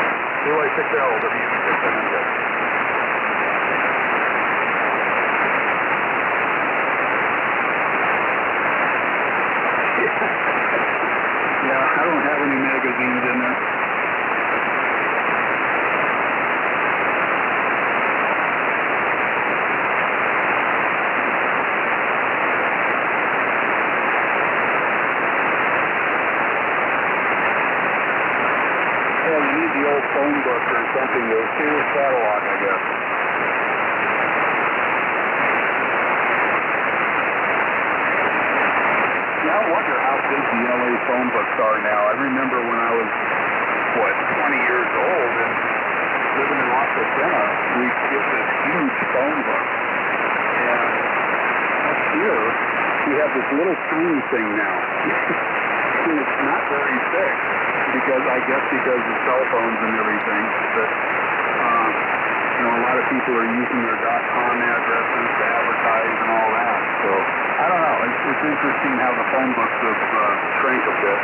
Who I picked out, WD-600. we get this huge phone book. And up here, we have this little tiny thing now. And it's not very thick, because of cell phones and everything. But, a lot of people are using their .com addresses to advertise and all that. So, I don't know. It's interesting how the phone books have shrank a bit.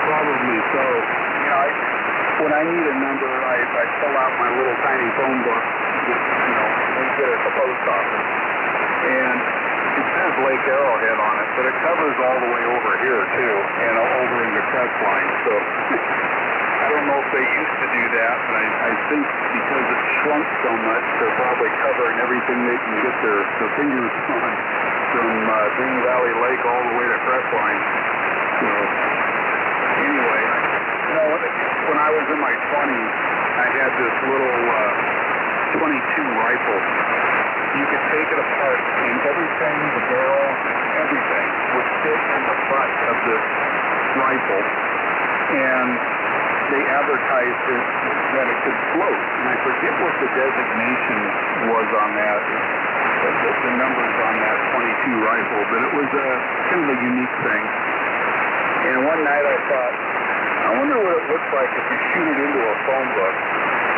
Probably so. When I need a number, I pull out my little tiny phone book, we get it at the post office. And it says Lake Arrowhead on it, but it covers all the way over here, too, and over in the Crestline. So I don't know if they used to do that, but I think because it shrunk so much, they're probably covering everything they can get their fingers on, from Green Valley Lake all the way to Crestline. So anyway, when I was in my 20s, I had this little 22 rifle. You could take it apart, and everything, the barrel, everything would fit in the butt of this rifle. And they advertised it that it could float. And I forget what the designation was on that, the numbers on that 22 rifle, but it was kind of a unique thing. And one night I thought, I wonder what it looks like if you shoot it into a phone book.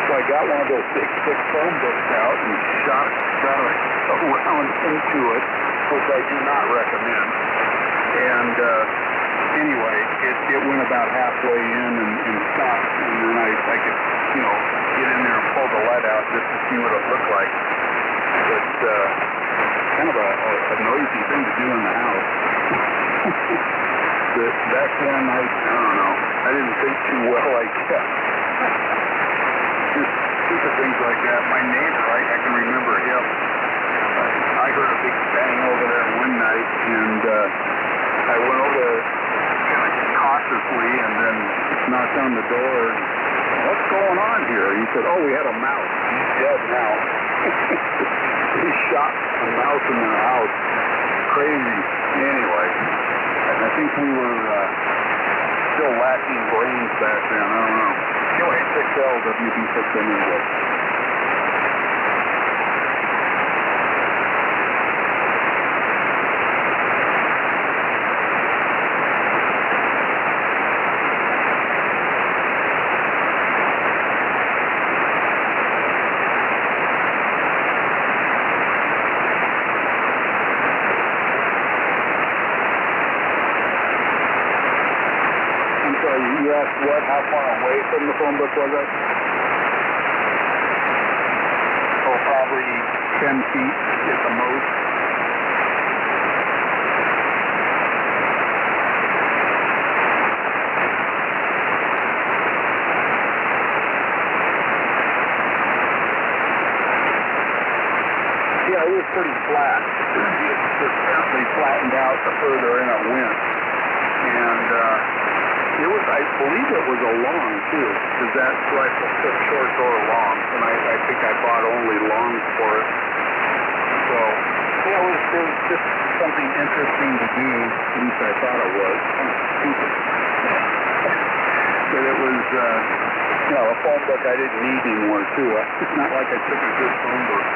So I got one of those big, thick phone books out and shot a round into it, which I do not recommend. And anyway, it went about halfway in and stopped. And then I could, get in there and pull the lead out just to see what it looked like. but kind of a noisy thing to do in the house. But back then, I don't know. I didn't think too well, I guess. Just stupid things like that. My neighbor, I can remember him. I heard a big bang over there one night, and I went over kind of cautiously and then knocked on the door. And, what's going on here? He said, oh, we had a mouse. He's dead now. He shot a mouse in their house. Crazy. Anyway, I think we were still lacking brains back then. I don't know. QA6L WB6MNJ. You asked what? How far away from the phone book was it? Oh, probably 10 feet at the most. Yeah, it was pretty flat. It apparently flattened out the further in it went. And, it was, I believe it was a long, too, because that rifle took short or long, and I think I bought only longs for it. So, yeah, it was just something interesting to do, at least I thought it was. Kind of stupid. But it was, a phone book I didn't need anymore, too. It's not like I took a good phone book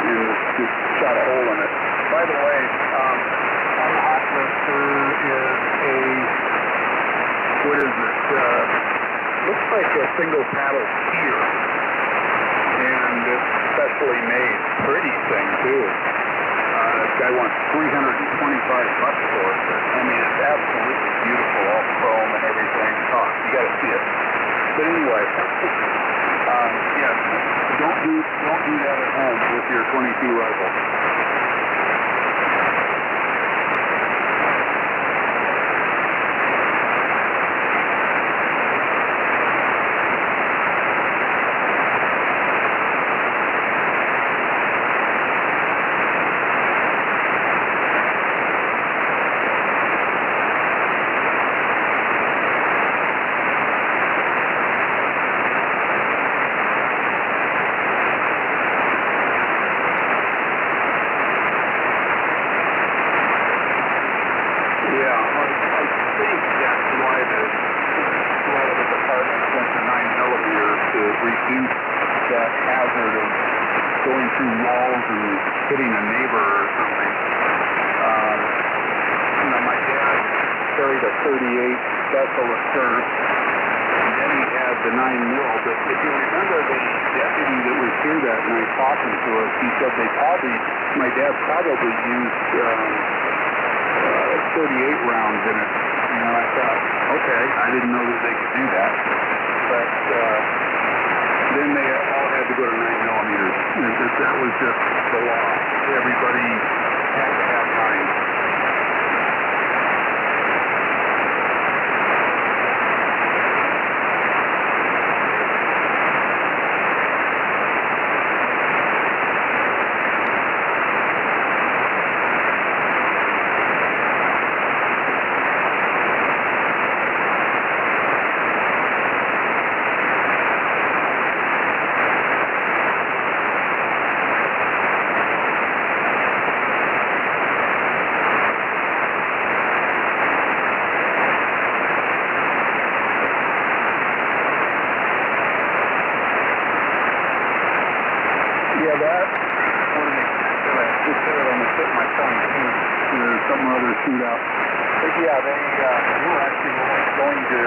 and just shot a hole in it. By the way, on the hot lister is a... What is it? Looks like a single paddle spear. And it's specially made. Pretty thing, too. This guy wants $325 for it. But, I mean, it's absolutely beautiful, all chrome and everything. Oh, you gotta see it. But anyway, yeah, don't do that at home with your .22 rifle. Reduce that hazard of going through walls and hitting a neighbor or something. My dad carried a .38 Specialist first, and then he had the 9mm. But if you remember the deputy that was here that night talking to us, he said my dad probably used 38 rounds in it. And I thought, okay, I didn't know that they could do that. But then they all had to go to 9mm. That was just the law. Everybody had to have 9. Shootout. But yeah, they were actually going to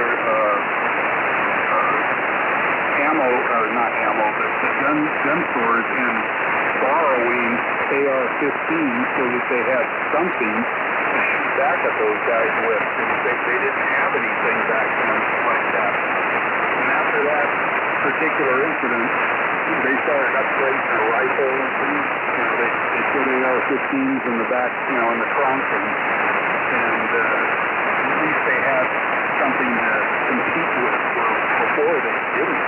ammo, or not ammo, but the gun stores and borrowing AR-15s so that they had something to shoot back at those guys with. And they didn't have anything back then like that. And after that particular incident, they started upgrading their rifles, and they put AR-15s in the back, in the trunk, and at least they had something to compete with before they didn't.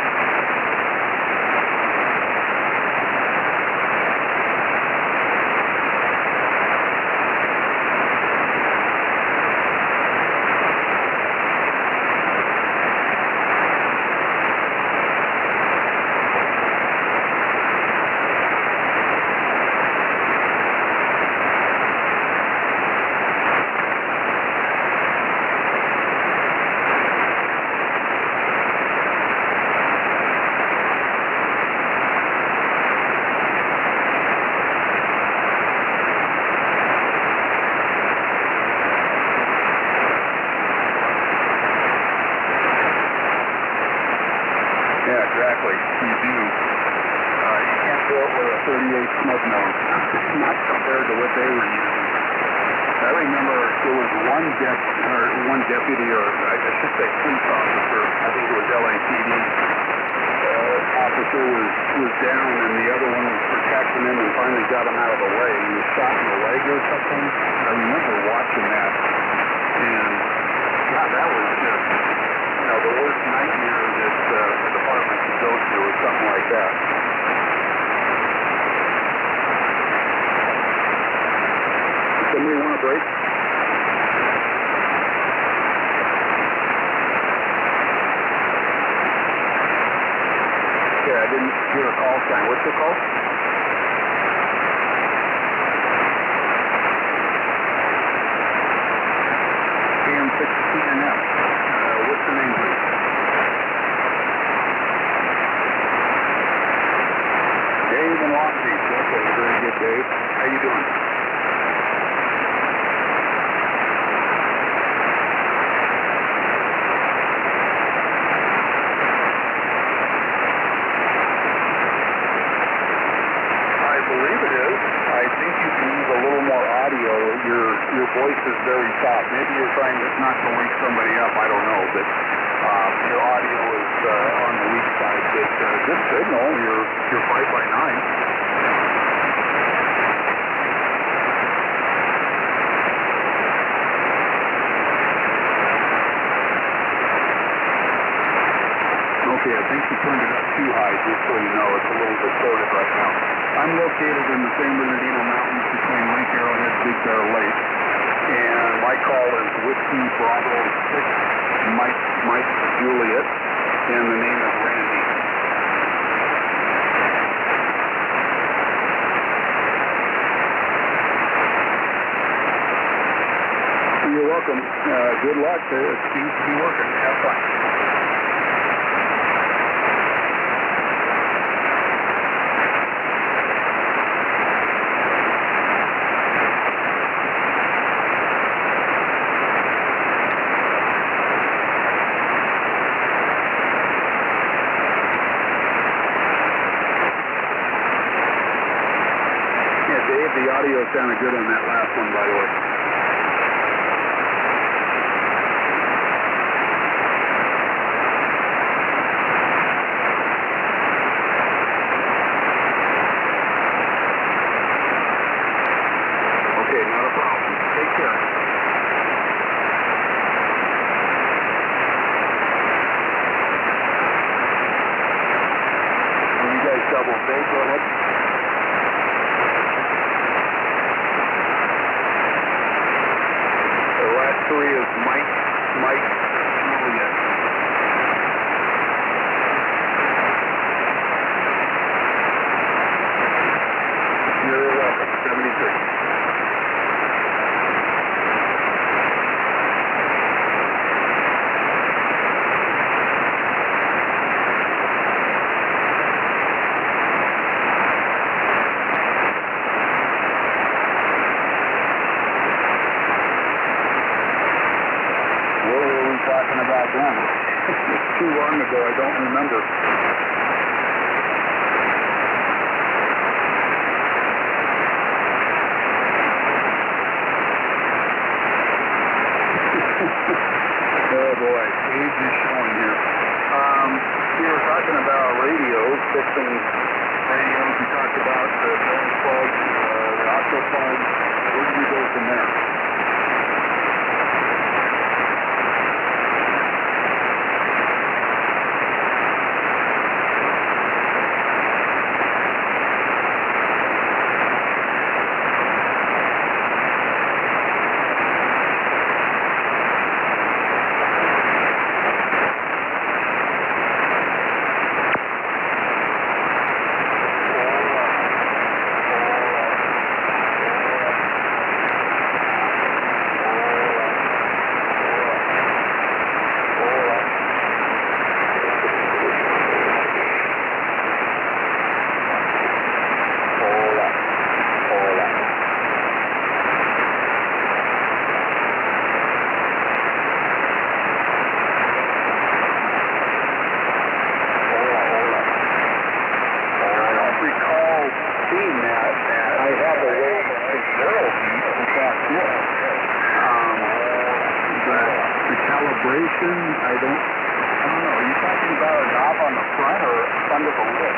Exactly, you do. You can't do it with a 38 snub nose, not compared to what they were using. I remember there was one deputy, or I should say police officer, I think it was LAPD, officer was down and the other one was protecting him and finally got him out of the way. He was shot in the leg or something. I remember watching that, and God, that was just, the worst nightmare that the department could go through or something like that. Does somebody want a break? Yeah, I didn't hear a call sign. What's the call? AM 6TNF. What's the name, please? Dave and Long Beach. Okay, very good, Dave. How you doing? I believe it is. I think you can use a little more audio. Your voice is very soft. Maybe you're trying not to wake somebody up. I don't know, but your audio is on the weak side. But good signal. You're 5x9. Okay, I think you turned it up too high, just so you know. It's a little distorted right now. I'm located in the San Bernardino Mountains between Lake Arrowhead, Big Bear Lake, and my call is Whiskey Bravo 6, Mike Juliet, and the name is Randy. You're welcome. Good luck. It seems to be working. Have fun. The audio sounded good on that last one, by the way. Okay, not a problem. Take care. When you guys double bake, go ahead. Three is Mike Juliet. You're welcome. 73. Talking about them. It's too long ago, I don't remember. Oh boy, age is showing here. We were talking about radios, fixing vibration. I don't know. Are you talking about a knob on the front or under the lid?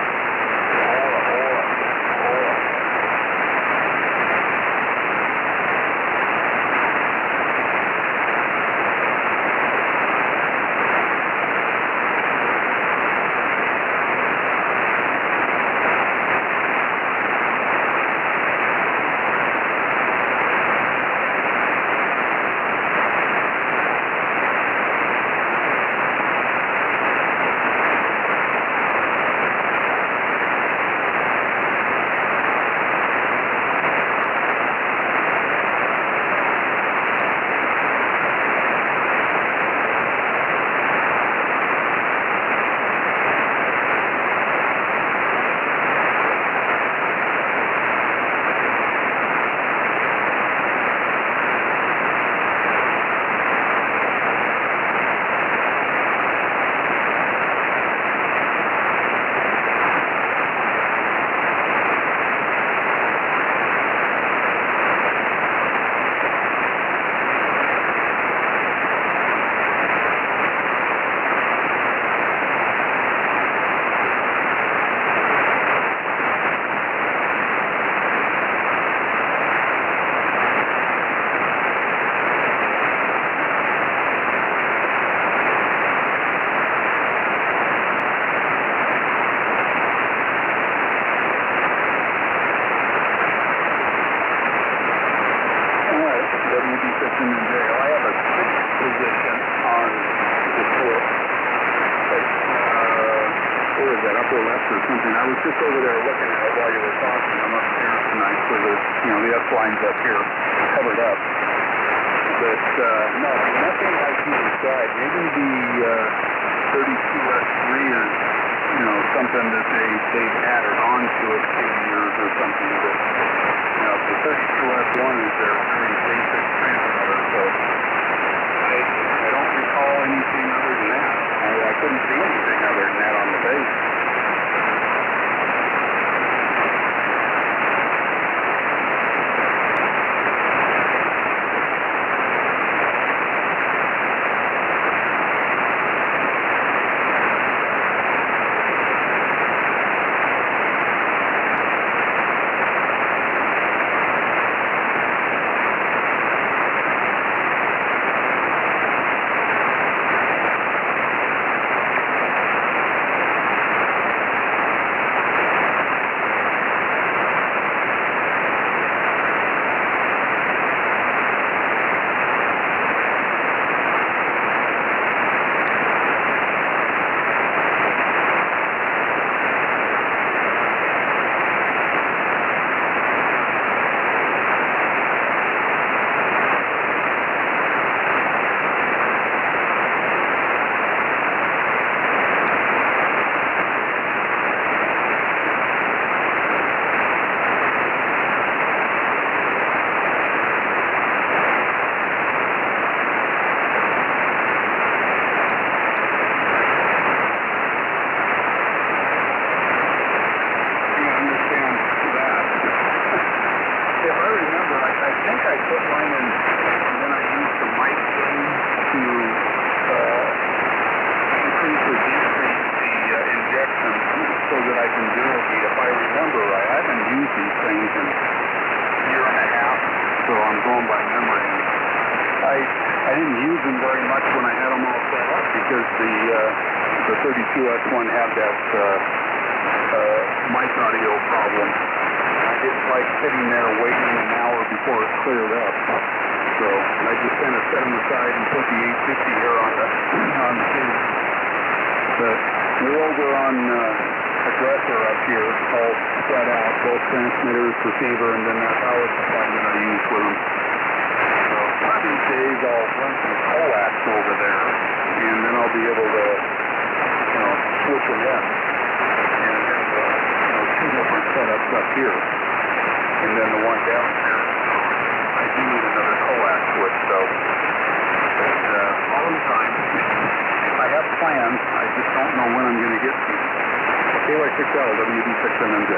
Just over there looking at it while you were talking. I'm upstairs tonight, so there's, the S-line's up here, covered up. But, no, nothing like you described. Maybe the 32S3 is, something that they've added on to it through the years or something. But, the 32S1 is their very basic transmitter, so I don't recall anything other than that. I couldn't see anything other than that on the base. I didn't use them very much when I had them all set up because the 32S1 had that mic audio problem. I didn't like sitting there waiting an hour before it cleared up. So I just kind of set them aside and put the 850 here on the tube. But we're over on a dresser up here, all spread out, both transmitters, receiver, and then that power supply that I use for them. So one of these days I'll run some coax over there, and then I'll be able to, switch them in. And then, two different setups up here, and then the one down there. I do need another coax switch, though. But all the time, I have plans. I just don't know when I'm going to get to them. KY6L, WD6MMJ.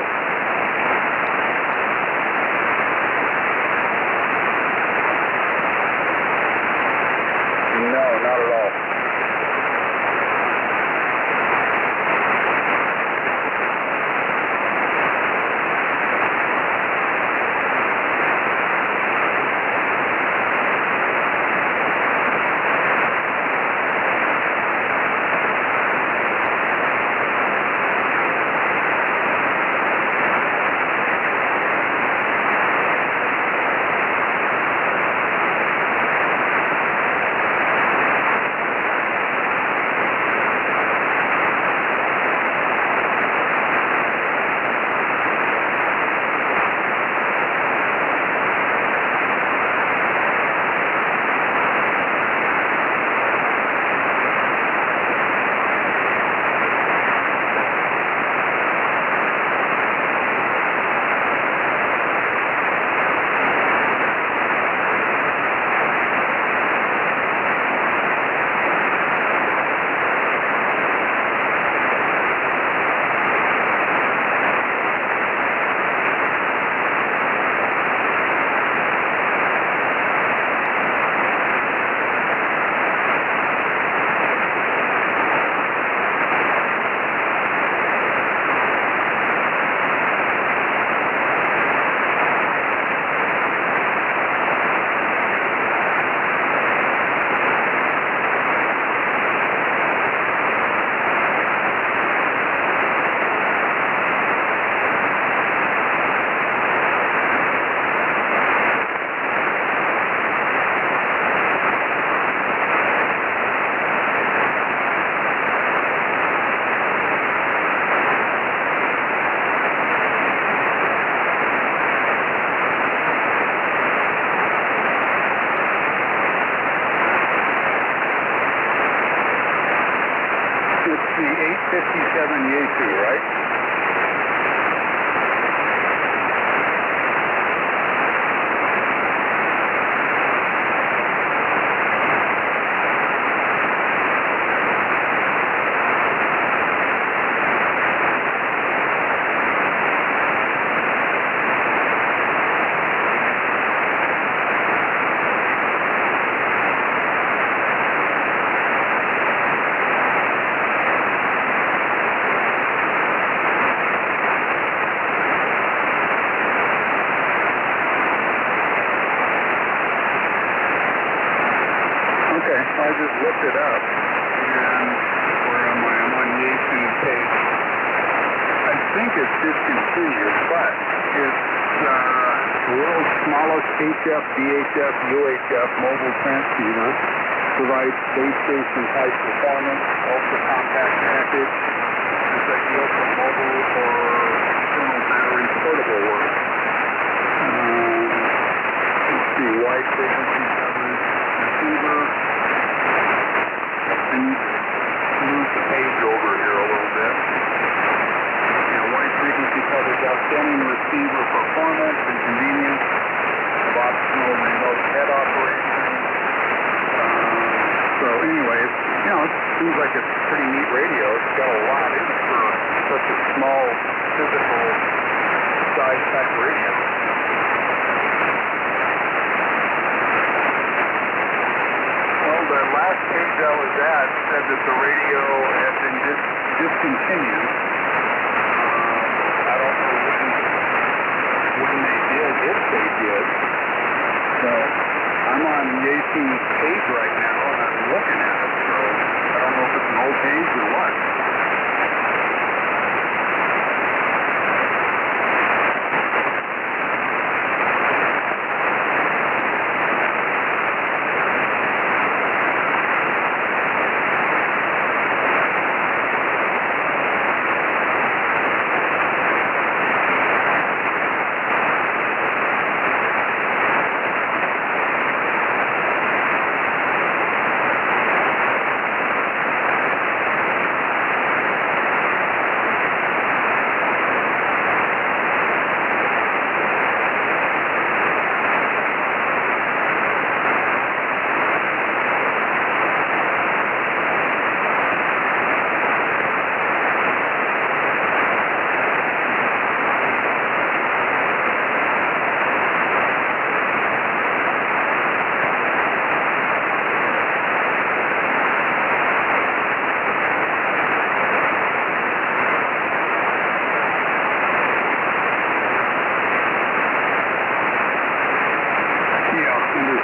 No, not at all. the 857 Yaesu, right? I just looked it up, and where am I? I'm on Yaesu's page. I think it's discontinued, but it's the world's smallest HF, VHF, UHF mobile transceiver. Provides base station type performance, ultra compact package. It's ideal for mobile or external battery portable work. Let's see, wide frequency coverage receiver. And move the page over here a little bit. Wide frequency coverage, outstanding receiver performance and convenience of optional remote head operation. So anyway, it seems like it's a pretty neat radio. It's got a lot in it for such a small physical size type radio. The last page I was at said that the radio had been discontinued. I don't know when they did, if they did. So I'm on Yaesu's page right now, and I'm looking at it. So I don't know if it's an old page or what.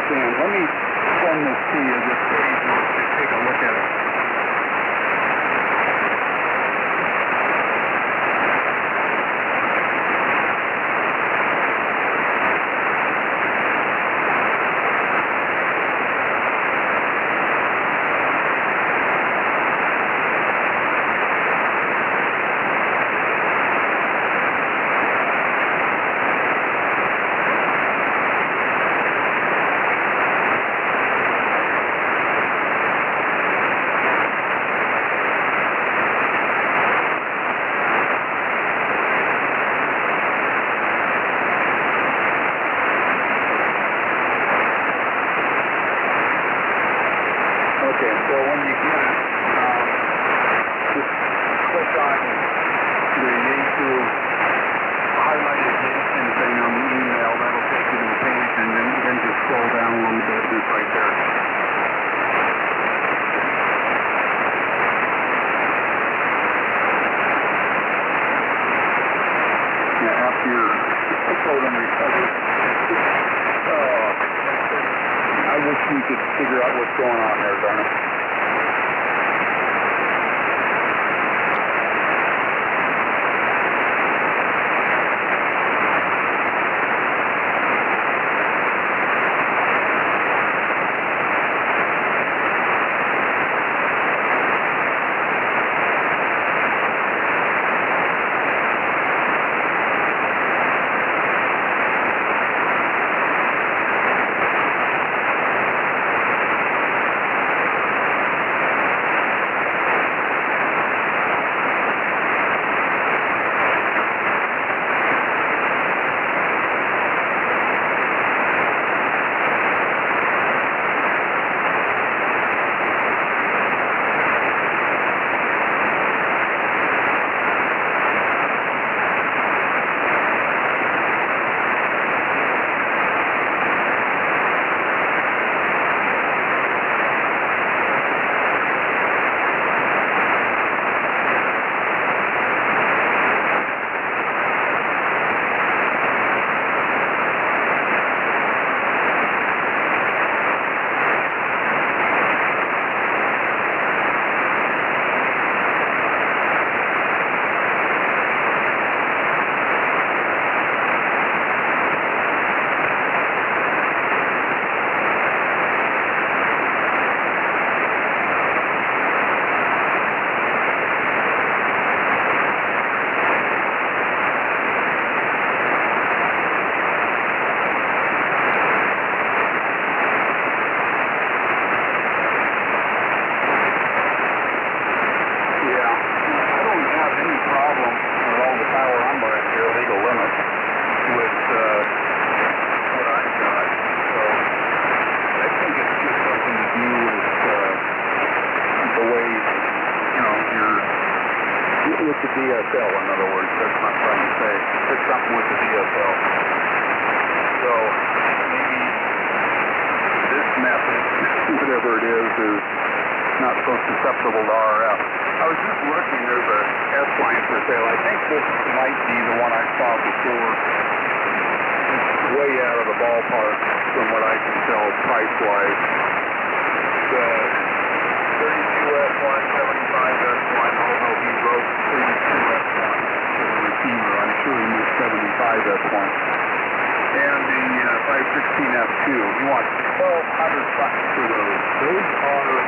Let me send this to you, this page, to take a look at it. Okay, so when you get it, just click on the Yaesu highlighted Yaesu thing on the email. That'll take you to the page, and then just scroll down a little bit. It's right there. Yeah, after your program recovers. I wish we could figure out what's going on there, darn it. DSL, in other words. That's what I'm trying to say. It's something with the DSL. So maybe this method, whatever it is not so susceptible to RF. I was just looking, there's a S-line for sale. I think this might be the one I saw before. It's way out of the ballpark from what I can tell price-wise. The 32S1, 75S1, although he wrote 32S1 to the receiver, I'm sure he meant 75S1. And the 516F2, he wants $1,200 for those. Those are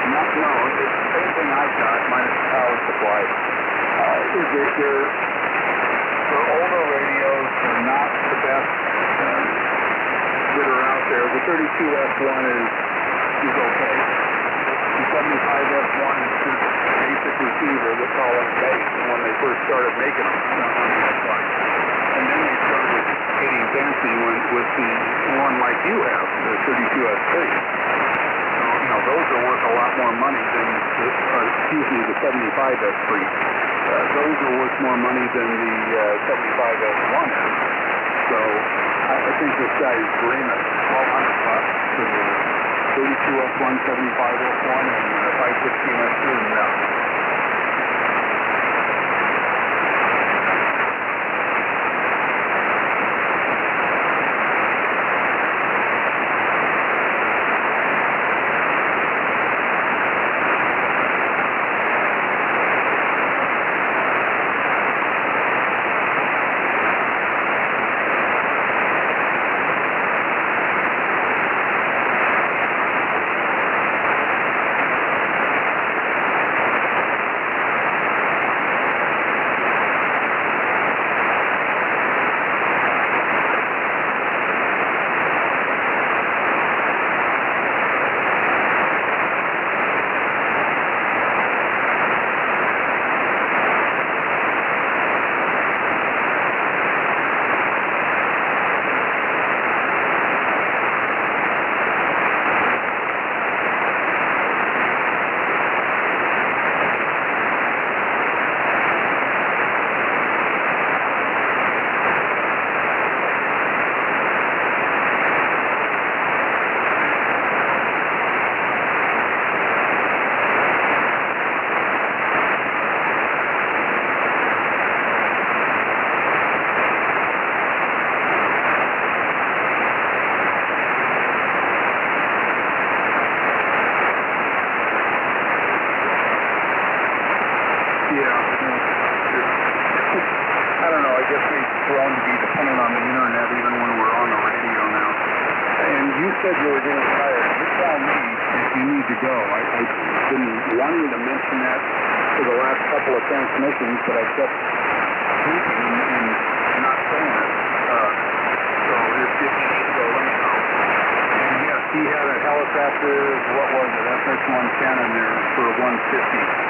not, no, it's the same thing I've got, minus the power supply. They're older radios, they're not the best that are out there. The 32S1 is okay. The 75S1 is just a basic receiver that's all in base when they first started making them on the S-line. And then they started getting fancy with the one like you have, the 32S3. So, those are worth a lot more money than, the 75S3. Those are worth more money than the 75S1 is. So, I think this guy's dreaming. $1,200 for the 32S1, 75S1, and 516S2. Yeah. Transmissions, but I kept tweaking and not saying it. So if you need to go, let me know. And yes, he had a helicopter, what was it, FS-110 in there for 150.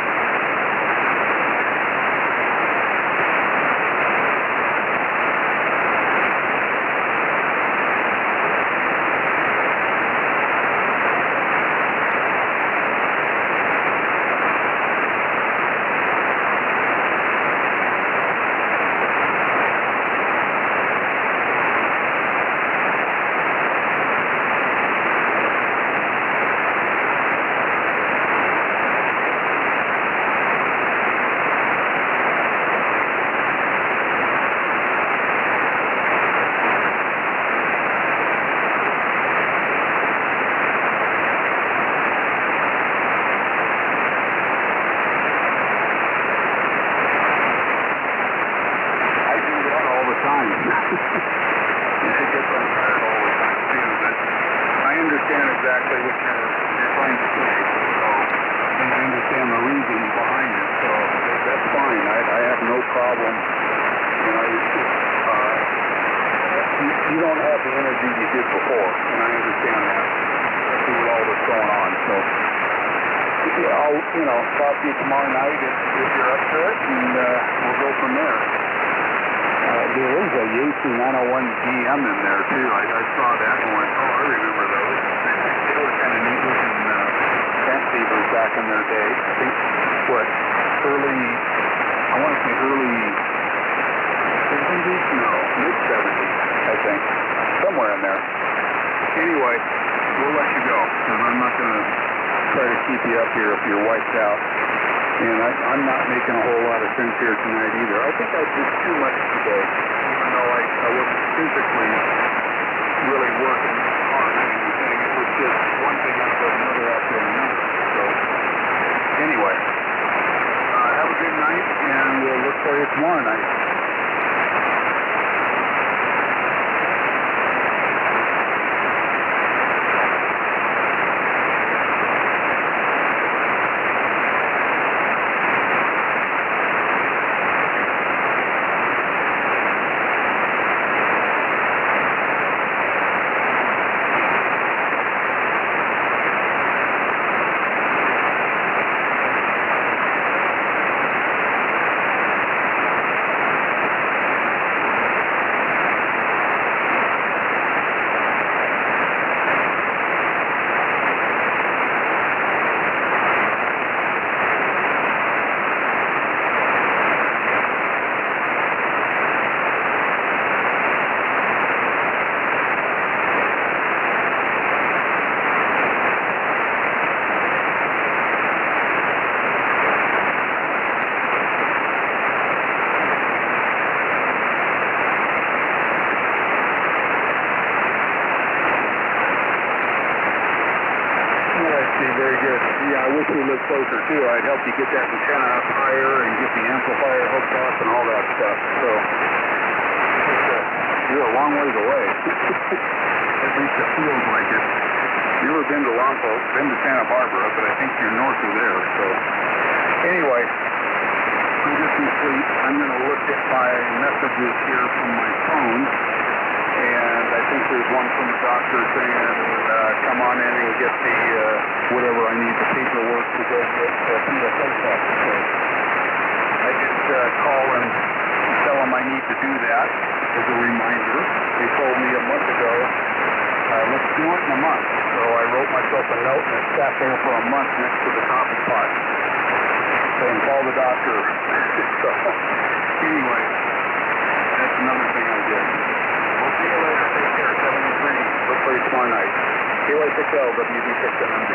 Talk to you tomorrow night if you're up to it, and we'll go from there. There is a Yaesu 901GM in there, too. I saw that and went, I remember those. They were kind of neat-looking transceivers back in their day. I think, early, I want to anyway, we'll let you go, because I'm not going to try to keep you up here if you're wiped out. And I'm not making a whole lot of sense here tonight either. I think I did too much today, even though I wasn't physically really working hard or anything. It was just one thing after another after another. So, anyway, have a good night, and we'll look for you tomorrow night. Very good. Yeah, I wish we lived closer too. I'd help you get that antenna up higher and get the amplifier hooked up and all that stuff. So you're a long ways away. At least it feels like it. Never been to Lompoc, been to Santa Barbara, but I think you're north of there. So anyway, I'm just asleep. I'm going to look at my messages here from my phone, and I think there's one from the doctor saying, come on in and get the whatever I need, the paperwork to go get PSA certificate. I did call and tell them I need to do that as a reminder. They told me a month ago, let's do it in a month. So I wrote myself a note and it sat there for a month next to the coffee pot. Saying, call the doctor. So anyway, that's another thing I did. We'll see you later. Take care. 73. Look for you tomorrow night. KY6L, WB6MMD.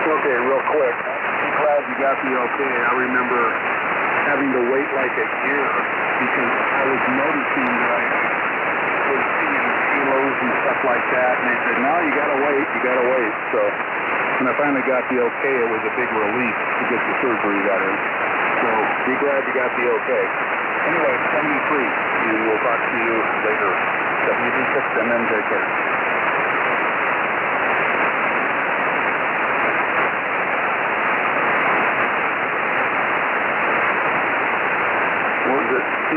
Okay, real quick. I'm glad you got the okay. I remember having to wait like a year because I was noticing that I was seeing kilos and stuff like that, and they said, no, you gotta wait. So when I finally got the okay, it was a big relief to get the surgery got in. So be glad you got the okay. Anyway, 73, and we'll talk to you later. WB6MM, take care.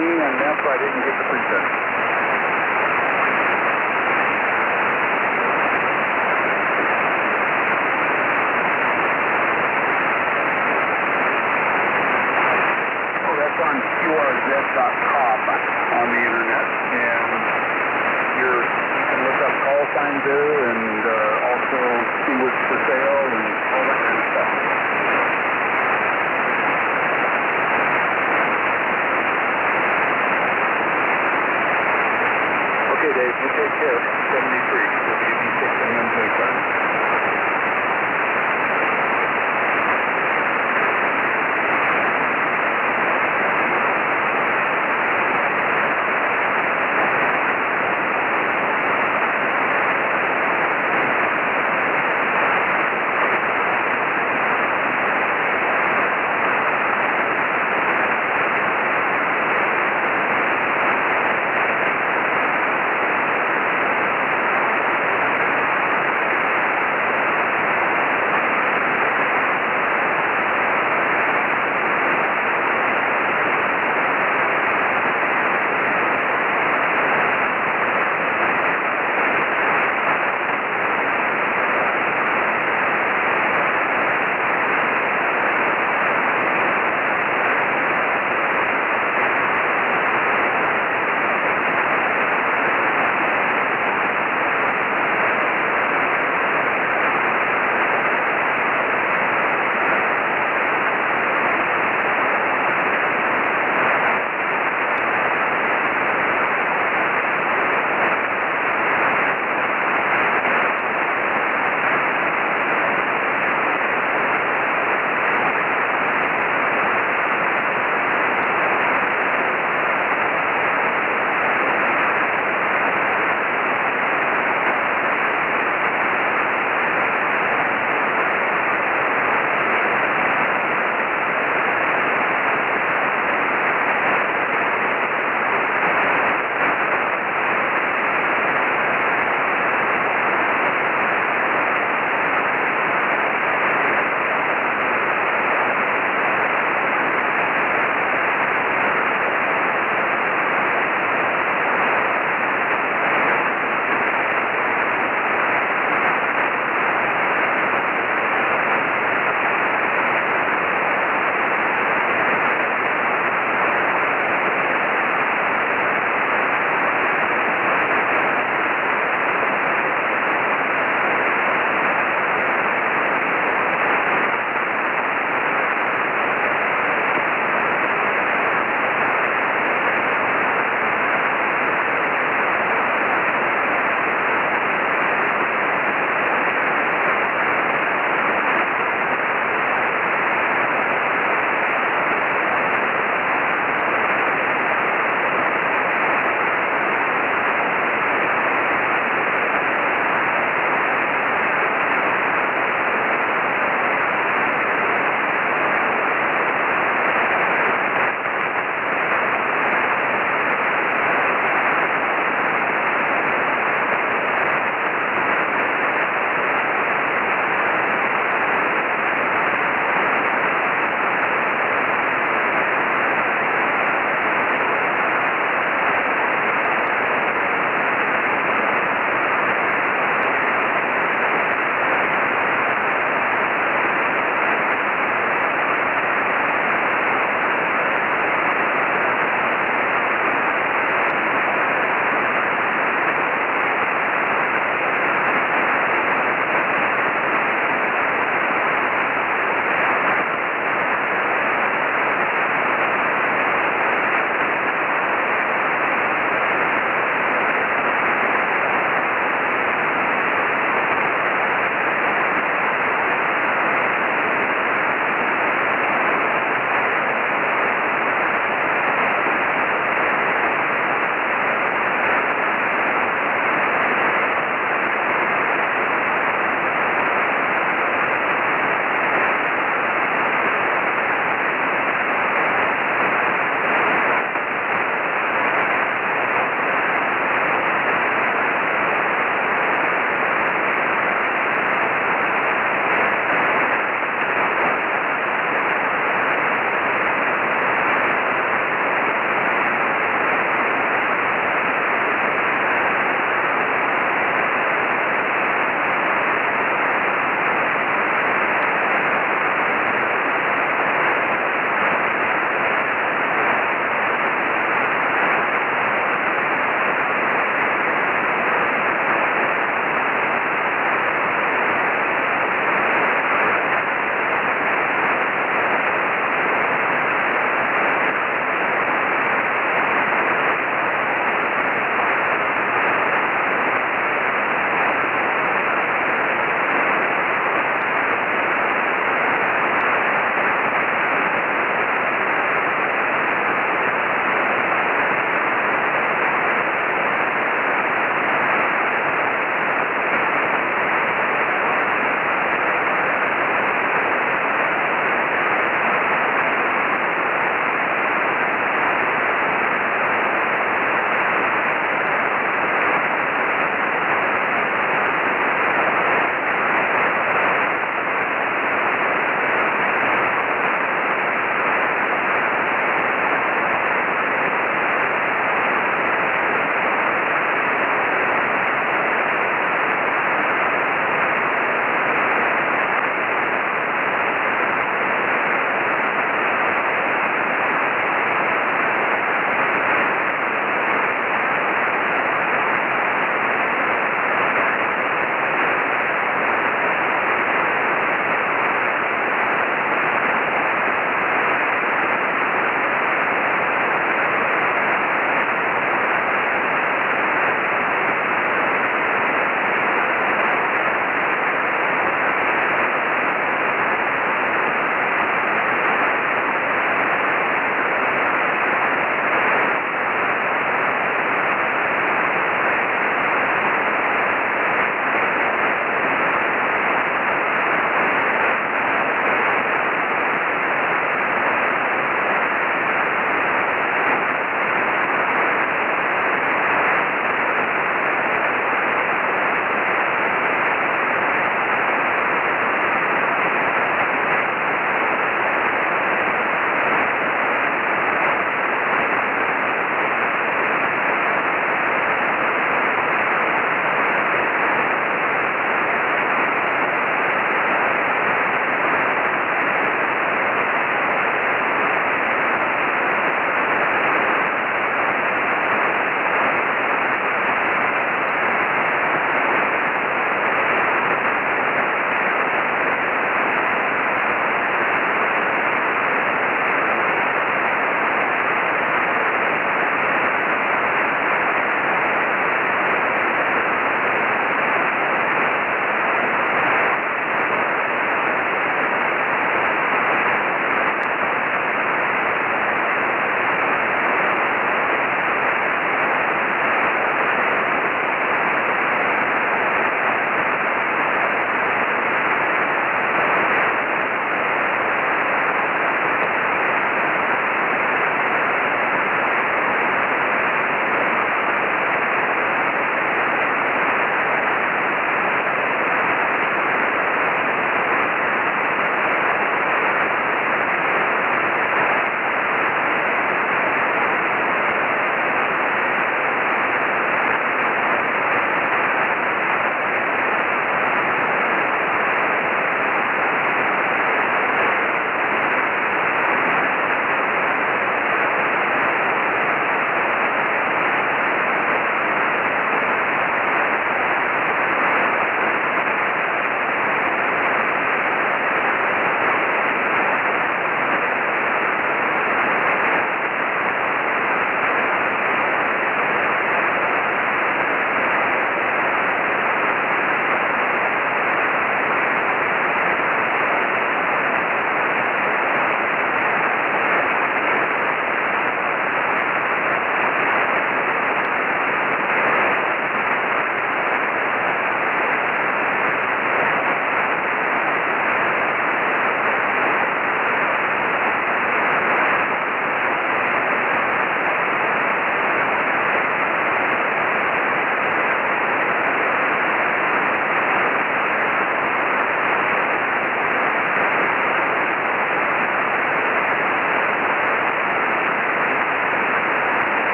and that's why I didn't get the pretext.